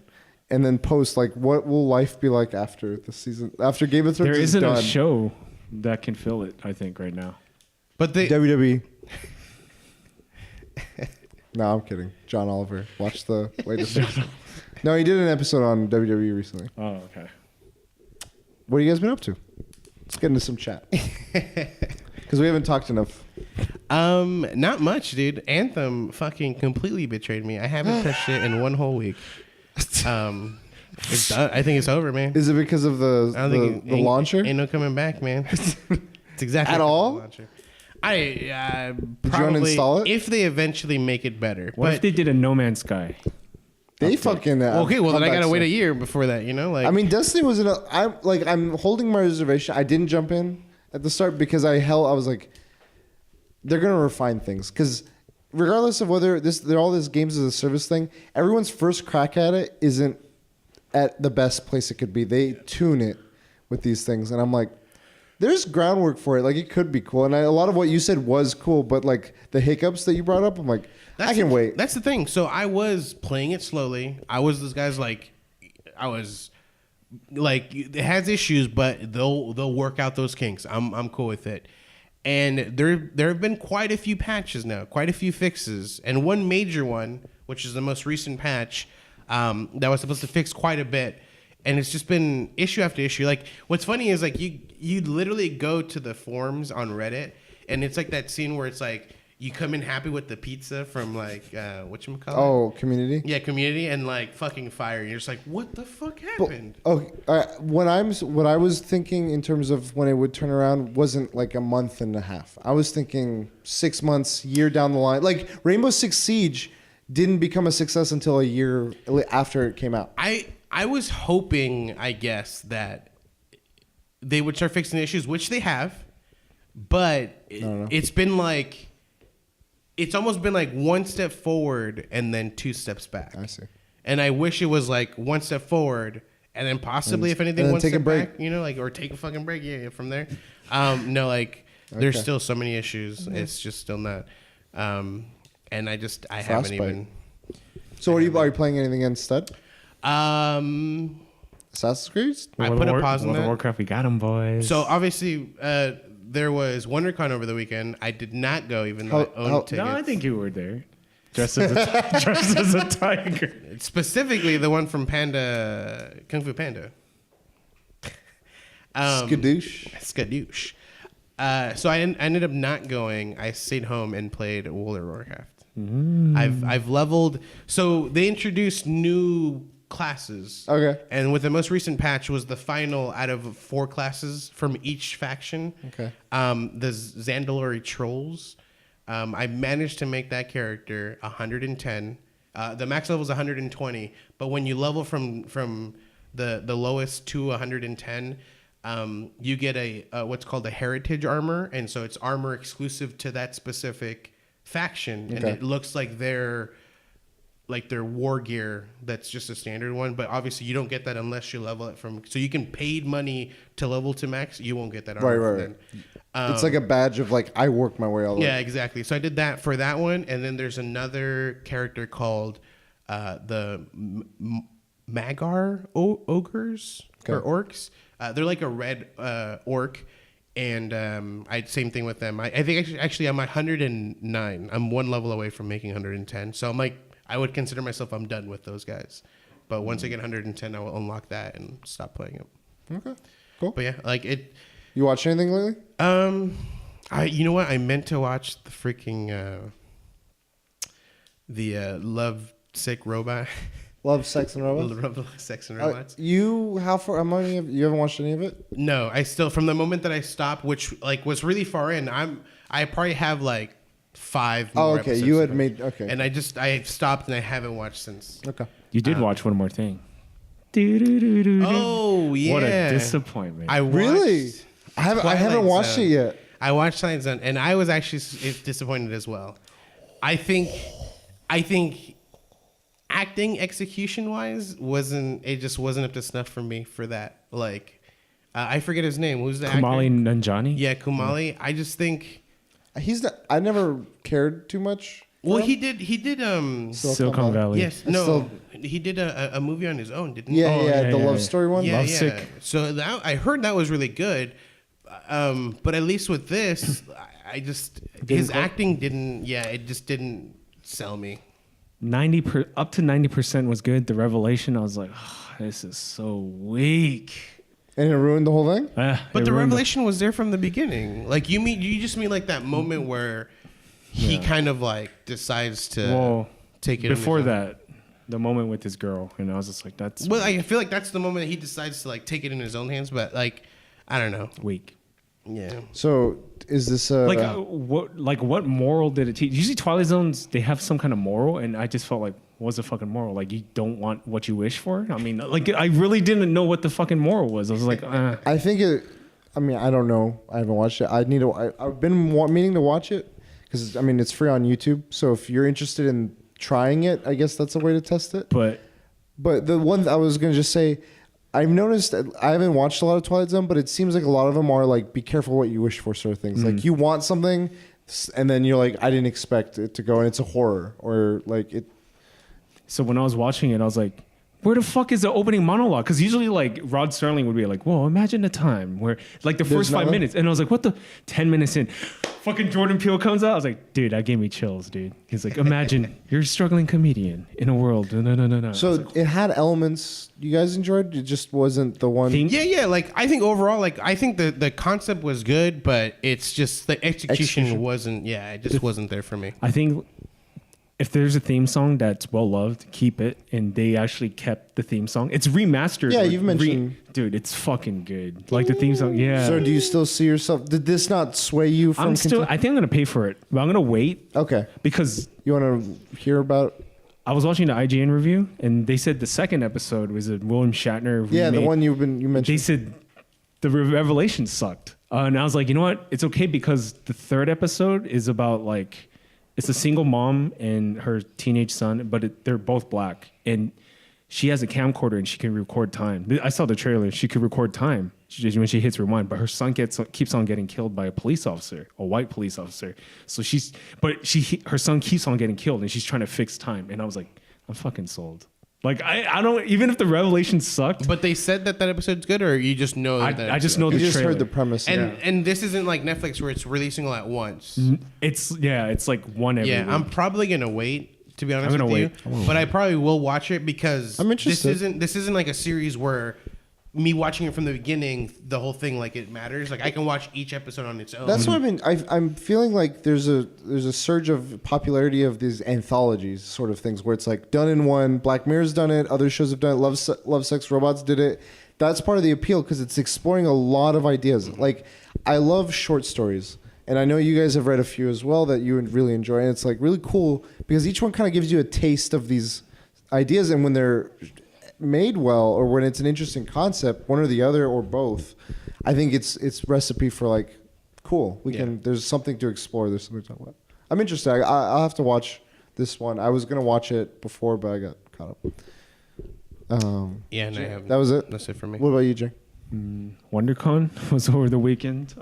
and then post. Like, what will life be like after the season? After Game of Thrones There is isn't done? a show that can fill it. I think right now. But they WWE. No, I'm kidding. John Oliver. Watch the latest episode. No, he did an episode on WWE recently. Oh, okay. What have you guys been up to? Let's get into some chat. Because we haven't talked enough. Not much, dude. Anthem fucking completely betrayed me. I haven't touched it in one whole week. It's done. I think it's over, man. Is it because of the launcher? Ain't no coming back, man. It's exactly at all. the launcher. I Did probably you uninstall it? if they eventually make it better. What if they did a No Man's Sky? They fucking okay. Well, then I gotta wait a year before that. You know, like I mean, Destiny was I'm holding my reservation. I didn't jump in at the start because I was like, they're gonna refine things because regardless of whether they're all this games as a service thing, everyone's first crack at it isn't at the best place it could be. They tune it with these things, and I'm like, there's groundwork for it. Like, it could be cool. And a lot of what you said was cool, but like the hiccups that you brought up, I'm like, I can wait. That's the thing. So I was playing it slowly. I was this guy's like, it has issues, but they'll work out those kinks. I'm cool with it. And there have been quite a few patches now, quite a few fixes, and one major one, which is the most recent patch, that was supposed to fix quite a bit. And it's just been issue after issue. Like, what's funny is like you literally go to the forums on Reddit, and it's like that scene where it's like you come in happy with the pizza from like whatchamacallit? Oh, Community. Yeah, Community, and like fucking fire. And you're just like, what the fuck happened? What I was thinking in terms of when it would turn around wasn't like a month and a half. I was thinking 6 months, year down the line. Like Rainbow Six Siege didn't become a success until a year after it came out. I was hoping, I guess, that they would start fixing the issues, which they have, but it's been like, it's almost been like one step forward and then 2 steps back. I see. And I wish it was like one step forward and then possibly, if anything, one step back, you know, like, or take a fucking break from there. No, like, there's still so many issues. Mm-hmm. It's just still not. And I haven't even. So are you playing anything instead? I Assassin's Creed? I put a pause on World of that. Warcraft, we got him, boys. So obviously, there was WonderCon over the weekend. I did not go, even though I owned tickets. no, I think you were there. Dressed as a tiger. Specifically, the one from Kung Fu Panda. Skadoosh. Skadoosh. So I ended up not going. I stayed home and played World of Warcraft. I've leveled. So they introduced new classes. Okay. And with the most recent patch was the final out of 4 classes from each faction. Okay. The Zandalori Trolls. I managed to make that character 110. The max level is 120, but when you level from the lowest to 110, you get a what's called a heritage armor, and so it's armor exclusive to that specific faction, and it looks like their war gear that's just a standard one, but obviously you don't get that unless you level it from. So you can paid money to level to max. You won't get that armor. Right. It's like a badge of like I worked my way all the way. Yeah, exactly. So I did that for that one, and then there's another character called the Magar ogres or orcs. They're like a red orc, and I same thing with them. I think actually I'm at 109. I'm one level away from making 110. So I'm like, I would consider myself I'm done with those guys. But once I get 110, I will unlock that and stop playing it. Okay, cool. But yeah, like it. You watch anything lately? You know what? I meant to watch the freaking Love Sick Robot. Love, Sex, and Robots? Love, Sex, and Robots. You haven't watched any of it? No, I still, from the moment that I stopped, which like was really far in, I probably have like 5 more episodes. You had made, okay. And I stopped and I haven't watched since. Okay. You did watch one more thing. Oh, yeah. What a disappointment. Really? I haven't watched it yet. I watched Twilight Zone, and I was actually disappointed as well. I think acting execution wise just wasn't up to snuff for me for that. Like, I forget his name. Who's the Kumali actor? Nanjiani? Yeah, Kumali. I just think I never cared too much. Well, he did Silicon Valley. Yes, he did a movie on his own, didn't he? Yeah, the love story one. Yeah, Lovesick. So I heard that was really good, but at least with this, his acting didn't sell me. Up to 90% was good. The revelation, I was like, oh, this is so weak. And it ruined the whole thing. But the revelation was there from the beginning. Like you just mean like that moment where he kind of like decides to take it. Before that, the moment with his girl, and I was just like, that's. Well, I feel like that's the moment that he decides to like take it in his own hands. But like, I don't know. Weak. Yeah. So is this what moral did it teach? Usually Twilight Zones, they have some kind of moral, and I just felt like, what's the fucking moral? Like, you don't want what you wish for? I mean, like, I really didn't know what the fucking moral was. I was like, I think it. I mean, I don't know. I haven't watched it. I've been meaning to watch it because I mean it's free on YouTube. So if you're interested in trying it, I guess that's a way to test it. But the one I was gonna just say. I've noticed I haven't watched a lot of Twilight Zone, but it seems like a lot of them are like, be careful what you wish for sort of things. Like you want something and then you're like, I didn't expect it to go and it's a horror or like it. So when I was watching it, I was like, where the fuck is the opening monologue? Because usually like Rod Serling would be like, well, imagine a time where like the first 5 minutes. And I was like, what the 10 minutes in, fucking Jordan Peele comes out. I was like, dude, that gave me chills, dude. He's like, imagine you're a struggling comedian in a world. No. So like, it had elements you guys enjoyed. It just wasn't the one. Yeah. Like I think overall, like I think the concept was good, but it's just the execution wasn't. Yeah, it just wasn't there for me. I think if there's a theme song that's well loved, keep it. And they actually kept the theme song. It's remastered. Yeah, you've mentioned. Dude, it's fucking good. Like the theme song. Yeah. So do you still see yourself? Did this not sway you from? I think I'm gonna pay for it, but I'm gonna wait. Okay. Because you want to hear about. I was watching the IGN review, and they said the second episode was a William Shatner. Yeah, the one you mentioned. They said the revelation sucked, and I was like, you know what? It's okay because the third episode is about like. It's a single mom and her teenage son, but they're both black. And she has a camcorder and she can record time. I saw the trailer. She could record time when she hits rewind, but her son keeps on getting killed by a police officer, a white police officer. So her son keeps on getting killed and she's trying to fix time. And I was like, I'm fucking sold. Like I don't, even if the revelation sucked. But they said that episode's good, or you just know that I just know You the just trailer. heard the premise. And this isn't like Netflix where it's releasing all at once. It's like one every week. I'm probably gonna wait, to be honest I'm gonna with you. But I probably will watch it because I'm interested. This isn't like a series where me watching it from the beginning, the whole thing, like it matters. Like I can watch each episode on its own. That's what I mean. I'm feeling like there's a surge of popularity of these anthologies sort of things where it's like done in one. Black Mirror's done it. Other shows have done it. Love, Sex, Robots did it. That's part of the appeal because it's exploring a lot of ideas. Like I love short stories. And I know you guys have read a few as well that you would really enjoy. And it's like really cool because each one kind of gives you a taste of these ideas. And when they're made well, or when it's an interesting concept, one or the other or both, I think it's recipe for like, cool. There's something to explore. There's something to talk about. I'm interested. I'll have to watch this one. I was gonna watch it before, but I got caught up. That was it. That's it for me. What about you, Jay? WonderCon was over the weekend.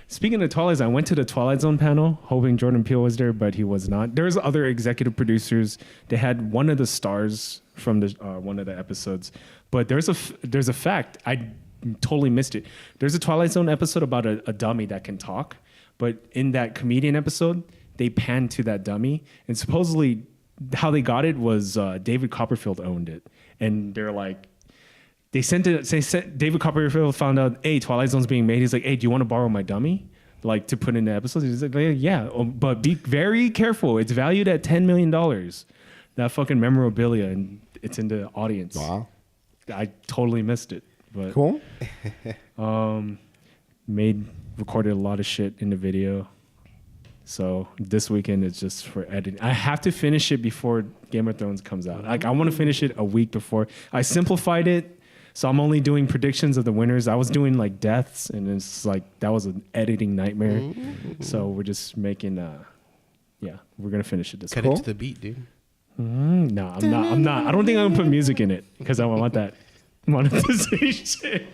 Speaking of Twilight Zone, I went to the Twilight Zone panel hoping Jordan Peele was there, but he was not. There's other executive producers. They had one of the stars from the one of the episodes, but there's a fact I totally missed it. There's a Twilight Zone episode about a dummy that can talk, but in that comedian episode, they panned to that dummy, and supposedly how they got it was David Copperfield owned it, and they're like. They sent David Copperfield found out, hey, Twilight Zone's being made. He's like, hey, do you want to borrow my dummy? Like to put in the episode? He's like, yeah, but be very careful. It's valued at $10 million. That fucking memorabilia, and it's in the audience. Wow. I totally missed it. But Cool. Recorded a lot of shit in the video. So this weekend is just for editing. I have to finish it before Game of Thrones comes out. Like I want to finish it a week before. I simplified it. So I'm only doing predictions of the winners. I was doing like deaths, and it's like that was an editing nightmare. Mm-hmm. So we're just making, we're gonna finish it this week. Cut it to the beat, dude. No, I'm not. I don't think I'm gonna put music in it because I want that monetization.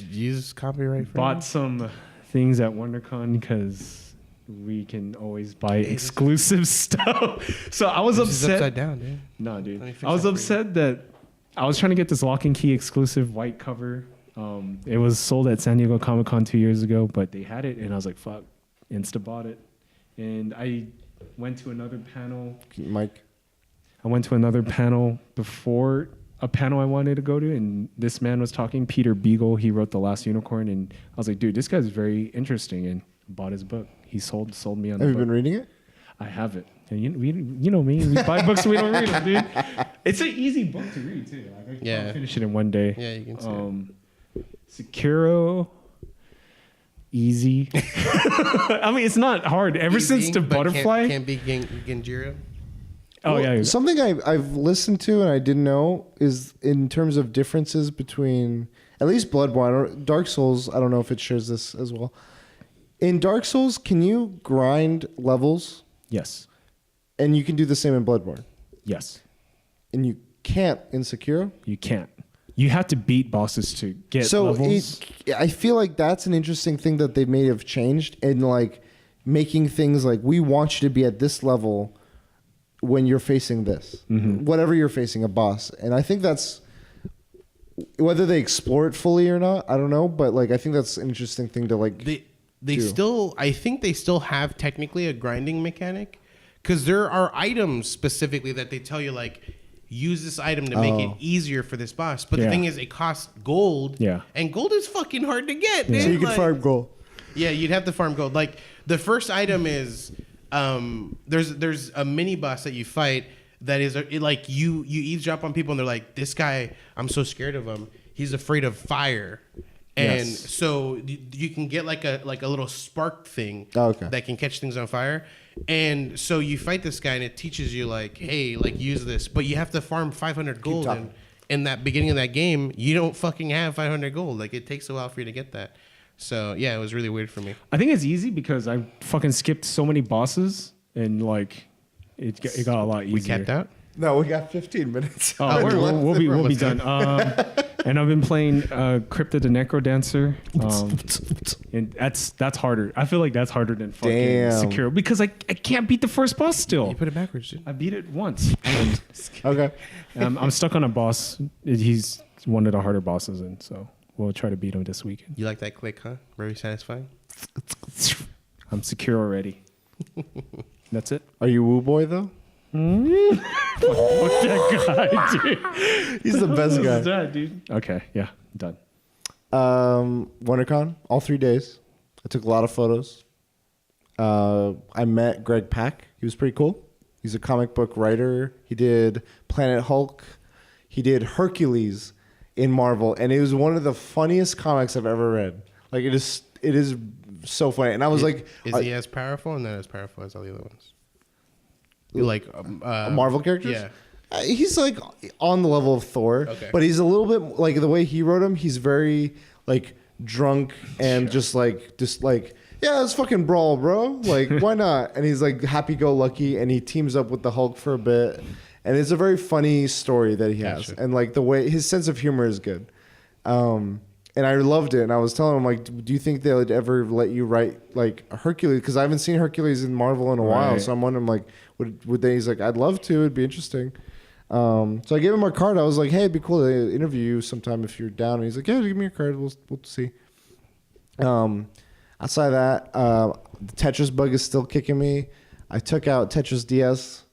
Use copyright. Bought some things at WonderCon because we can always buy exclusive stuff. So I was upset. Upside down, dude. No, dude. I was upset that. I was trying to get this Lock and Key exclusive white cover. It was sold at San Diego Comic-Con 2 years ago, but they had it, and I was like, fuck, insta bought it. And I went to another panel. Mike? I went to another panel before a panel I wanted to go to, and this man was talking, Peter Beagle. He wrote The Last Unicorn, and I was like, dude, this guy's very interesting, and bought his book. He sold me on the book. Have you been reading it? I haven't. And you know me. We buy books, we don't read them, dude. It's an easy book to read too. Like, I can finish it in one day. Yeah, you can see it. Sekiro, easy. I mean, it's not hard. Ever since the butterfly. Can't be Genjiro. Oh yeah. Something I've listened to and I didn't know is in terms of differences between at least Bloodborne or Dark Souls. I don't know if it shares this as well. In Dark Souls, can you grind levels? Yes. And you can do the same in Bloodborne. Yes. And you can't in Sekiro? You can't. You have to beat bosses to get levels. I feel like that's an interesting thing that they may have changed in like making things like we want you to be at this level when you're facing this. Mm-hmm. Whatever you're facing, a boss. And I think that's whether they explore it fully or not, I don't know, but like I think that's an interesting thing to like I think they still have technically a grinding mechanic. Because there are items specifically that they tell you, like, use this item to make it easier for this boss. But the thing is, it costs gold. Yeah. And gold is fucking hard to get, man. So you can farm gold. Yeah, you'd have to farm gold. Like, the first item is, there's a mini boss that you fight that is, like, you eavesdrop on people and they're like, this guy, I'm so scared of him. He's afraid of fire. And so you can get like a little spark thing that can catch things on fire. And so you fight this guy and it teaches you like, hey, like use this, but you have to farm 500 gold. And in that beginning of that game, you don't fucking have 500 gold. Like it takes a while for you to get that. So yeah, it was really weird for me. I think it's easy because I fucking skipped so many bosses and like it got a lot easier. We capped out? No, we got 15 minutes. Oh, we'll be done. And I've been playing Crypta the Necro Dancer. And that's harder. I feel like that's harder than fucking Sekiro because I can't beat the first boss still. You put it backwards, dude. I beat it once. Okay. I'm stuck on a boss. He's one of the harder bosses, and so we'll try to beat him this weekend. You like that click, huh? Very satisfying. I'm secure already. That's it. Are you Woo Boy though? Fuck that guy, dude. He's the best guy. That, dude. Okay, yeah, done. WonderCon, all 3 days. I took a lot of photos. I met Greg Pak. He was pretty cool. He's a comic book writer. He did Planet Hulk. He did Hercules in Marvel, and it was one of the funniest comics I've ever read. Like it is so funny. And I was like, is he as powerful and not as powerful as all the other ones? Like Marvel characters? Yeah. He's like on the level of Thor, but he's a little bit like the way he wrote him. He's very like drunk and just like yeah, let's fucking brawl, bro. Like why not? And he's like happy-go-lucky, and he teams up with the Hulk for a bit, and it's a very funny story that he has, and like the way his sense of humor is good. And I loved it. And I was telling him, like, do you think they would ever let you write like Hercules? Because I haven't seen Hercules in Marvel in a while, so I'm wondering, like, would they? He's like, I'd love to. It'd be interesting. So I gave him my card. I was like, hey, it'd be cool to interview you sometime if you're down. And he's like, yeah, give me your card. We'll see. Outside of that, the Tetris bug is still kicking me. I took out Tetris DS.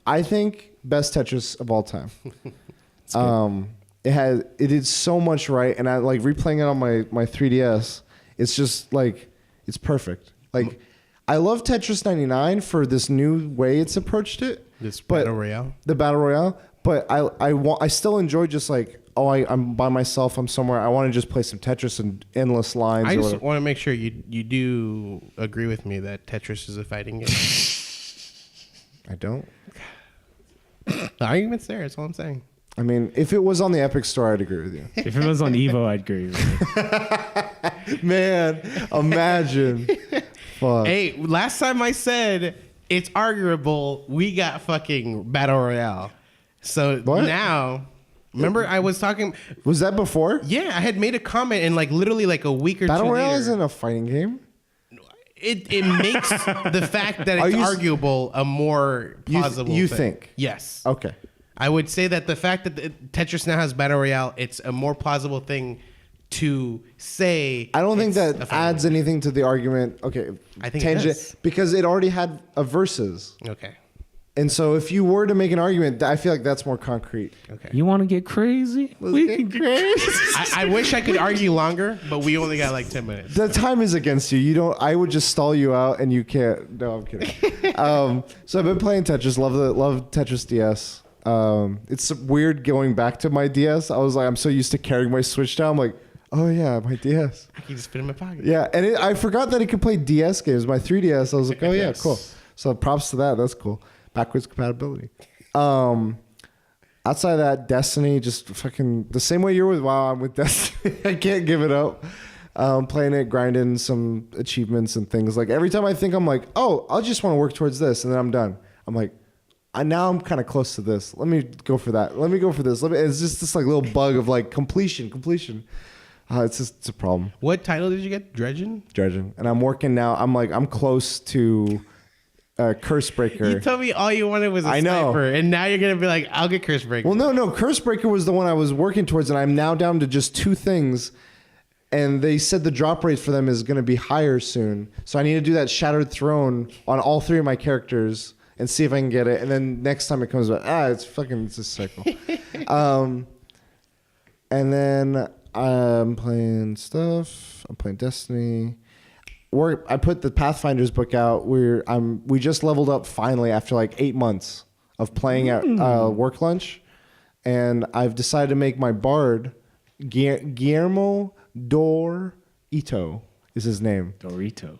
I think best Tetris of all time. It did so much right, and I like replaying it on my 3DS. It's just like it's perfect. Like I love Tetris 99 for this new way it's approached it. This battle royale. The battle royale, but I still enjoy just like I'm by myself. I'm somewhere. I want to just play some Tetris and endless lines. I just want to make sure you do agree with me that Tetris is a fighting game. I don't. The argument's there. That's all I'm saying. I mean, if it was on the Epic Store, I'd agree with you. If it was on Evo, I'd agree with you. Man, imagine. Fuck. Hey, last time I said it's arguable, we got fucking Battle Royale. So now, remember I was talking. Was that before? Yeah, I had made a comment and like literally like a week or Battle two Royale later. isn't a fighting game. It makes the fact that it's arguable a more plausible You thing. think? Yes. Okay. I would say that the fact that Tetris now has Battle Royale, it's a more plausible thing to say. I don't think that adds anything to the argument. Okay. I think it does. Because it already had a versus. Okay. And so if you were to make an argument, I feel like that's more concrete. Okay. You want to get crazy? We can get crazy. I wish I could argue longer, but we only got like 10 minutes. The time is against you. You don't. I would just stall you out, and you can't. No, I'm kidding. So I've been playing Tetris. Love Tetris DS. It's weird going back to my DS. I was like, I'm so used to carrying my Switch down. I'm like, oh yeah, my DS. I can just fit it in my pocket. Yeah, and I forgot that it could play DS games. My 3DS. I was like, oh yeah, cool. So props to that. That's cool. Backwards compatibility. Outside of that, Destiny, just fucking the same way you're with WoW, I'm with Destiny. I can't give it up. Playing it, grinding some achievements and things. Like every time I think I'm like, oh, I just want to work towards this, and then I'm done. I'm like, now I'm kind of close to this. Let me go for that. Let me go for this. It's just this like little bug of like completion. It's a problem. What title did you get? Dredging, and I'm working now. I'm close to Cursebreaker. You told me all you wanted was a sniper, and now you're gonna be like, I'll get Cursebreaker. Well, no, Cursebreaker was the one I was working towards, and I'm now down to just 2 things. And they said the drop rate for them is going to be higher soon, so I need to do that Shattered Throne on all 3 of my characters and see if I can get it. And then next time it comes back, it's a cycle. And then I'm playing stuff. I'm playing Destiny. I put the Pathfinders book out. We just leveled up finally after like 8 months of playing at work lunch, and I've decided to make my bard Guillermo Dor Ito is his name. Dorito.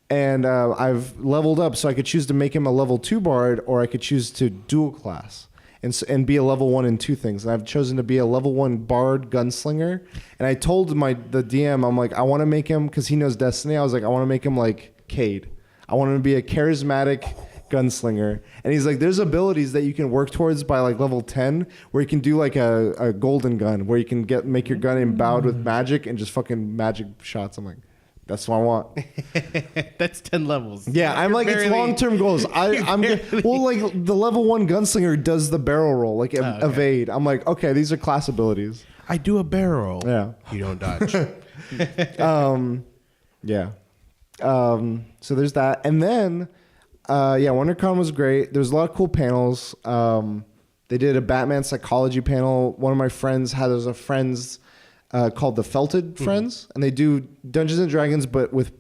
And I've leveled up, so I could choose to make him a level 2 bard, or I could choose to dual class and be a level 1 and 2 things. And I've chosen to be a level 1 bard gunslinger. And I told the DM, I'm like, I want to make him, because he knows Destiny. I was like, I want to make him like Cade. I want him to be a charismatic gunslinger, and he's like, there's abilities that you can work towards by like level 10, where you can do like a golden gun, where you can make your gun endowed with magic and just fucking magic shots. I'm like, that's what I want. That's 10 levels. Yeah, I'm like, it's long-term goals. I'm well, like the level 1 gunslinger does the barrel roll, like evade. I'm like, okay, these are class abilities. I do a barrel. Yeah. You don't dodge. Yeah. So there's that. And then, WonderCon was great. There was a lot of cool panels. They did a Batman psychology panel. One of my friends there's a friends called the Felted Friends, and they do Dungeons and Dragons, but with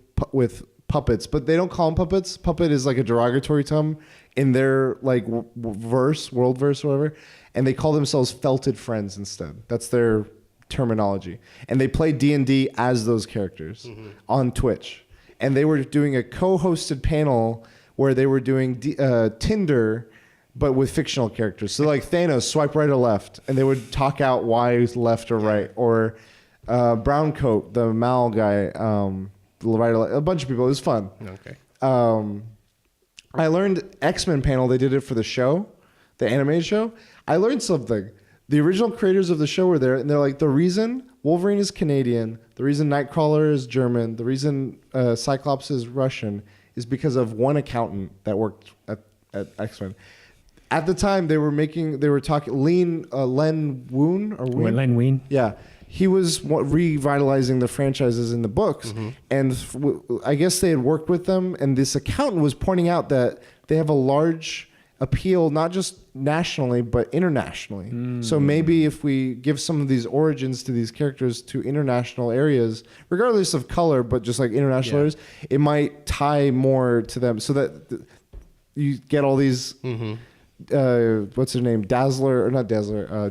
puppets. But they don't call them puppets. Puppet is like a derogatory term in their like world verse, or whatever. And they call themselves Felted Friends instead. That's their terminology. And they play D&D as those characters on Twitch. And they were doing a co-hosted panel where they were doing Tinder, but with fictional characters. So like Thanos, swipe right or left, and they would talk out why left or right. Or Brown Coat, the Mal guy, right or left. A bunch of people. It was fun. Okay. I learned X-Men panel. They did it for the show, the animated show. I learned something. The original creators of the show were there, and they're like, the reason Wolverine is Canadian, the reason Nightcrawler is German, the reason Cyclops is Russian is because of one accountant that worked at X-Men. At the time, they were talking, Len Wein? Yeah. He was revitalizing the franchises in the books, and I guess they had worked with them, and this accountant was pointing out that they have a large appeal, not just nationally, but internationally. So maybe if we give some of these origins to these characters to international areas, regardless of color, but just like international areas, it might tie more to them so that you get all these, what's her name?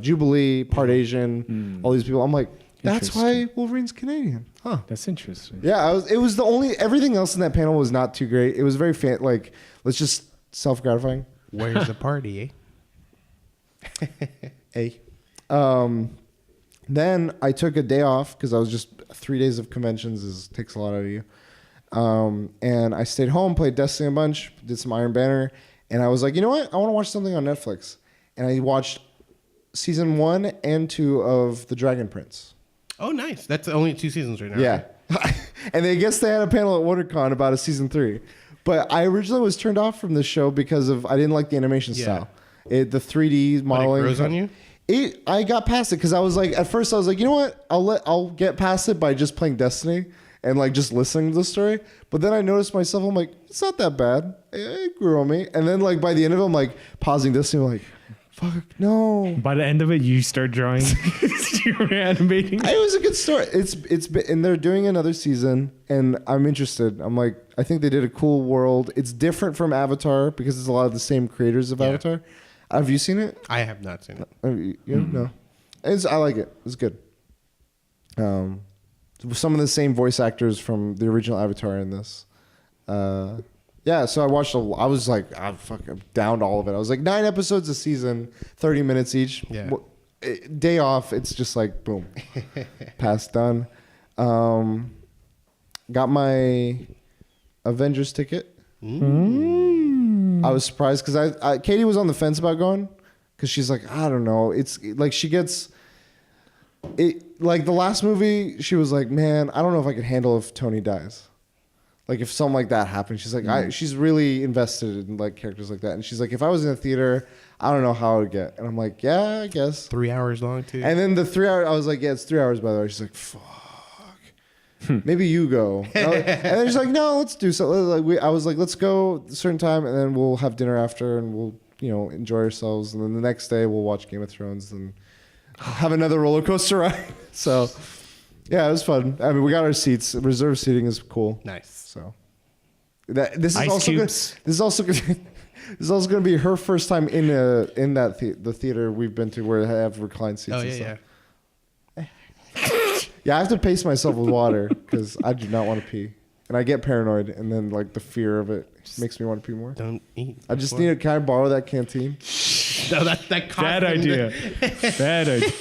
Jubilee, part Asian, all these people. I'm like, that's why Wolverine's Canadian. Huh. That's interesting. Yeah, it was the only, everything else in that panel was not too great. It was very let's just self-gratifying. Where's the party, Then I took a day off because I was just 3 days of conventions takes a lot out of you. And I stayed home, played Destiny a bunch, did some Iron Banner, and I was like, you know what? I want to watch something on Netflix. And I watched season 1 and 2 of The Dragon Prince. Oh, nice. That's only 2 seasons right now. Yeah. And I guess they had a panel at WonderCon about a season 3. But I originally was turned off from the show because I didn't like the animation style. The 3D modeling. But it grows on you? I got past it because I was like, at first I was like, you know what? I'll get past it by just playing Destiny and like just listening to the story. But then I noticed myself, I'm like, it's not that bad. It grew on me. And then like by the end of it, I'm like pausing Destiny, I'm like, fuck, no. By the end of it, you start drawing. You're animating. It was a good story. It's been, and they're doing another season, and I'm interested. I'm like, I think they did a cool world. It's different from Avatar because it's a lot of the same creators of Avatar. Have you seen it? I have not seen it. No. I like it. It's good. Some of the same voice actors from the original Avatar in this. So I watched. I was like, I'm down to all of it. I was like 9 episodes a season, 30 minutes each. Yeah. Day off. It's just like boom, pass done. Got my Avengers ticket. I was surprised because Katie was on the fence about going because she's like, I don't know. It's like she gets it. Like the last movie, she was like, man, I don't know if I could handle if Tony dies. Like if something like that happened, she's like, she's really invested in like characters like that, and she's like, if I was in a theater, I don't know how I would get. And I'm like, yeah, I guess 3 hours long too. And then the 3 hour, I was like, yeah, it's 3 hours by the way. She's like, fuck, maybe you go. And then she's like, no, let's do something. I was like, let's go a certain time, and then we'll have dinner after, and we'll enjoy ourselves, and then the next day we'll watch Game of Thrones and have another roller coaster ride. So. Yeah, it was fun. I mean, we got our seats. Reserved seating is cool. Nice. So, this is Ice also good. cubes. This is also going to be her first time in the theater we've been to where they have reclined seats. Oh and yeah, stuff. Yeah. I have to pace myself with water because I do not want to pee, and I get paranoid, and then like the fear of it makes me want to pee more. Don't eat. I just need to. Can I borrow that canteen? No, that bad idea. Bad idea.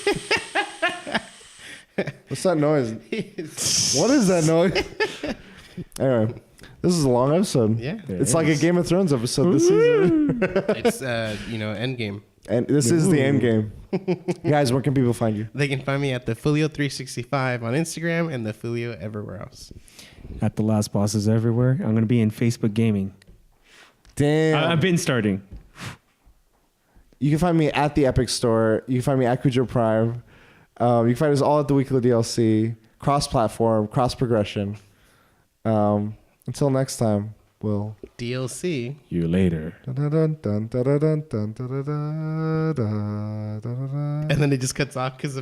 What's that noise? What is that noise? Anyway, This is a long episode. Yeah. It's like a Game of Thrones episode this season. It's Endgame. And this is the end game. Guys, where can people find you? They can find me at the Fulio365 on Instagram and the Fulio everywhere else. At the Last Bosses Everywhere. I'm going to be in Facebook Gaming. Damn. I've been starting. You can find me at the Epic Store. You can find me at Cujo Prime. You can find us all at the Weekly DLC. Cross-platform, cross-progression. Until next time, we'll... DLC. You later. And then it just cuts off because